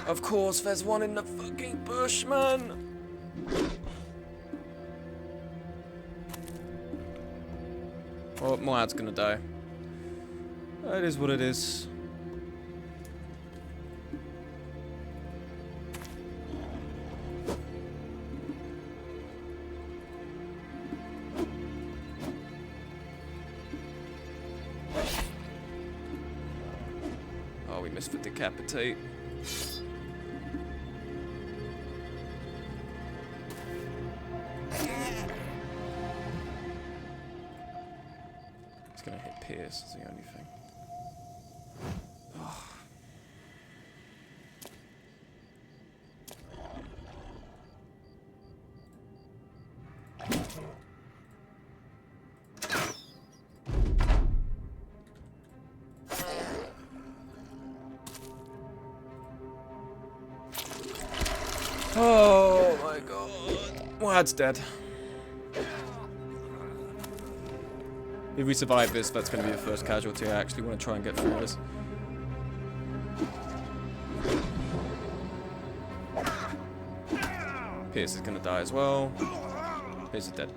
Of course, there's one in the fucking bush, man! Well, Moad's gonna die. That is what it is. Oh, we missed the decapitate. Gonna hit Pierce is the only thing. Oh my god. Wad's dead. If we survive this, that's going to be the first casualty. I actually want to try and get through this. Pierce is going to die as well. Pierce is dead.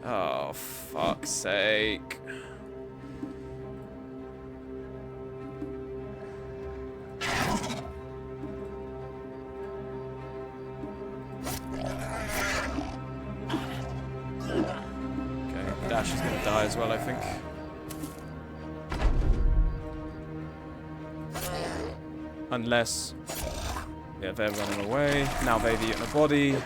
Oh, fuck's sake. Okay, Dash is gonna die as well, I think. Unless... yeah, they're running away. Now they've eaten a body.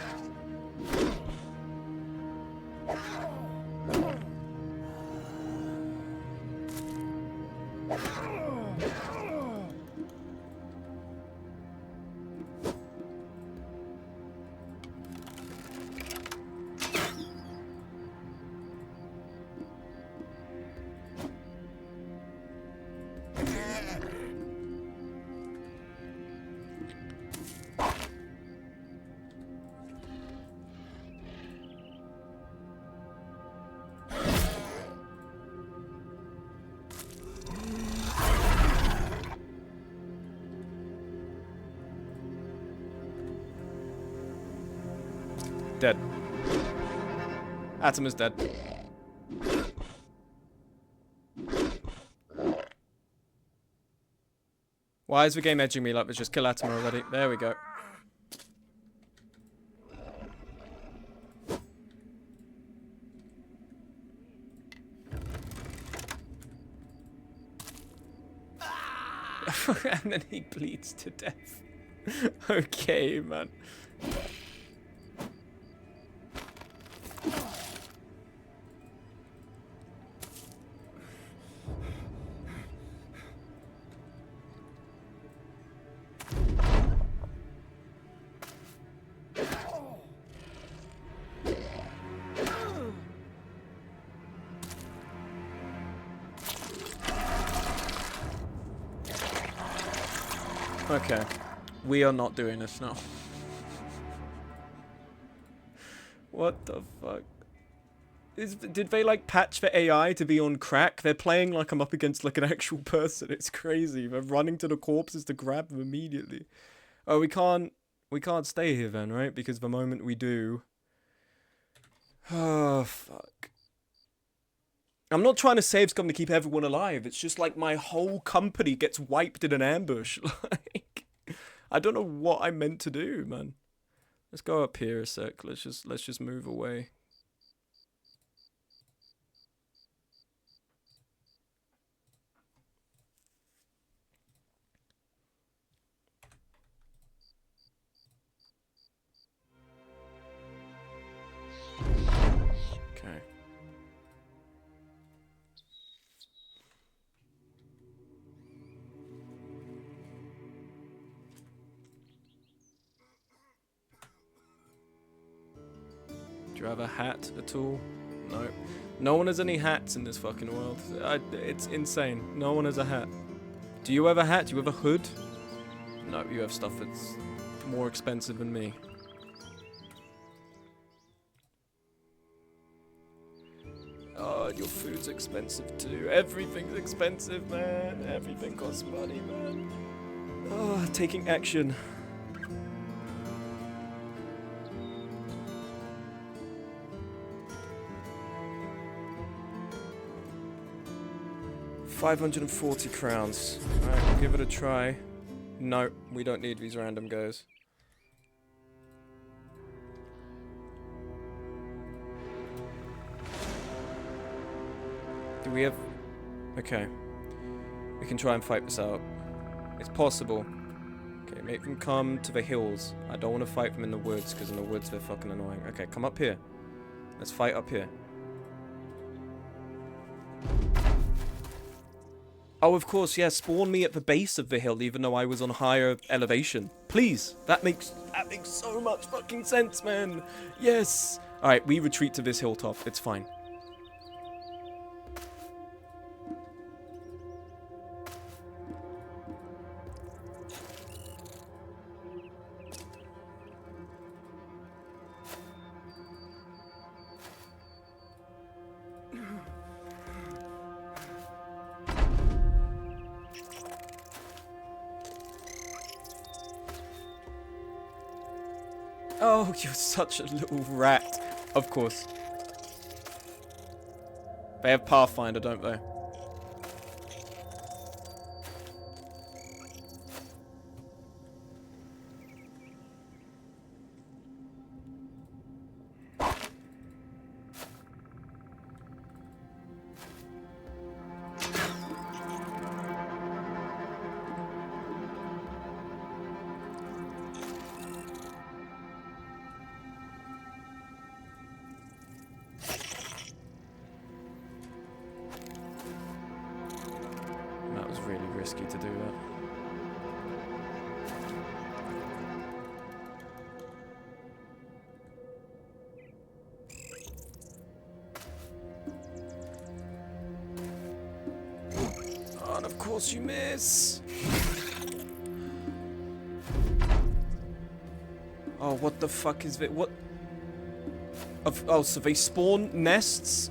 Dead. Atom is dead. Why is the game edging me like let's just kill Atom already? There we go. And then he bleeds to death. Okay, man. Okay, we are not doing this now. What the fuck? Did they like patch the AI to be on crack? They're playing like I'm up against like an actual person. It's crazy. They're running to the corpses to grab them immediately. Oh, we can't stay here then, right? Because the moment we do... oh, fuck. I'm not trying to save scum to keep everyone alive. It's just like my whole company gets wiped in an ambush. Like, I don't know what I meant to do, man. Let's go up here a sec. Let's just move away. Okay. Do you have a hat at all? No. No one has any hats in this fucking world. It's insane. No one has a hat. Do you have a hat? Do you have a hood? No, you have stuff that's more expensive than me. Oh, your food's expensive too. Everything's expensive, man. Everything costs money, man. Oh, taking action. $540 crowns. Alright, we'll give it a try. No, we don't need these random goes. Do we have... okay. We can try and fight this out. It's possible. Okay, make them come to the hills. I don't want to fight them in the woods, because in the woods they're fucking annoying. Okay, come up here. Let's fight up here. Oh, of course, yeah, spawn me at the base of the hill, even though I was on higher elevation. Please! That makes so much fucking sense, man! Yes! Alright, we retreat to this hilltop. It's fine. Oh, you're such a little rat. Of course. They have Pathfinder, don't they? That was really risky to do that. Oh, and of course you miss. Oh, what the fuck is it? What? Oh, so they spawn nests?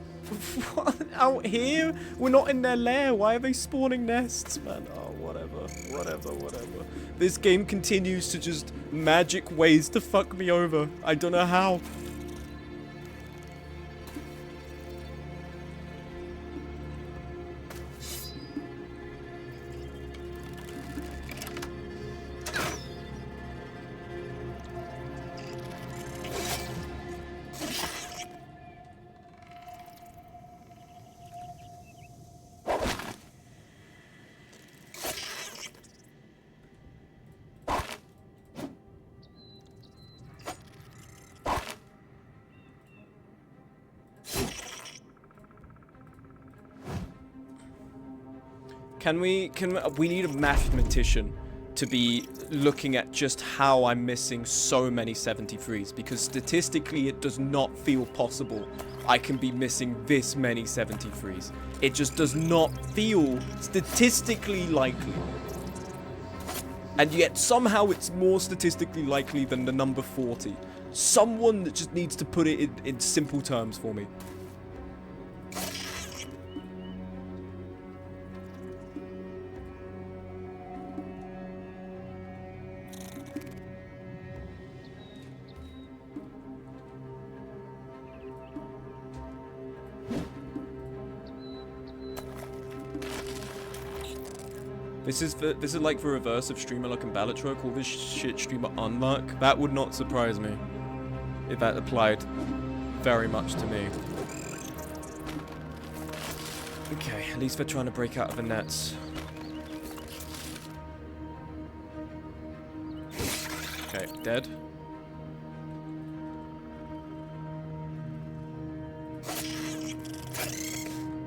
What? Out here? We're not in their lair. Why are they spawning nests, man? Oh, whatever. This game continues to just magic ways to fuck me over. I don't know how. We need a mathematician to be looking at just how I'm missing so many 73s, because statistically it does not feel possible I can be missing this many 73s. It just does not feel statistically likely. And yet somehow it's more statistically likely than the number 40. Someone that just needs to put it in simple terms for me. This is like the reverse of Streamer Luck and Balatro. Call this shit Streamer Unluck. That would not surprise me if that applied very much to me. Okay, at least they're trying to break out of the nets. Okay, dead.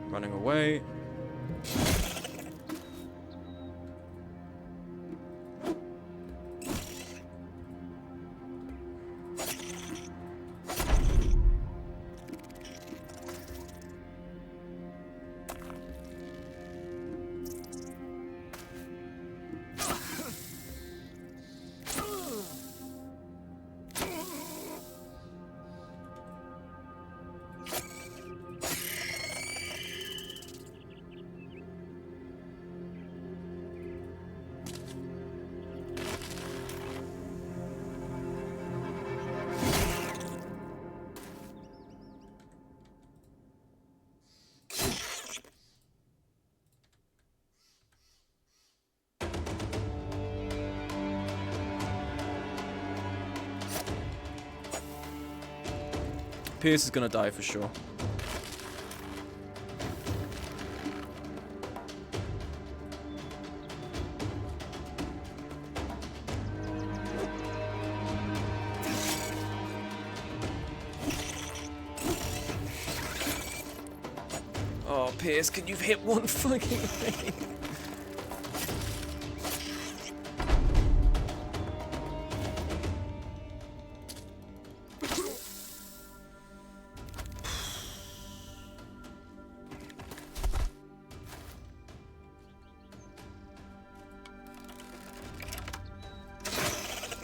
Running away. Pierce is gonna die for sure. Oh, Pierce, can you hit one fucking thing?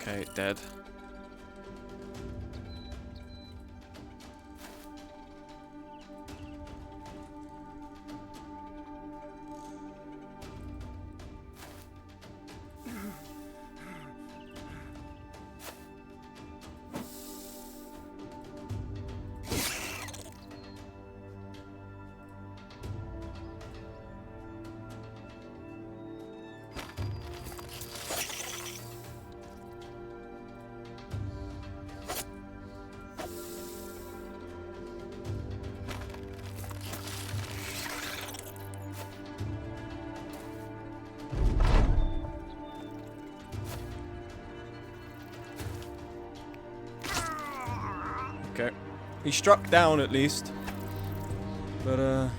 Okay, dead. Okay. He struck down at least. But,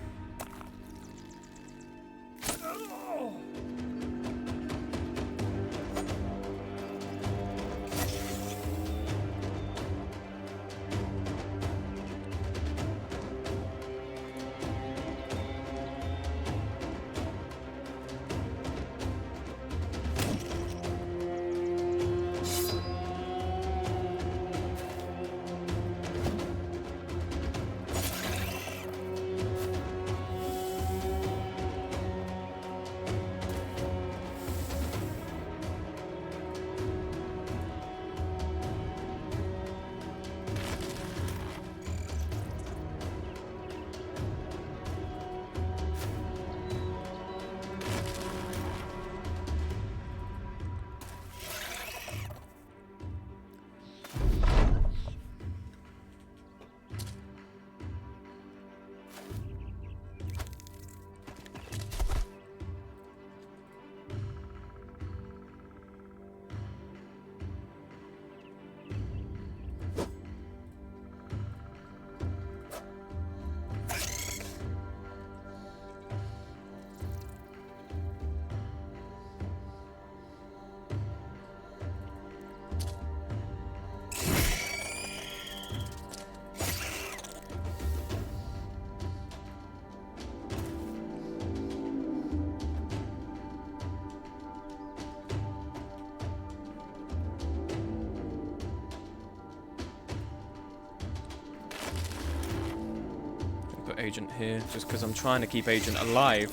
put Agent here, just because I'm trying to keep Agent alive.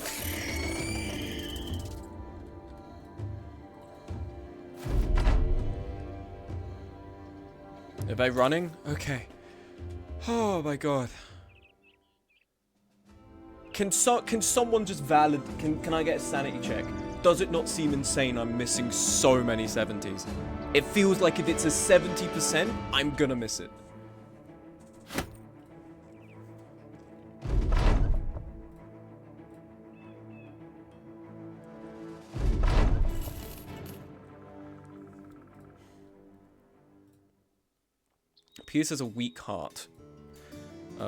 Are they running? Okay. Oh my god. Can someone just can I get a sanity check? Does it not seem insane I'm missing so many 70s? It feels like if it's a 70%, I'm gonna miss it. Pierce has a weak heart.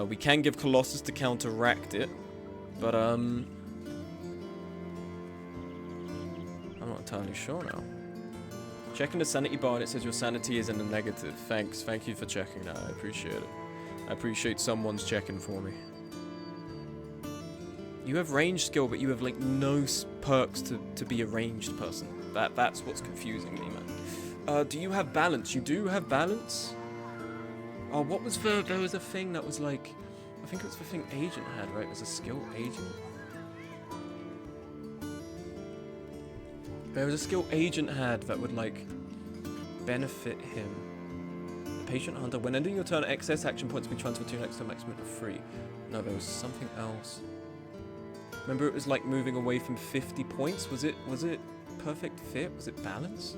We can give Colossus to counteract it, but I'm not entirely sure now. Checking the sanity bar and it says your sanity is in the negative. Thanks, thank you for checking that. I appreciate it. I appreciate someone's checking for me. You have range skill, but you have like no perks to be a ranged person. That's what's confusing me, man. Do you have balance? You do have balance? Oh, what was there was a thing that was like, I think it was the thing Agent had, right? It was a skill Agent. There was a skill Agent had that would like benefit him. Patient Hunter. When ending your turn, excess action points will be transferred to your next turn maximum of 3. No, there was something else. Remember it was like moving away from 50 points? Was it perfect fit? Was it balance?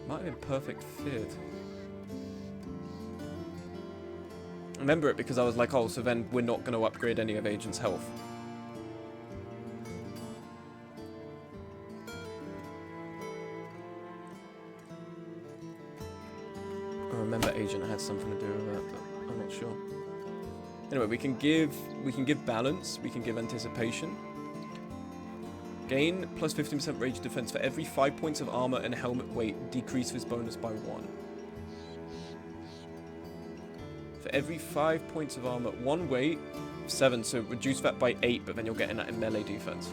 Might have been perfect fit. I remember it because I was like, oh, so then we're not going to upgrade any of Agent's health. I remember Agent had something to do with that, but I'm not sure. Anyway, we can give balance, we can give anticipation. Gain plus 15% rage defense for every 5 points of armor and helmet weight. Decrease this bonus by 1. For every 5 points of armor, 1 weight, 7, so reduce that by 8, but then you're getting that in melee defense.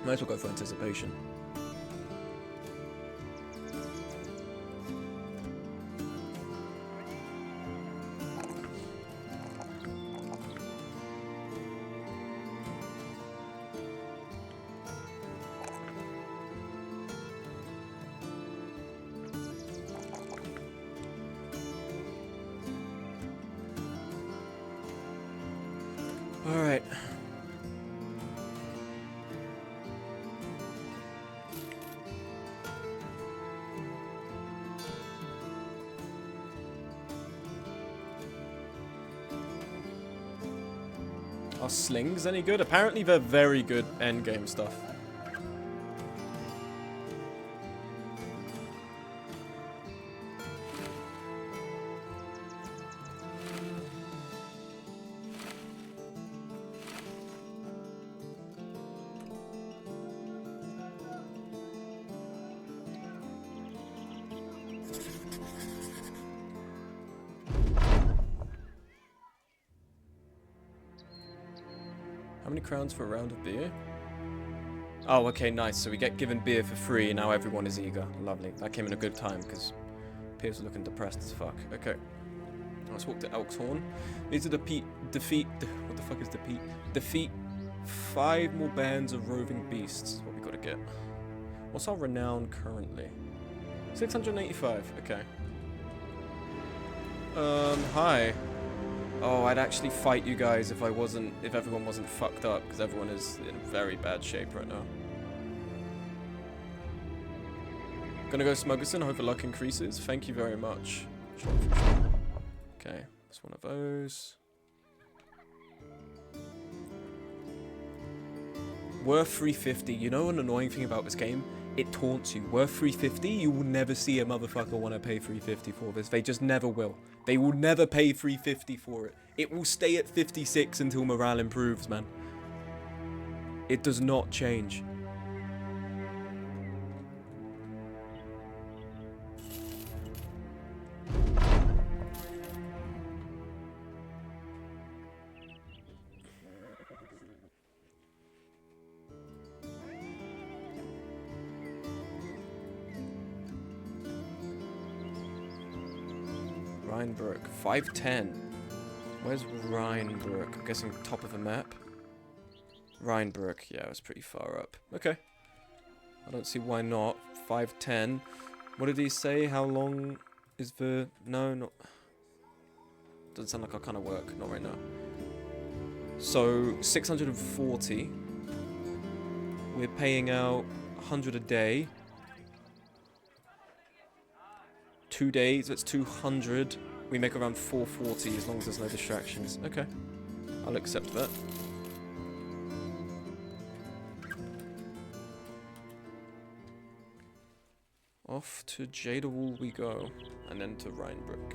Might as well go for anticipation. Are slings any good? Apparently they're very good endgame stuff. How many crowns for a round of beer? Oh, okay, nice. So we get given beer for free, and now everyone is eager. Lovely. That came in a good time, because Piers was looking depressed as fuck. Okay. Let's walk to Elk's Horn. Need to defeat... What the fuck is defeat? Defeat 5 more bands of roving beasts. What we gotta get. What's our renown currently? 685. Okay. Hi. Oh, I'd actually fight you guys if everyone wasn't fucked up, because everyone is in very bad shape right now. Gonna go Smuggerson, hope the luck increases. Thank you very much. Okay, that's one of those. Worth 350. You know an annoying thing about this game? It taunts you. Worth 350, you will never see a motherfucker want to pay 350 for this. They just never will. They will never pay 350 for it. It will stay at 56 until morale improves, man. It does not change. Rheinbrook, 510. Where's Rheinbrook? I'm guessing top of the map. Rheinbrook, yeah, it's pretty far up. Okay. I don't see why not. 510. What did he say? How long is the... No, not... Doesn't sound like our kind of work. Not right now. So, 640. We're paying out 100 a day. 2 days, that's 200. We make around 440 as long as there's no distractions. Okay. I'll accept that. Off to Jadawall we go. And then to Rheinbrook.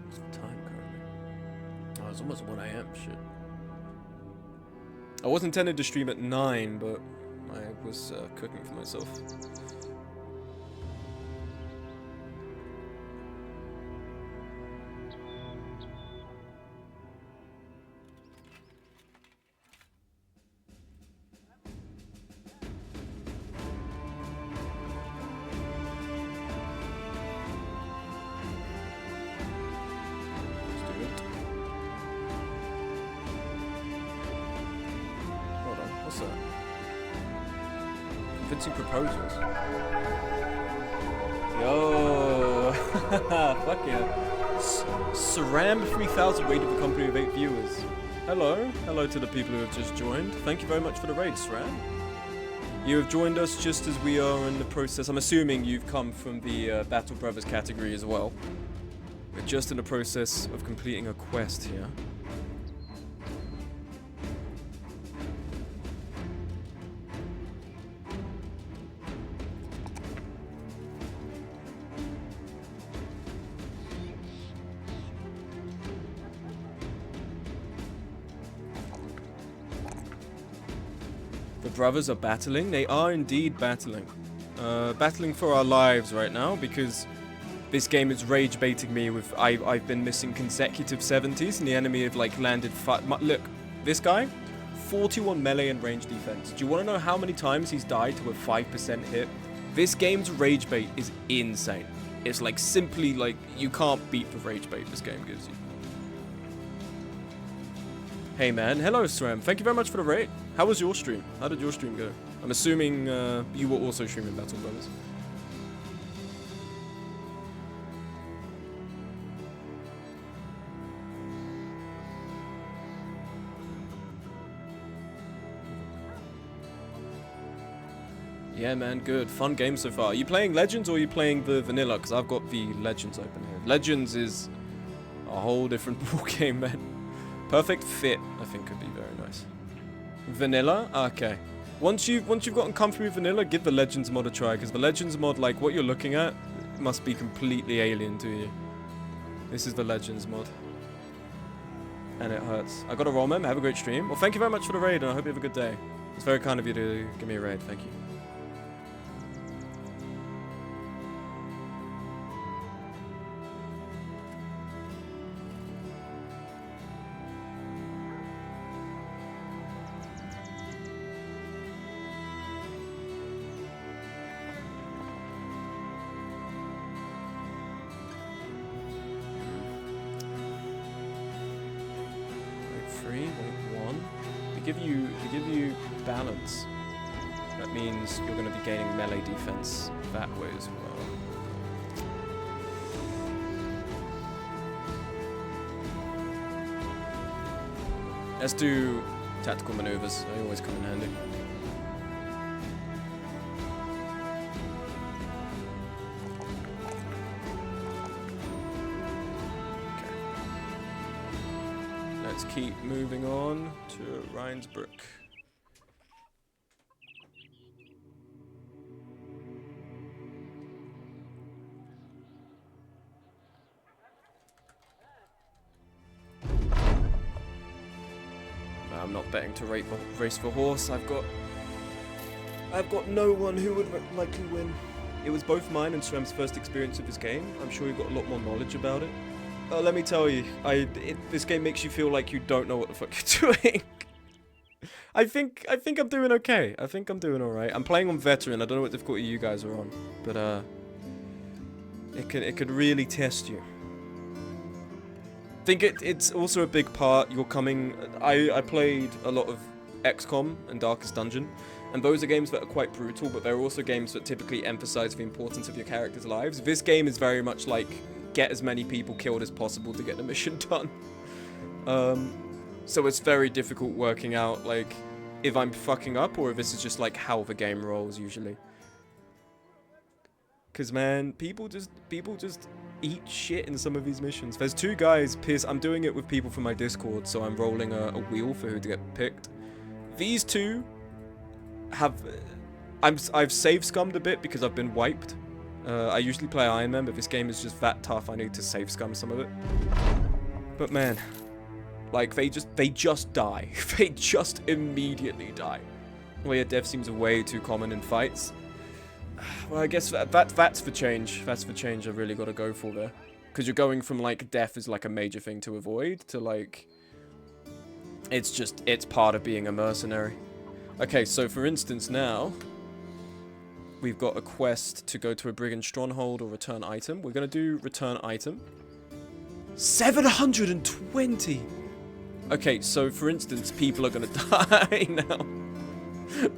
What's the time currently? Oh, it's almost 1 AM, shit. I was intended to stream at 9, but I was cooking for myself. Convincing proposals. Yo! Fuck yeah. Saram 3000 rated the company of 8 viewers. Hello. Hello to the people who have just joined. Thank you very much for the raid, Saram. You have joined us just as we are in the process. I'm assuming you've come from the Battle Brothers category as well. We're just in the process of completing a quest here. Brothers are battling. They are indeed battling. Battling for our lives right now because this game is rage baiting me with I've been missing consecutive 70s and the enemy have like landed look, this guy 41 melee and range defense. Do you want to know how many times he's died to a 5% hit? This game's rage bait is insane. It's like simply like you can't beat the rage bait this game gives you. Hey man, hello Sram. Thank you very much for the raid. How was your stream? How did your stream go? I'm assuming you were also streaming Battle Brothers. Yeah, man, good. Fun game so far. Are you playing Legends or are you playing the vanilla? Because I've got the Legends open here. Legends is a whole different ball game, man. Perfect fit, I think, could be very nice. Vanilla? Okay. Once you've gotten comfortable with vanilla, give the Legends mod a try, because the Legends mod, like, what you're looking at must be completely alien to you. This is the Legends mod. And it hurts. I got a roll, man. Have a great stream. Well, thank you very much for the raid, and I hope you have a good day. It's very kind of you to give me a raid. Thank you. They give you balance. That means you're going to be gaining melee defense that way as well. Let's do tactical maneuvers. They always come in handy. Let's keep moving on to Rhinesbrook. I'm not betting to race for horse. I've got no one who would likely win. It was both mine and Swem's first experience of this game. I'm sure you've got a lot more knowledge about it. Let me tell you, this game makes you feel like you don't know what the fuck you're doing. I think I'm doing okay. I think I'm doing alright. I'm playing on veteran. I don't know what difficulty you guys are on, but it could really test you. I think it's also a big part. You're coming. I played a lot of XCOM and Darkest Dungeon, and those are games that are quite brutal, but they're also games that typically emphasize the importance of your characters' lives. This game is very much like, get as many people killed as possible to get the mission done. So it's very difficult working out, like, if I'm fucking up or if this is just, like, how the game rolls, usually. Because, man, people just eat shit in some of these missions. There's two guys, I'm doing it with people from my Discord, so I'm rolling a wheel for who to get picked. These two have... I've save scummed a bit because I've been wiped. I usually play Iron Man, but this game is just that tough. I need to save scum some of it. But man, like they just die. They just immediately die. Well, yeah, death seems way too common in fights. Well, I guess that's the change. That's the change I've really got to go for there, because you're going from like death is like a major thing to avoid to like it's part of being a mercenary. Okay, so for instance now, we've got a quest to go to a brigand stronghold or return item. We're going to do return item. 720! Okay, so for instance, people are going to die now.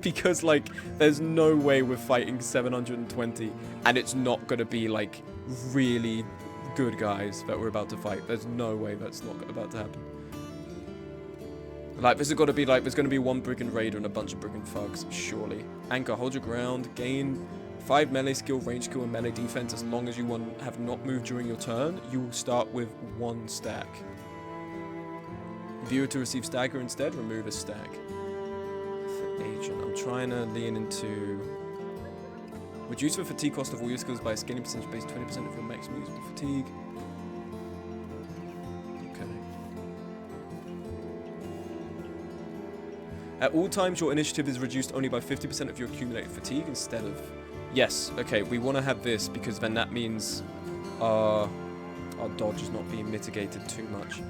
Because, like, there's no way we're fighting 720 and it's not going to be, like, really good guys that we're about to fight. There's no way that's not about to happen. Like, this has got to be, like, there's going to be one brigand raider and a bunch of brigand thugs, surely. Anchor, hold your ground, gain 5 melee skill, range skill, and melee defense as long as you have not moved during your turn. You will start with 1 stack. If you were to receive stagger instead, remove a stack. For agent, I'm trying to lean into... Reduce the fatigue cost of all your skills by a scaling percentage based 20% of your maximum usable fatigue. At all times, your initiative is reduced only by 50% of your accumulated fatigue instead of... Yes, okay, we want to have this because then that means our dodge is not being mitigated too much.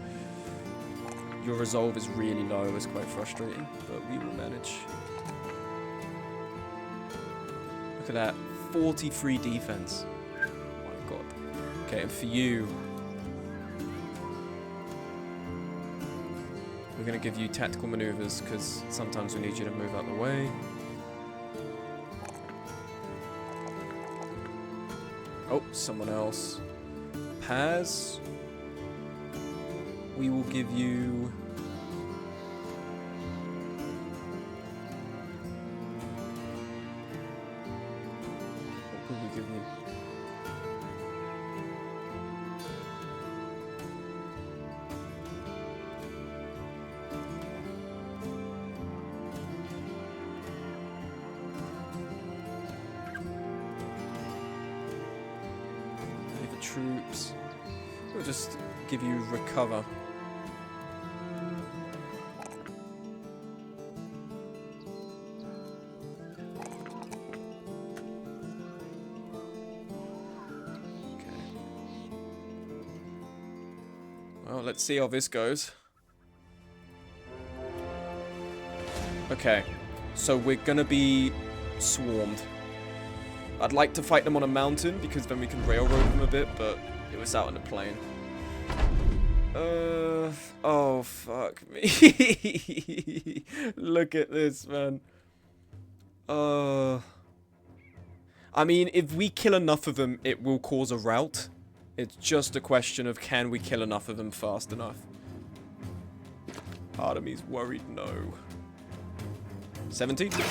Your resolve is really low, it's quite frustrating, but we will manage. Look at that, 43 defense. Oh my god. Okay, and for you... We're going to give you tactical maneuvers because sometimes we need you to move out the way. Oh, someone else. Paz. We will give you... troops. We'll just give you recover. Well, let's see how this goes. Okay, so we're gonna be swarmed. I'd like to fight them on a mountain because then we can railroad them a bit, but it was out on the plain. Oh fuck me. Look at this, man. I mean, if we kill enough of them, it will cause a rout. It's just a question of can we kill enough of them fast enough. Part of me's worried, no. 70? Do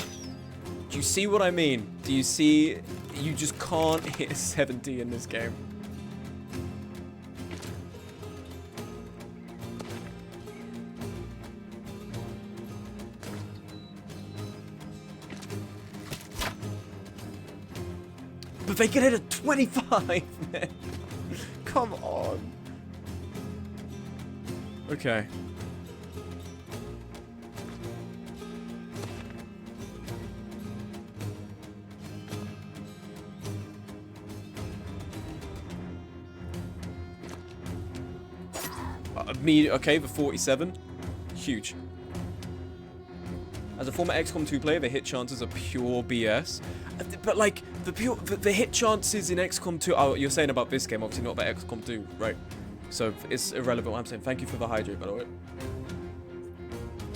you see what I mean? Do you see? You just can't hit 70 in this game. But they can hit a 25, man. Come on. Okay. Okay, the 47. Huge. As a former XCOM 2 player, the hit chances are pure BS. But like, the hit chances in XCOM 2... Oh, you're saying about this game, obviously not about XCOM 2, right? So, it's irrelevant what I'm saying. Thank you for the hydrate, by the way.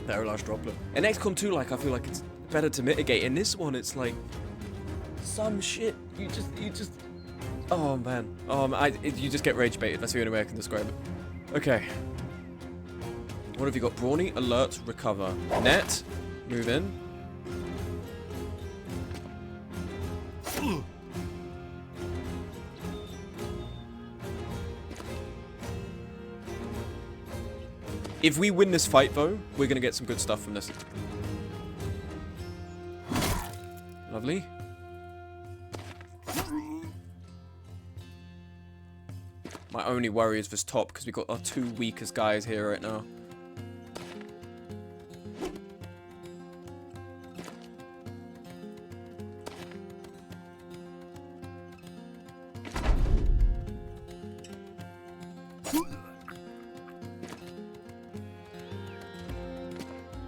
Very large droplet. In XCOM 2, like, I feel like it's better to mitigate. In this one, it's like... some shit. You just... Oh, man. You just get rage baited. That's the only way I can describe it. Okay. What have you got? Brawny, alert, recover. Net, move in. If we win this fight, though, we're going to get some good stuff from this. Lovely. My only worry is this top, because we've got our two weakest guys here right now.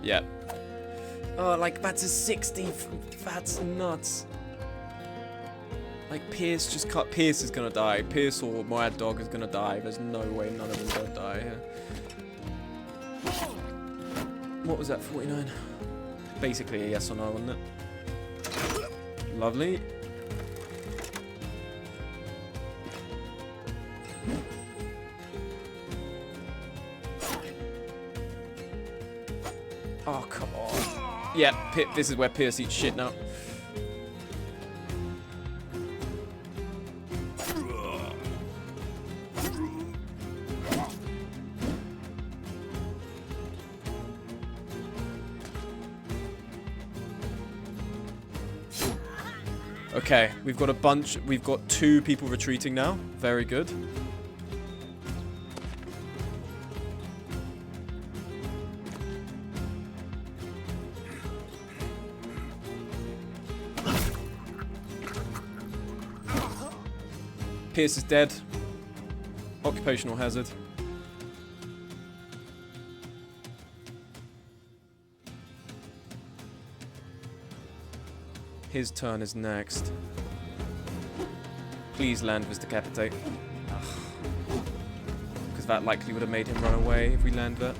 Yeah. Oh, like, that's a 60. That's nuts. Like, Pierce just cut. Pierce is gonna die. Pierce or Mad Dog is gonna die. There's no way none of them don't die here. What was that, 49? Basically a yes or no, wasn't it? Lovely. Oh, come on. Yeah, this is where Pierce eats shit now. Okay, we've got a bunch. We've got 2 people retreating now. Very good. Pierce is dead. Occupational hazard. His turn is next. Please land with decapitate. Because that likely would have made him run away if we land that.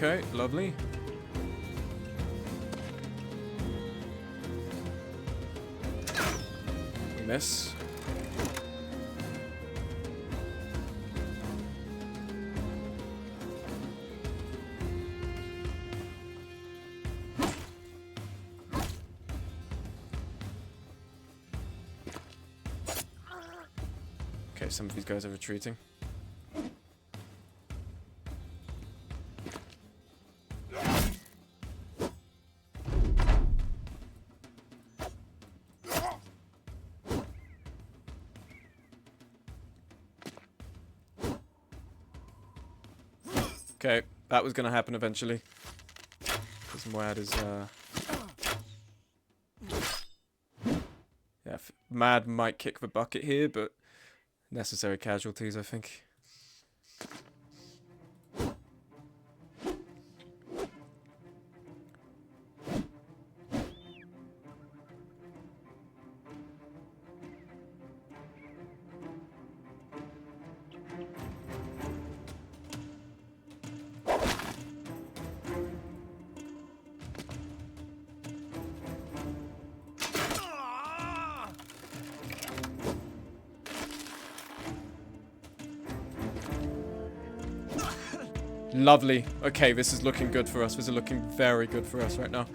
Okay, lovely. We miss. Okay, some of these guys are retreating. Okay, that was gonna happen eventually. Because Moad is, yeah, Mad might kick the bucket here, but necessary casualties, I think. Lovely. Okay, this is looking good for us. This is looking very good for us right now.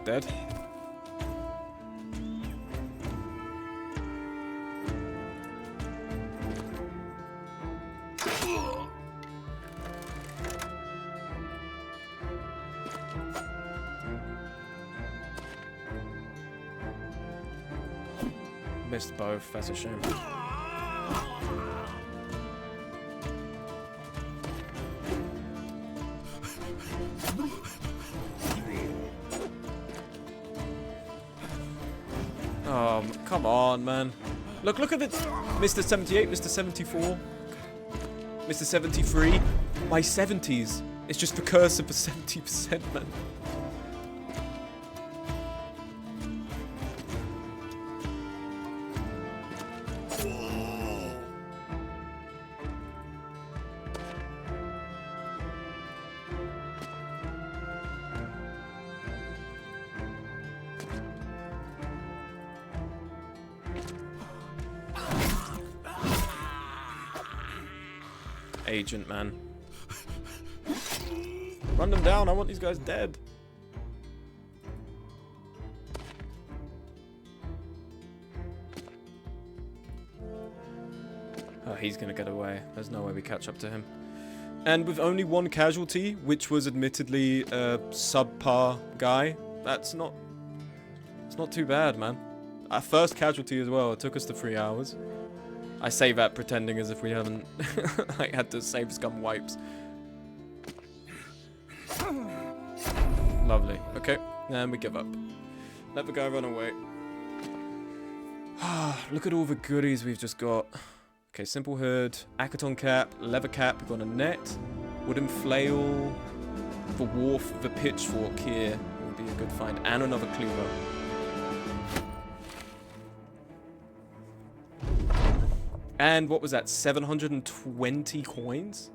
Dead. Missed both, that's a shame. Come on, man. Look at it. Mr. 78, Mr. 74, Mr. 73. My 70s. It's just the cursor for 70%, man. Agent, man. Run them down. I want these guys dead. Oh, he's gonna get away. There's no way we catch up to him. And with only one casualty, which was admittedly a subpar guy, it's not too bad, man. Our first casualty as well. It took us to 3 hours. I say that pretending as if we haven't like, had to save scum wipes. Lovely. Okay, and we give up. Let the guy run away. Look at all the goodies we've just got. Okay, simple hood, Akaton cap, leather cap, we've got a net, wooden flail, the wharf, the pitchfork here would be a good find, and another cleaver. And what was that, 720 coins?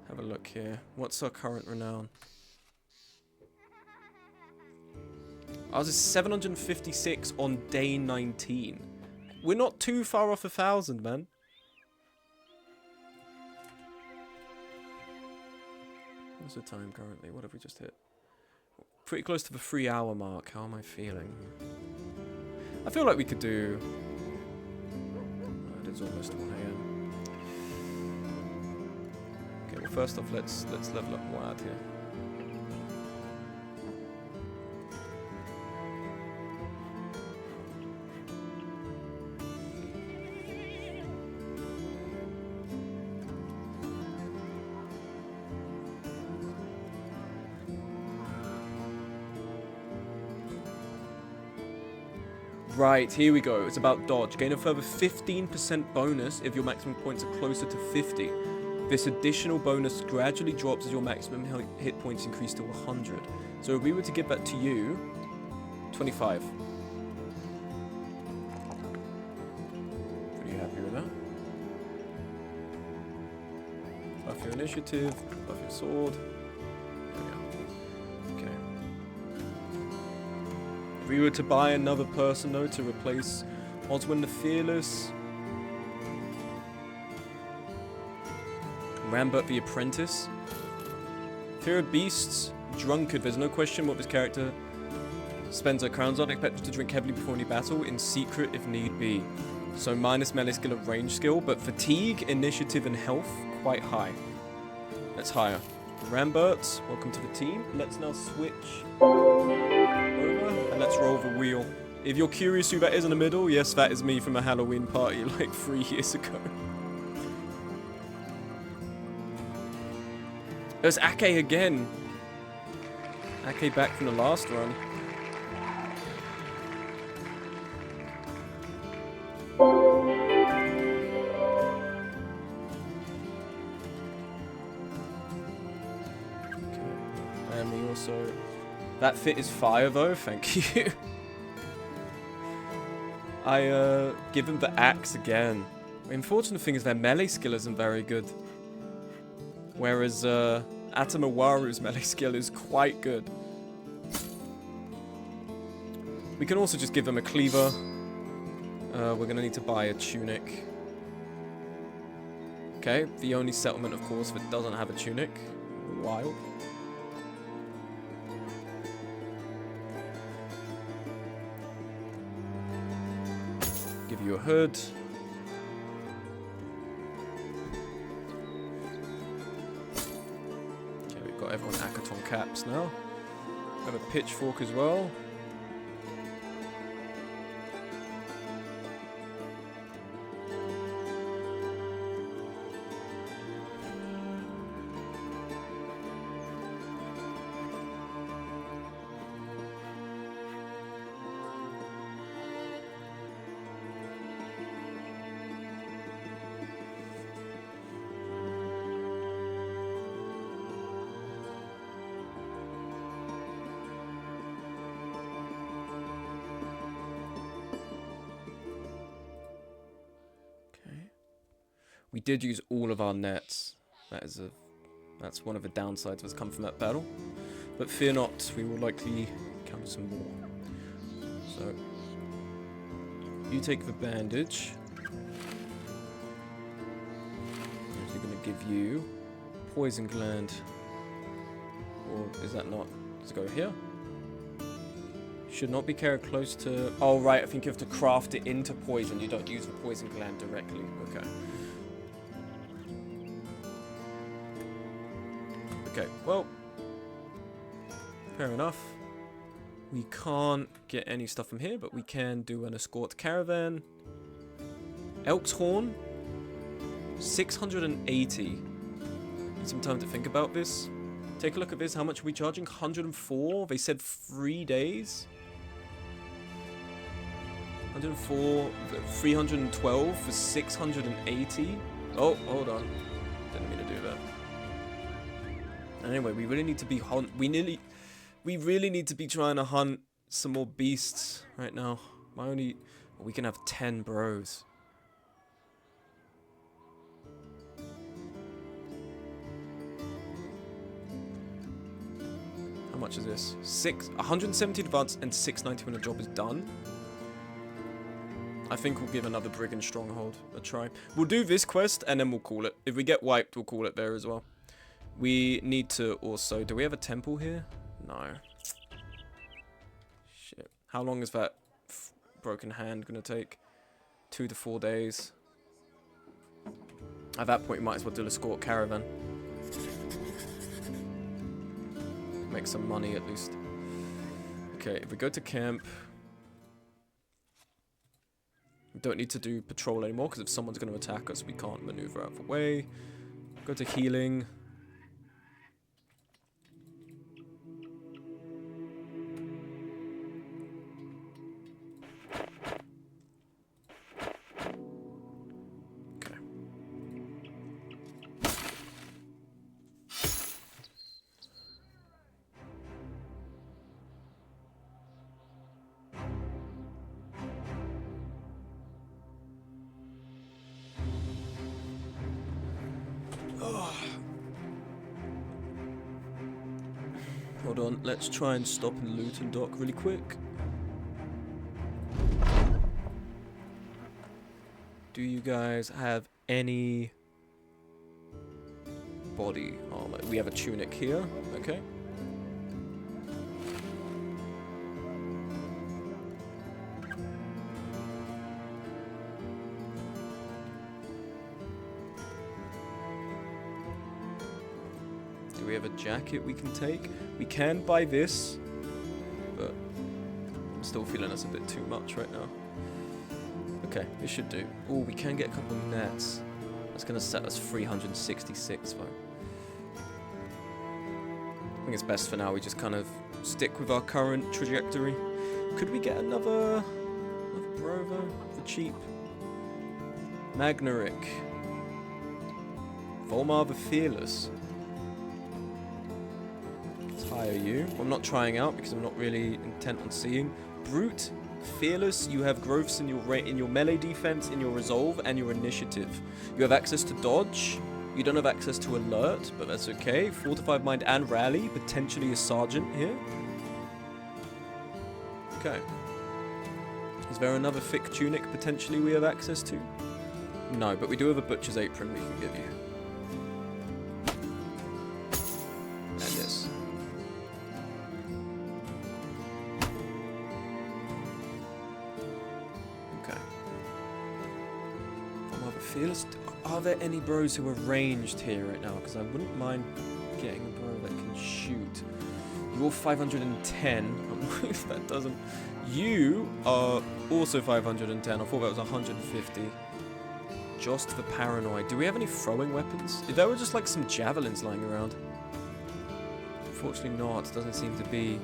Have a look here. What's our current renown? Ours is 756 on day 19. We're not too far off 1,000, man. What's the time currently? What have we just hit? Pretty close to the 3-hour mark. How am I feeling? I feel like we could do... It is almost 1 AM. Okay, well first off, let's level up Moad here. Right, here we go. It's about dodge. Gain a further 15% bonus if your maximum points are closer to 50. This additional bonus gradually drops as your maximum hit points increase to 100. So if we were to give that to you, 25. Pretty happy with that. Buff your initiative, buff your sword. There we go. If we were to buy another person though to replace Oswin the Fearless, Rambert the Apprentice, Fear of Beasts, Drunkard, there's no question what this character spends her crowns on, expected to drink heavily before any battle, in secret if need be. So minus melee skill and range skill, but fatigue, initiative, and health quite high. That's higher. Rambert, welcome to the team. Let's now switch over and let's roll the wheel. If you're curious who that is in the middle, yes, that is me from a Halloween party like 3 years ago. There's Ake again. Ake back from the last run. And we also... That fit is fire though, thank you. I give him the axe again. The unfortunate thing is their melee skill isn't very good. Whereas Atamawaru's melee skill is quite good. We can also just give them a cleaver. We're gonna need to buy a tunic. Okay, the only settlement of course that doesn't have a tunic. Wild. Give you a hood. Okay, we've got everyone Akaton caps now. We have a pitchfork as well. We did use all of our nets. That's one of the downsides that's come from that battle. But fear not, we will likely encounter some more. So, you take the bandage. I'm actually going to give you poison gland. Or is that not? Let's go here. Should not be carried close to... Oh, right, I think you have to craft it into poison. You don't use the poison gland directly. Okay. Okay, well, fair enough. We can't get any stuff from here, but we can do an escort caravan. Elk's Horn, 680. Need some time to think about this. Take a look at this. How much are we charging? 104. They said 3 days. 104, 312 for 680. Oh, hold on. Didn't mean to do that. Anyway, we really need to be we really need to be trying to hunt some more beasts right now. We can have 10 bros. How much is this? 170 advance and 690 when the job is done. I think we'll give another Brigand Stronghold a try. We'll do this quest and then we'll call it. If we get wiped, we'll call it there as well. We need to also... Do we have a temple here? No. Shit. How long is that broken hand going to take? 2 to 4 days. At that point, we might as well do a escort caravan. Make some money at least. Okay, if we go to camp... We don't need to do patrol anymore, because if someone's going to attack us, we can't maneuver out of the way. Go to healing. Hold on, let's try and stop and loot and dock really quick. Do you guys have any body armor? We have a tunic here. Okay. Do we have a jacket we can take? We can buy this, but I'm still feeling that's a bit too much right now. Okay, this should do. Oh, we can get a couple of nets. That's going to set us 366 though. I think it's best for now we just kind of stick with our current trajectory. Could we get another Brover for cheap? Magnaric. Volmar the Fearless. Let's hire you. I'm not trying out because I'm not really intent on seeing. Brute. Fearless, you have growths in your melee defense, in your resolve, and your initiative. You have access to dodge. You don't have access to alert, but that's okay. Fortified mind and rally, potentially a sergeant here. Okay. Is there another thick tunic potentially we have access to? No, but we do have a butcher's apron we can give you. And this. Fearless. Are there any bros who are ranged here right now? Because I wouldn't mind getting a bro that can shoot. You're 510. If that doesn't. You are also 510. I thought that was 150. Just the paranoid. Do we have any throwing weapons? If there were just like some javelins lying around. Unfortunately not. Doesn't seem to be.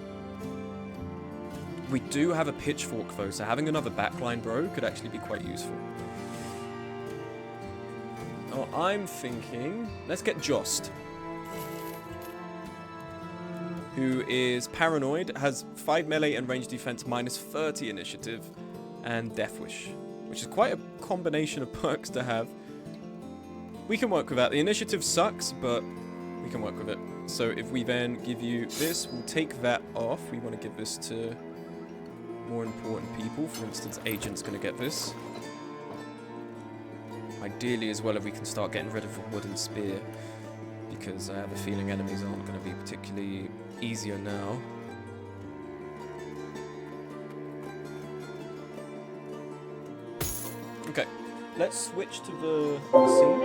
We do have a pitchfork though, so having another backline bro could actually be quite useful. Oh, I'm thinking, let's get Jost, who is paranoid, has 5 melee and range defense, minus 30 initiative, and Death Wish, which is quite a combination of perks to have. We can work with that. The initiative sucks, but we can work with it. So if we then give you this, we'll take that off. We want to give this to more important people. For instance, Agent's going to get this. Ideally as well if we can start getting rid of the wooden spear, because I have a feeling enemies aren't going to be particularly easier now. Okay, let's switch to the scene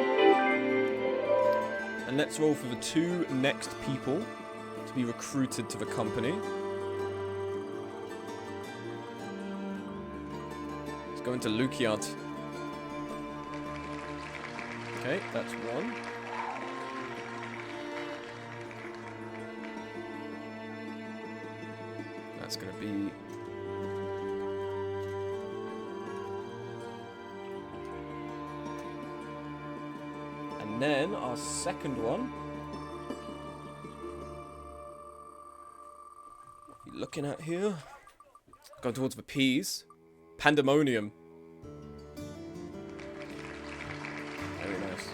and let's roll for the 2 next people to be recruited to the company. Let's go into Lukiad. Okay, that's 1. That's going to be... And then our second one... What are you looking at here? Going towards the P's. Pandemonium. Very nice.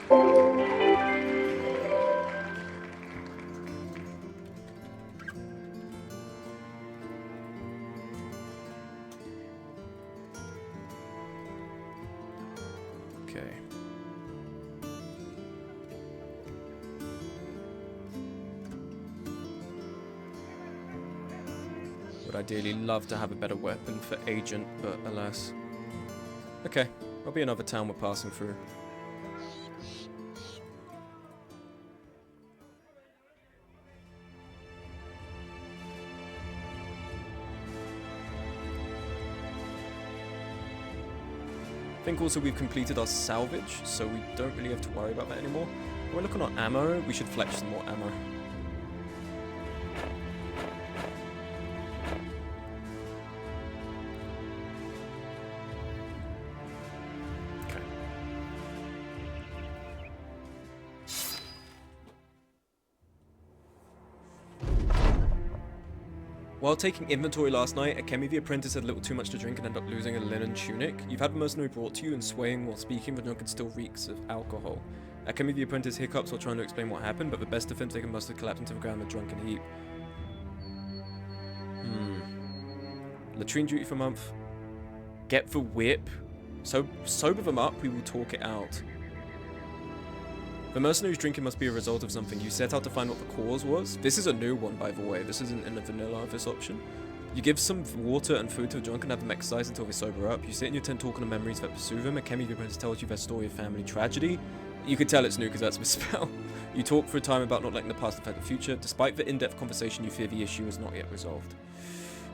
Okay. Would ideally love to have a better weapon for Agent, but alas. Okay, there'll be another town we're passing through. I think also we've completed our salvage, so we don't really have to worry about that anymore. When we're looking on ammo, we should fletch some more ammo. Okay. While taking inventory last night, Akemi the apprentice had a little too much to drink and ended up losing a linen tunic. You've had a mercenary brought to you and swaying while speaking, but drunken still reeks of alcohol. Akemi the apprentice hiccups while trying to explain what happened, but the best defense they can muster collapsed into the ground in a drunken heap. Latrine duty for a month. Get the whip. So sober them up, we will talk it out. The mercenary's drinking must be a result of something. You set out to find what the cause was. This is a new one, by the way. This isn't in the vanilla of this option. You give some water and food to a drunk and have them exercise until they sober up. You sit in your tent talking to memories that pursue them. A chemi tells you their story of family tragedy. You can tell it's new because that's the spell. You talk for a time about not letting the past affect the future. Despite the in-depth conversation, you fear the issue is not yet resolved.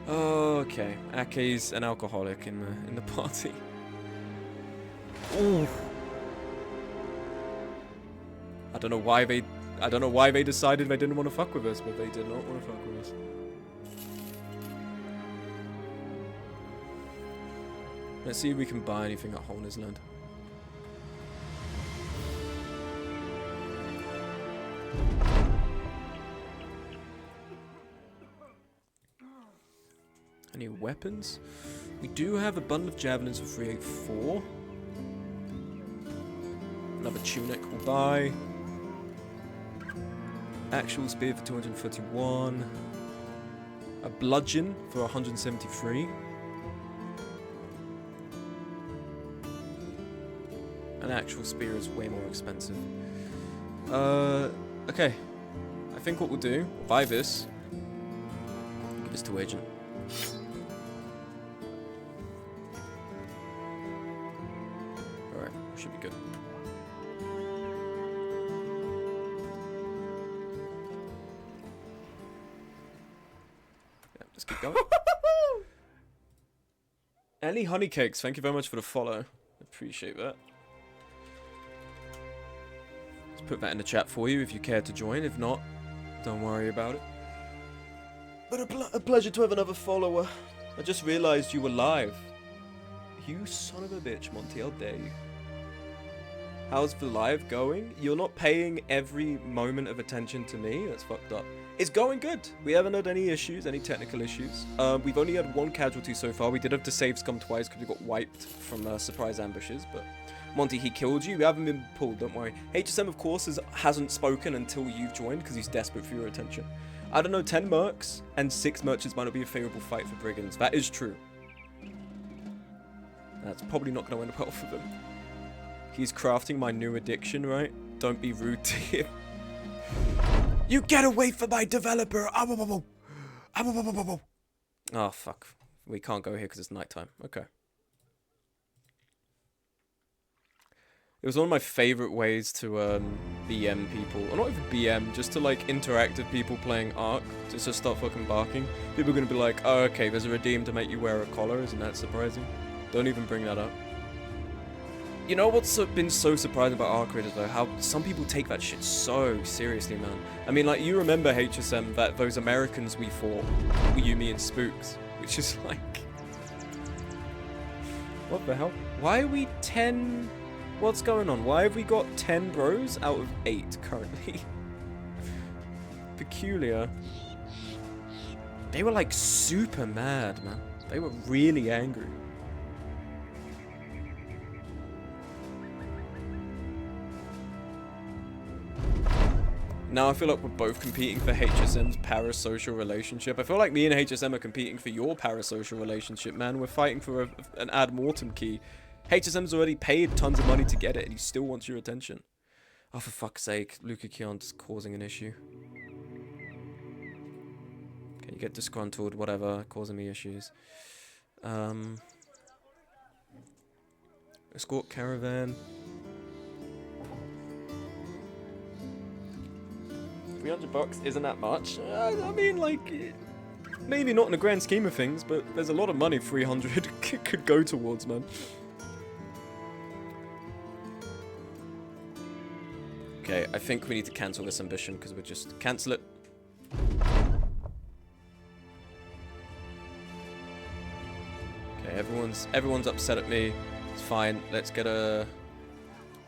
Okay, Ake's an alcoholic in the party. Ooh. I don't know why they decided they didn't want to fuck with us, but they did not want to fuck with us. Let's see if we can buy anything at Holner's Land. Any weapons? We do have a bundle of javelins for 384. Another tunic we'll buy. Actual spear for 231. A bludgeon for 173. An actual spear is way more expensive. Okay. I think what we'll do, we'll buy this. Give this to Agent. Alright, should be good. Yeah, let's keep going. Ellie Honeycakes, thank you very much for the follow. Appreciate that. Put that in the chat for you if you care to join. If not, don't worry about it. But a pleasure to have another follower. I just realized you were live. You son of a bitch, Monty, how dare you. How's the live going? You're not paying every moment of attention to me? That's fucked up. It's going good. We haven't had any issues, any technical issues. We've only had one casualty so far. We did have to save scum twice because we got wiped from surprise ambushes, but... Monty, he killed you. We haven't been pulled, don't worry. HSM, of course, hasn't spoken until you've joined because he's desperate for your attention. I don't know, 10 mercs and 6 merchants might not be a favorable fight for brigands. That is true. That's probably not going to end well for them. He's crafting my new addiction, right? Don't be rude to him. You get away from my developer! Oh, fuck. We can't go here because it's nighttime. Okay. It was one of my favorite ways to BM people, or not even BM, just to like interact with people playing Ark, just to start fucking barking. People are gonna be like, oh okay, there's a redeem to make you wear a collar, isn't that surprising? Don't even bring that up. You know what's been so surprising about Ark Raiders though? How some people take that shit so seriously, man. I mean, like, you remember HSM, that those Americans we fought, Yumi and Spooks, which is like... What the hell? Why are we 10... What's going on? Why have we got 10 bros out of 8 currently? Peculiar. They were like super mad, man. They were really angry. Now I feel like we're both competing for HSM's parasocial relationship. I feel like me and HSM are competing for your parasocial relationship, man. We're fighting for an ad mortem key. HSM's already paid tons of money to get it, and he still wants your attention. Oh, for fuck's sake, Luca Kion's causing an issue. Okay, you get disgruntled, whatever, causing me issues. Escort caravan. 300 bucks isn't that much. I mean, like, maybe not in the grand scheme of things, but there's a lot of money 300 could go towards, man. Okay, I think we need to cancel this ambition because we're just cancel it. Okay, everyone's upset at me. It's fine. Let's get a.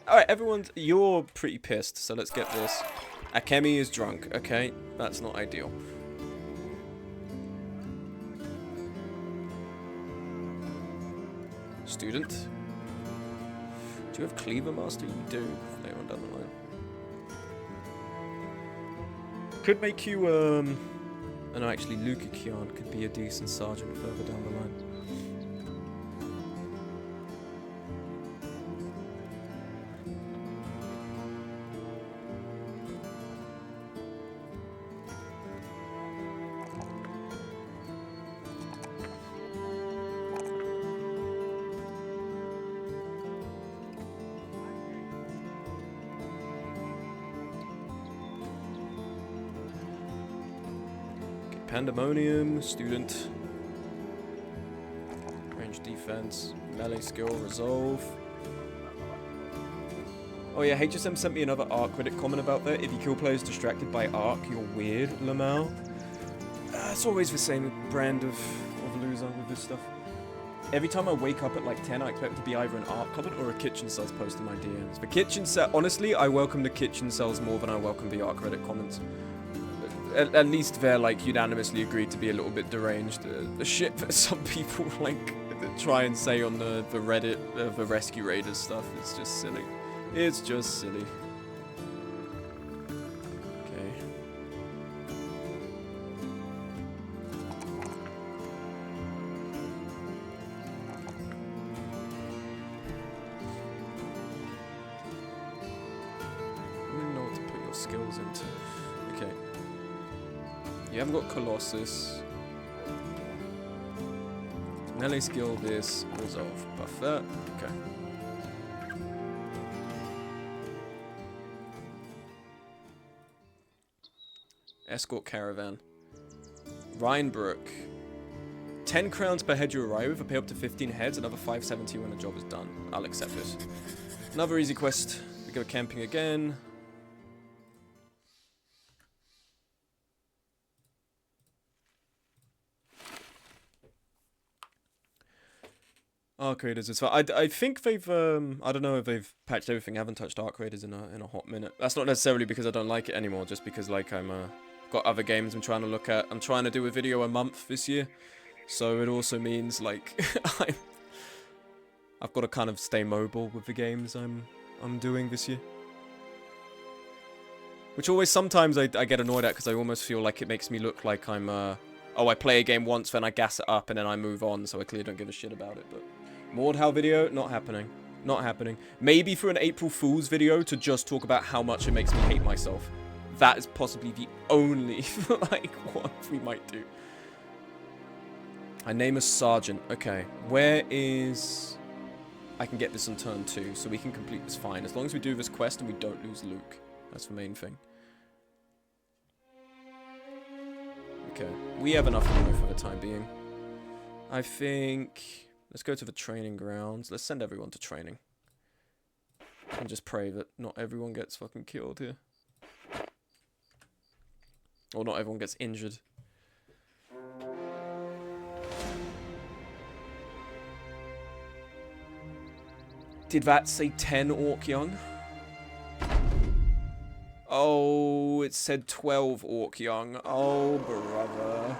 All right, you're pretty pissed, so let's get this. Akemi is drunk. Okay, that's not ideal. Student. Do you have Cleaver Master? You do. Later on down the line. Could make you, oh no, actually, Luca Kion could be a decent sergeant further down the line. Pandemonium, student. Range defense, melee skill, resolve. Oh yeah, HSM sent me another Arc credit comment about that. If you kill players distracted by Arc, you're weird, Lamau. It's always the same brand of loser with this stuff. Every time I wake up at like 10, I expect it to be either an Arc comment or a Kitchen Cells post in my DMs. The Kitchen Cell, honestly, I welcome the Kitchen Cells more than I welcome the Arc credit comments. At least they're like unanimously agreed to be a little bit deranged. The shit that some people like try and say on the Reddit, the Rescue Raiders stuff, it's just silly. It's just silly. Okay. I don't know what to put your skills into. Okay. You haven't got Colossus. Melee skill, this, resolve, buff that. Okay. Escort caravan. Rhinebrook. 10 crowns per head you arrive with. I pay up to 15 heads, another 570 when the job is done. I'll accept this. Another easy quest. We go camping again. Arc Raiders is fine. I think they've I don't know if they've patched everything. I haven't touched Arc Raiders in a hot minute. That's not necessarily because I don't like it anymore, just because like I'm got other games I'm trying to look at. I'm trying to do a video a month this year, so it also means like I've got to kind of stay mobile with the games I'm doing this year. Which always sometimes I get annoyed at because I almost feel like it makes me look like I'm oh, I play a game once, then I gas it up and then I move on, so I clearly don't give a shit about it. But Mordhau video, not happening. Not happening. Maybe for an April Fool's video to just talk about how much it makes me hate myself. That is possibly the only, like, what we might do. I name a sergeant. Okay, where is... I can get this on turn 2, so we can complete this fine. As long as we do this quest and we don't lose Luke. That's the main thing. Okay, we have enough ammo for the time being. I think... Let's go to the training grounds. Let's send everyone to training. And just pray that not everyone gets fucking killed here. Or not everyone gets injured. Did that say 10 Orc Young? Oh, it said 12 Orc Young. Oh, brother.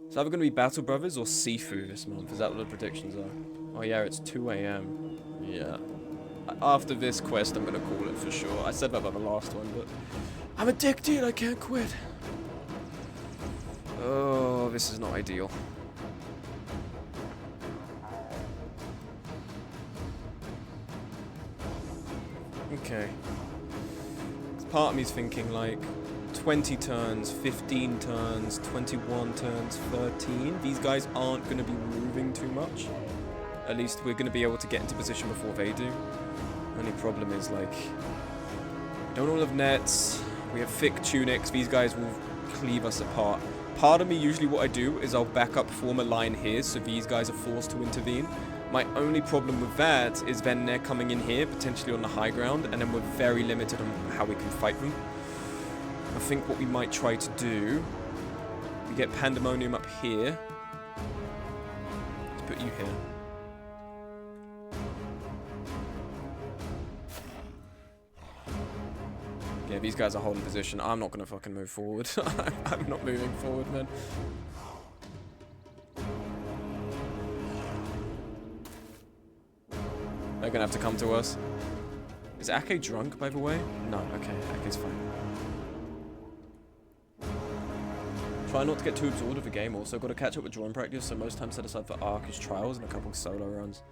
It's either going to be Battle Brothers or Sifu this month. Is that what the predictions are? Oh yeah, it's 2 AM. Yeah. After this quest, I'm going to call it for sure. I said that about the last one, but... I'm addicted, I can't quit. Oh, this is not ideal. Okay. Part of me's thinking like 20 turns, 15 turns, 21 turns, 13. These guys aren't going to be moving too much. At least we're going to be able to get into position before they do. Only problem is like, we don't all have nets, we have thick tunics, these guys will cleave us apart. Part of me, usually what I do is I'll back up, form a line here, so these guys are forced to intervene. My only problem with that is then they're coming in here, potentially on the high ground, and then we're very limited on how we can fight them. I think what we might try to do, we get Pandemonium up here. Let's put you here. Yeah, these guys are holding position. I'm not gonna fucking move forward. I'm not moving forward, man. They're gonna have to come to us. Is Ake drunk, by the way? No, okay, Ake's fine. Try not to get too absorbed with the game also. Got to catch up with drawing practice, so most times set aside for Arc is trials and a couple of solo runs.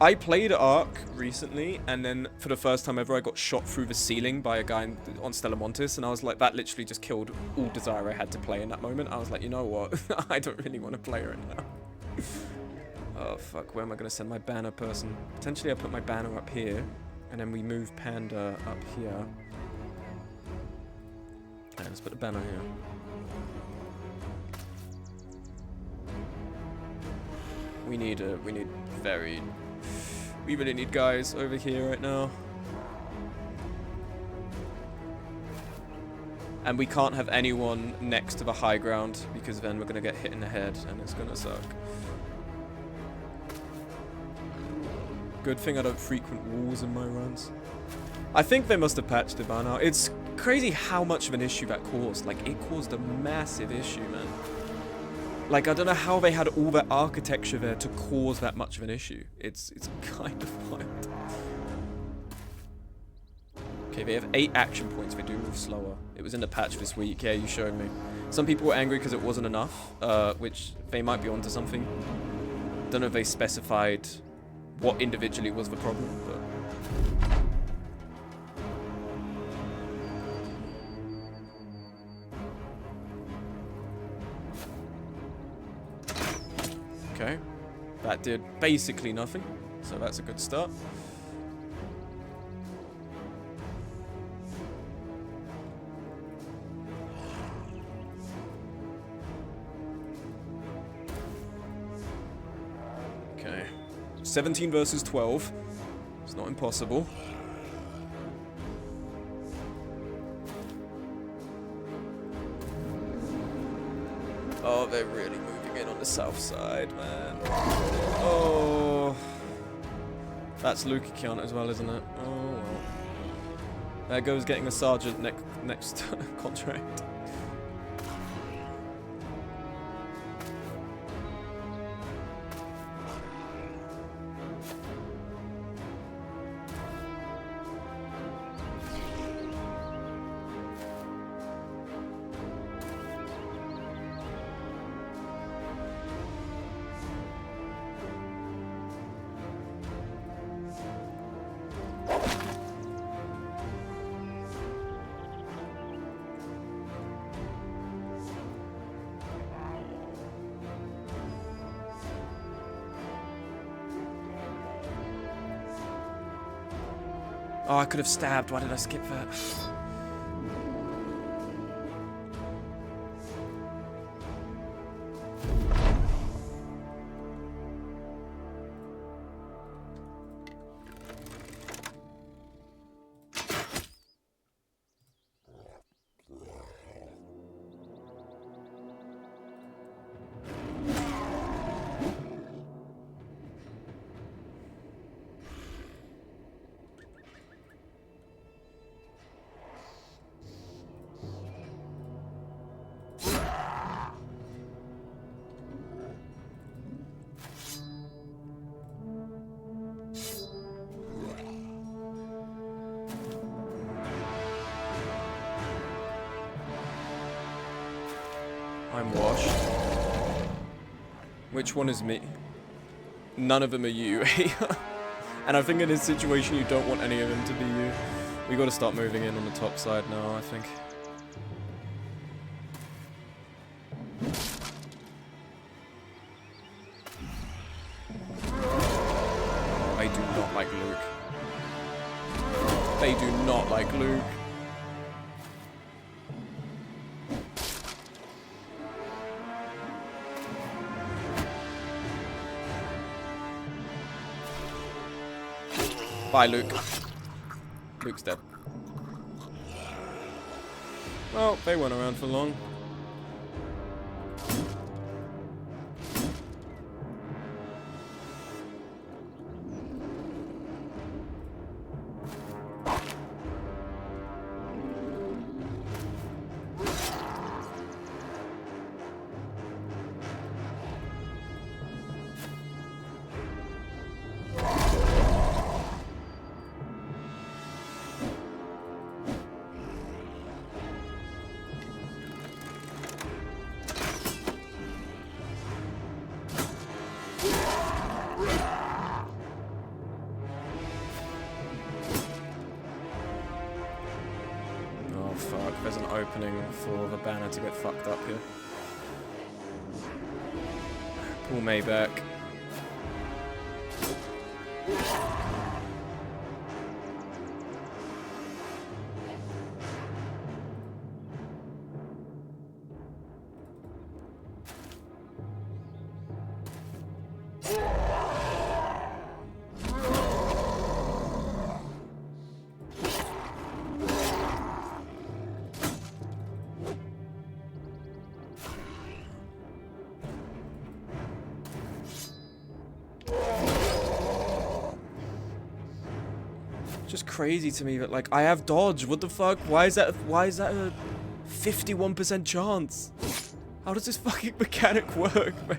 I played Arc recently, and then for the first time ever I got shot through the ceiling by a guy on Stella Montis, and I was like, that literally just killed all desire I had to play in that moment. I was like, you know what? I don't really want to play right now. Oh fuck, where am I going to send my banner person? Potentially I'll put my banner up here, and then we move Panda up here. Okay, let's put the banner here. We really need guys over here right now. And we can't have anyone next to the high ground because then we're gonna get hit in the head and it's gonna suck. Good thing I don't frequent walls in my runs. I think they must have patched it by now. It's crazy how much of an issue that caused. Like, it caused a massive issue, man. Like, I don't know how they had all that architecture there to cause that much of an issue. It's kind of wild. Okay, they have 8 action points. They do move slower. It was in the patch this week. Yeah, you showed me. Some people were angry because it wasn't enough, which they might be onto something. Don't know if they specified what individually was the problem, but... Okay, that did basically nothing, so that's a good start. Okay, 17 versus 12. It's not impossible. Oh, they're really moving in on the south side, man. Oh. That's Lukikian as well, isn't it? Oh, well. There goes getting a sergeant next contract. Oh, I could have stabbed. Why did I skip that? I'm washed. Which one is me? None of them are you. And I think in this situation you don't want any of them to be you. We gotta start moving in on the top side now, I think. They do not like Luke. They do not like Luke. Bye, Luke. Luke's dead. Well, they weren't around for long. Fuck, there's an opening for the banner to get fucked up here. Pull May back. Just crazy to me that, like, I have dodge. What the fuck? Why is that a 51% chance? How does this fucking mechanic work, man?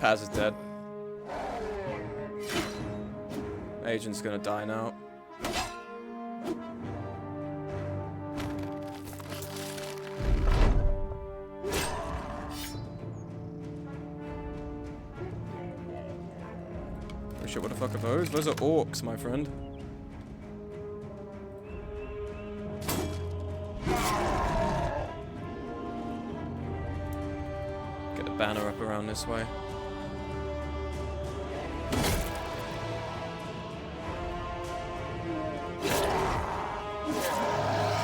Paz is dead. Agent's gonna die now. Oh shit, what the fuck are those? Those are orcs, my friend. Get the banner up around this way.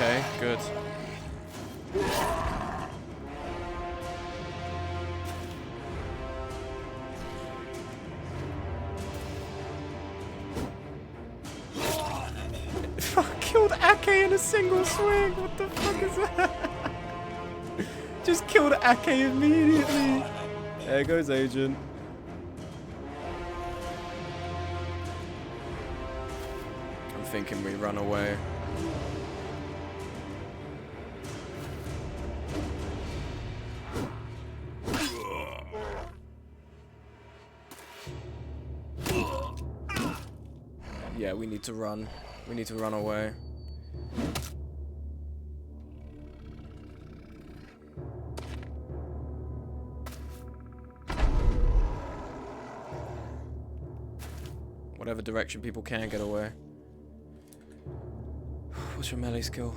Okay, good. Fuck, killed Ake in a single swing. What the fuck is that? Just killed Ake immediately. There goes Agent. I'm thinking we run away. Yeah, we need to run. We need to run away. Whatever direction people can get away. What's your melee skill?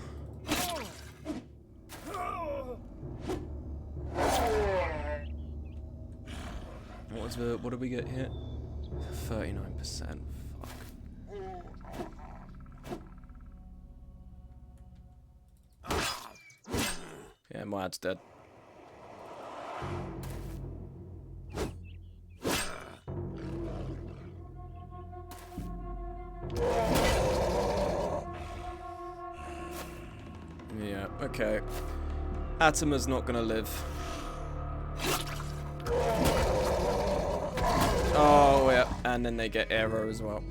What did we get here? 39%. Fuck. Yeah, Moad's dead. Yeah, okay. Atima's not gonna live. Oh, yeah, and then they get arrow as well.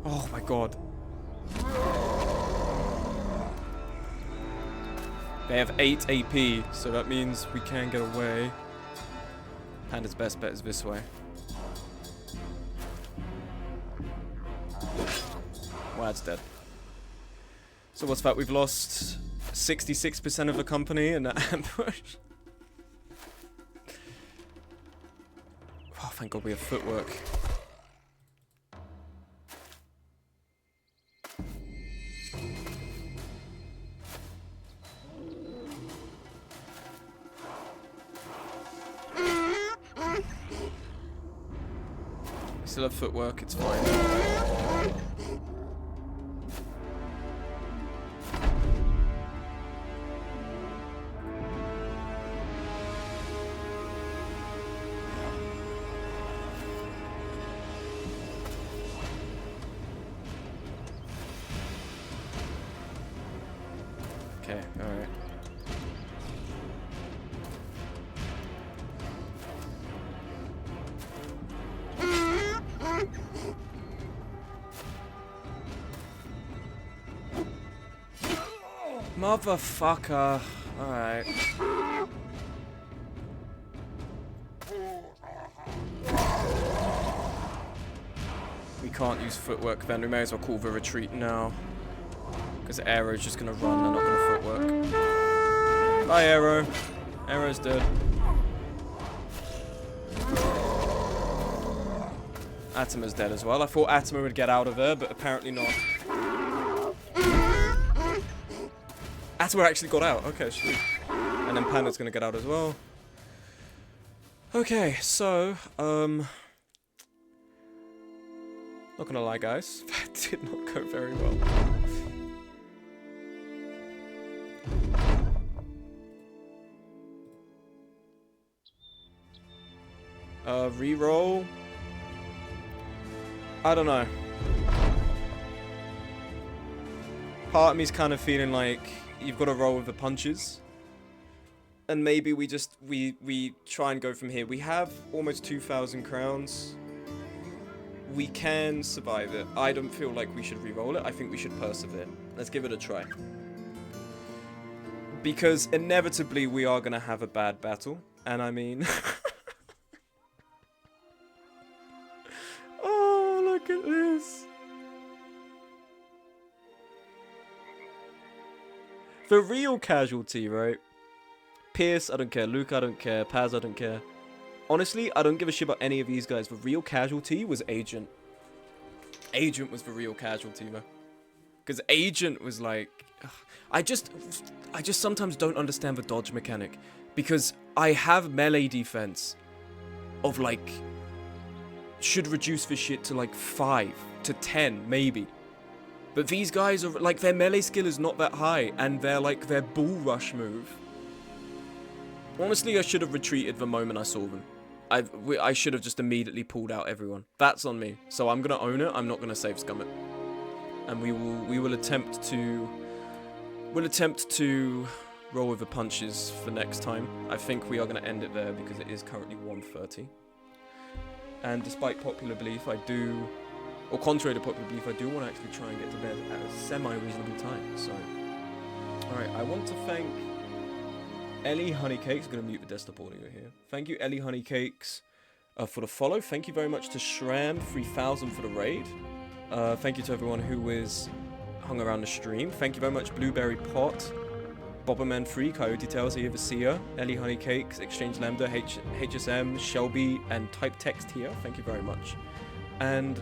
Oh my god. They have 8 AP, so that means we can get away. Panda's best bet is this way. Well, that's dead. So what's that? We've lost 66% of the company in that ambush. Oh, thank God we have footwork. We still have footwork, it's fine. Okay, alright. Motherfucker. Alright. We can't use footwork then. We may as well call the retreat now. Because Arrow's just gonna run, they're not gonna footwork. Bye, Arrow. Arrow's dead. Atima's dead as well. I thought Atima would get out of there, but apparently not. Atima actually got out. Okay, sweet. And then Panda's gonna get out as well. Okay, so, not gonna lie, guys. That did not go very well. Reroll. I don't know. Part of me's kind of feeling like you've got to roll with the punches. And maybe we just, we try and go from here. We have almost 2,000 crowns. We can survive it. I don't feel like we should re-roll it. I think we should persevere. Let's give it a try. Because inevitably we are going to have a bad battle. And I mean... oh, look at this. The real casualty, right? Pierce, I don't care. Luke, I don't care. Paz, I don't care. Honestly, I don't give a shit about any of these guys. The real casualty was Agent. Agent was the real casualty, man. Because Agent was like... ugh. I just sometimes don't understand the dodge mechanic. Because I have melee defense of like... should reduce this shit to like 5 to 10, maybe. But these guys are like, their melee skill is not that high. And they're like, their bull rush move. Honestly, I should have retreated the moment I saw them. I should have just immediately pulled out everyone. That's on me. So I'm gonna own it. I'm not gonna save scum it. And we will attempt to roll with the punches for next time. I think we are gonna end it there because it is currently 1:30. And despite popular belief, I do, or contrary to popular belief, I do want to actually try and get to bed at a semi-reasonable time. So, all right, I want to thank Ellie Honeycakes. I'm going to mute the desktop audio here. Thank you, Ellie Honeycakes, for the follow. Thank you very much to Shram 3000 for the raid. Thank you to everyone who is hung around the stream. Thank you very much, Blueberry Pot, Bobberman Free, Coyote Tales, Evasia, Ellie Honeycakes, Exchange Lambda, HSM, Shelby, and Type Text here. Thank you very much. And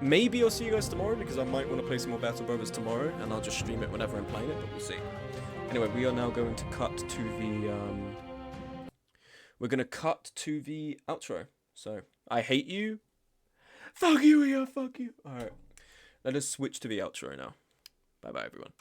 maybe I'll see you guys tomorrow because I might want to play some more Battle Brothers tomorrow, and I'll just stream it whenever I'm playing it, but we'll see. Anyway, we are now going to cut to the, we're going to cut to the outro. So, I hate you. Fuck you, yeah, fuck you. Alright, let us switch to the outro now. Bye-bye, everyone.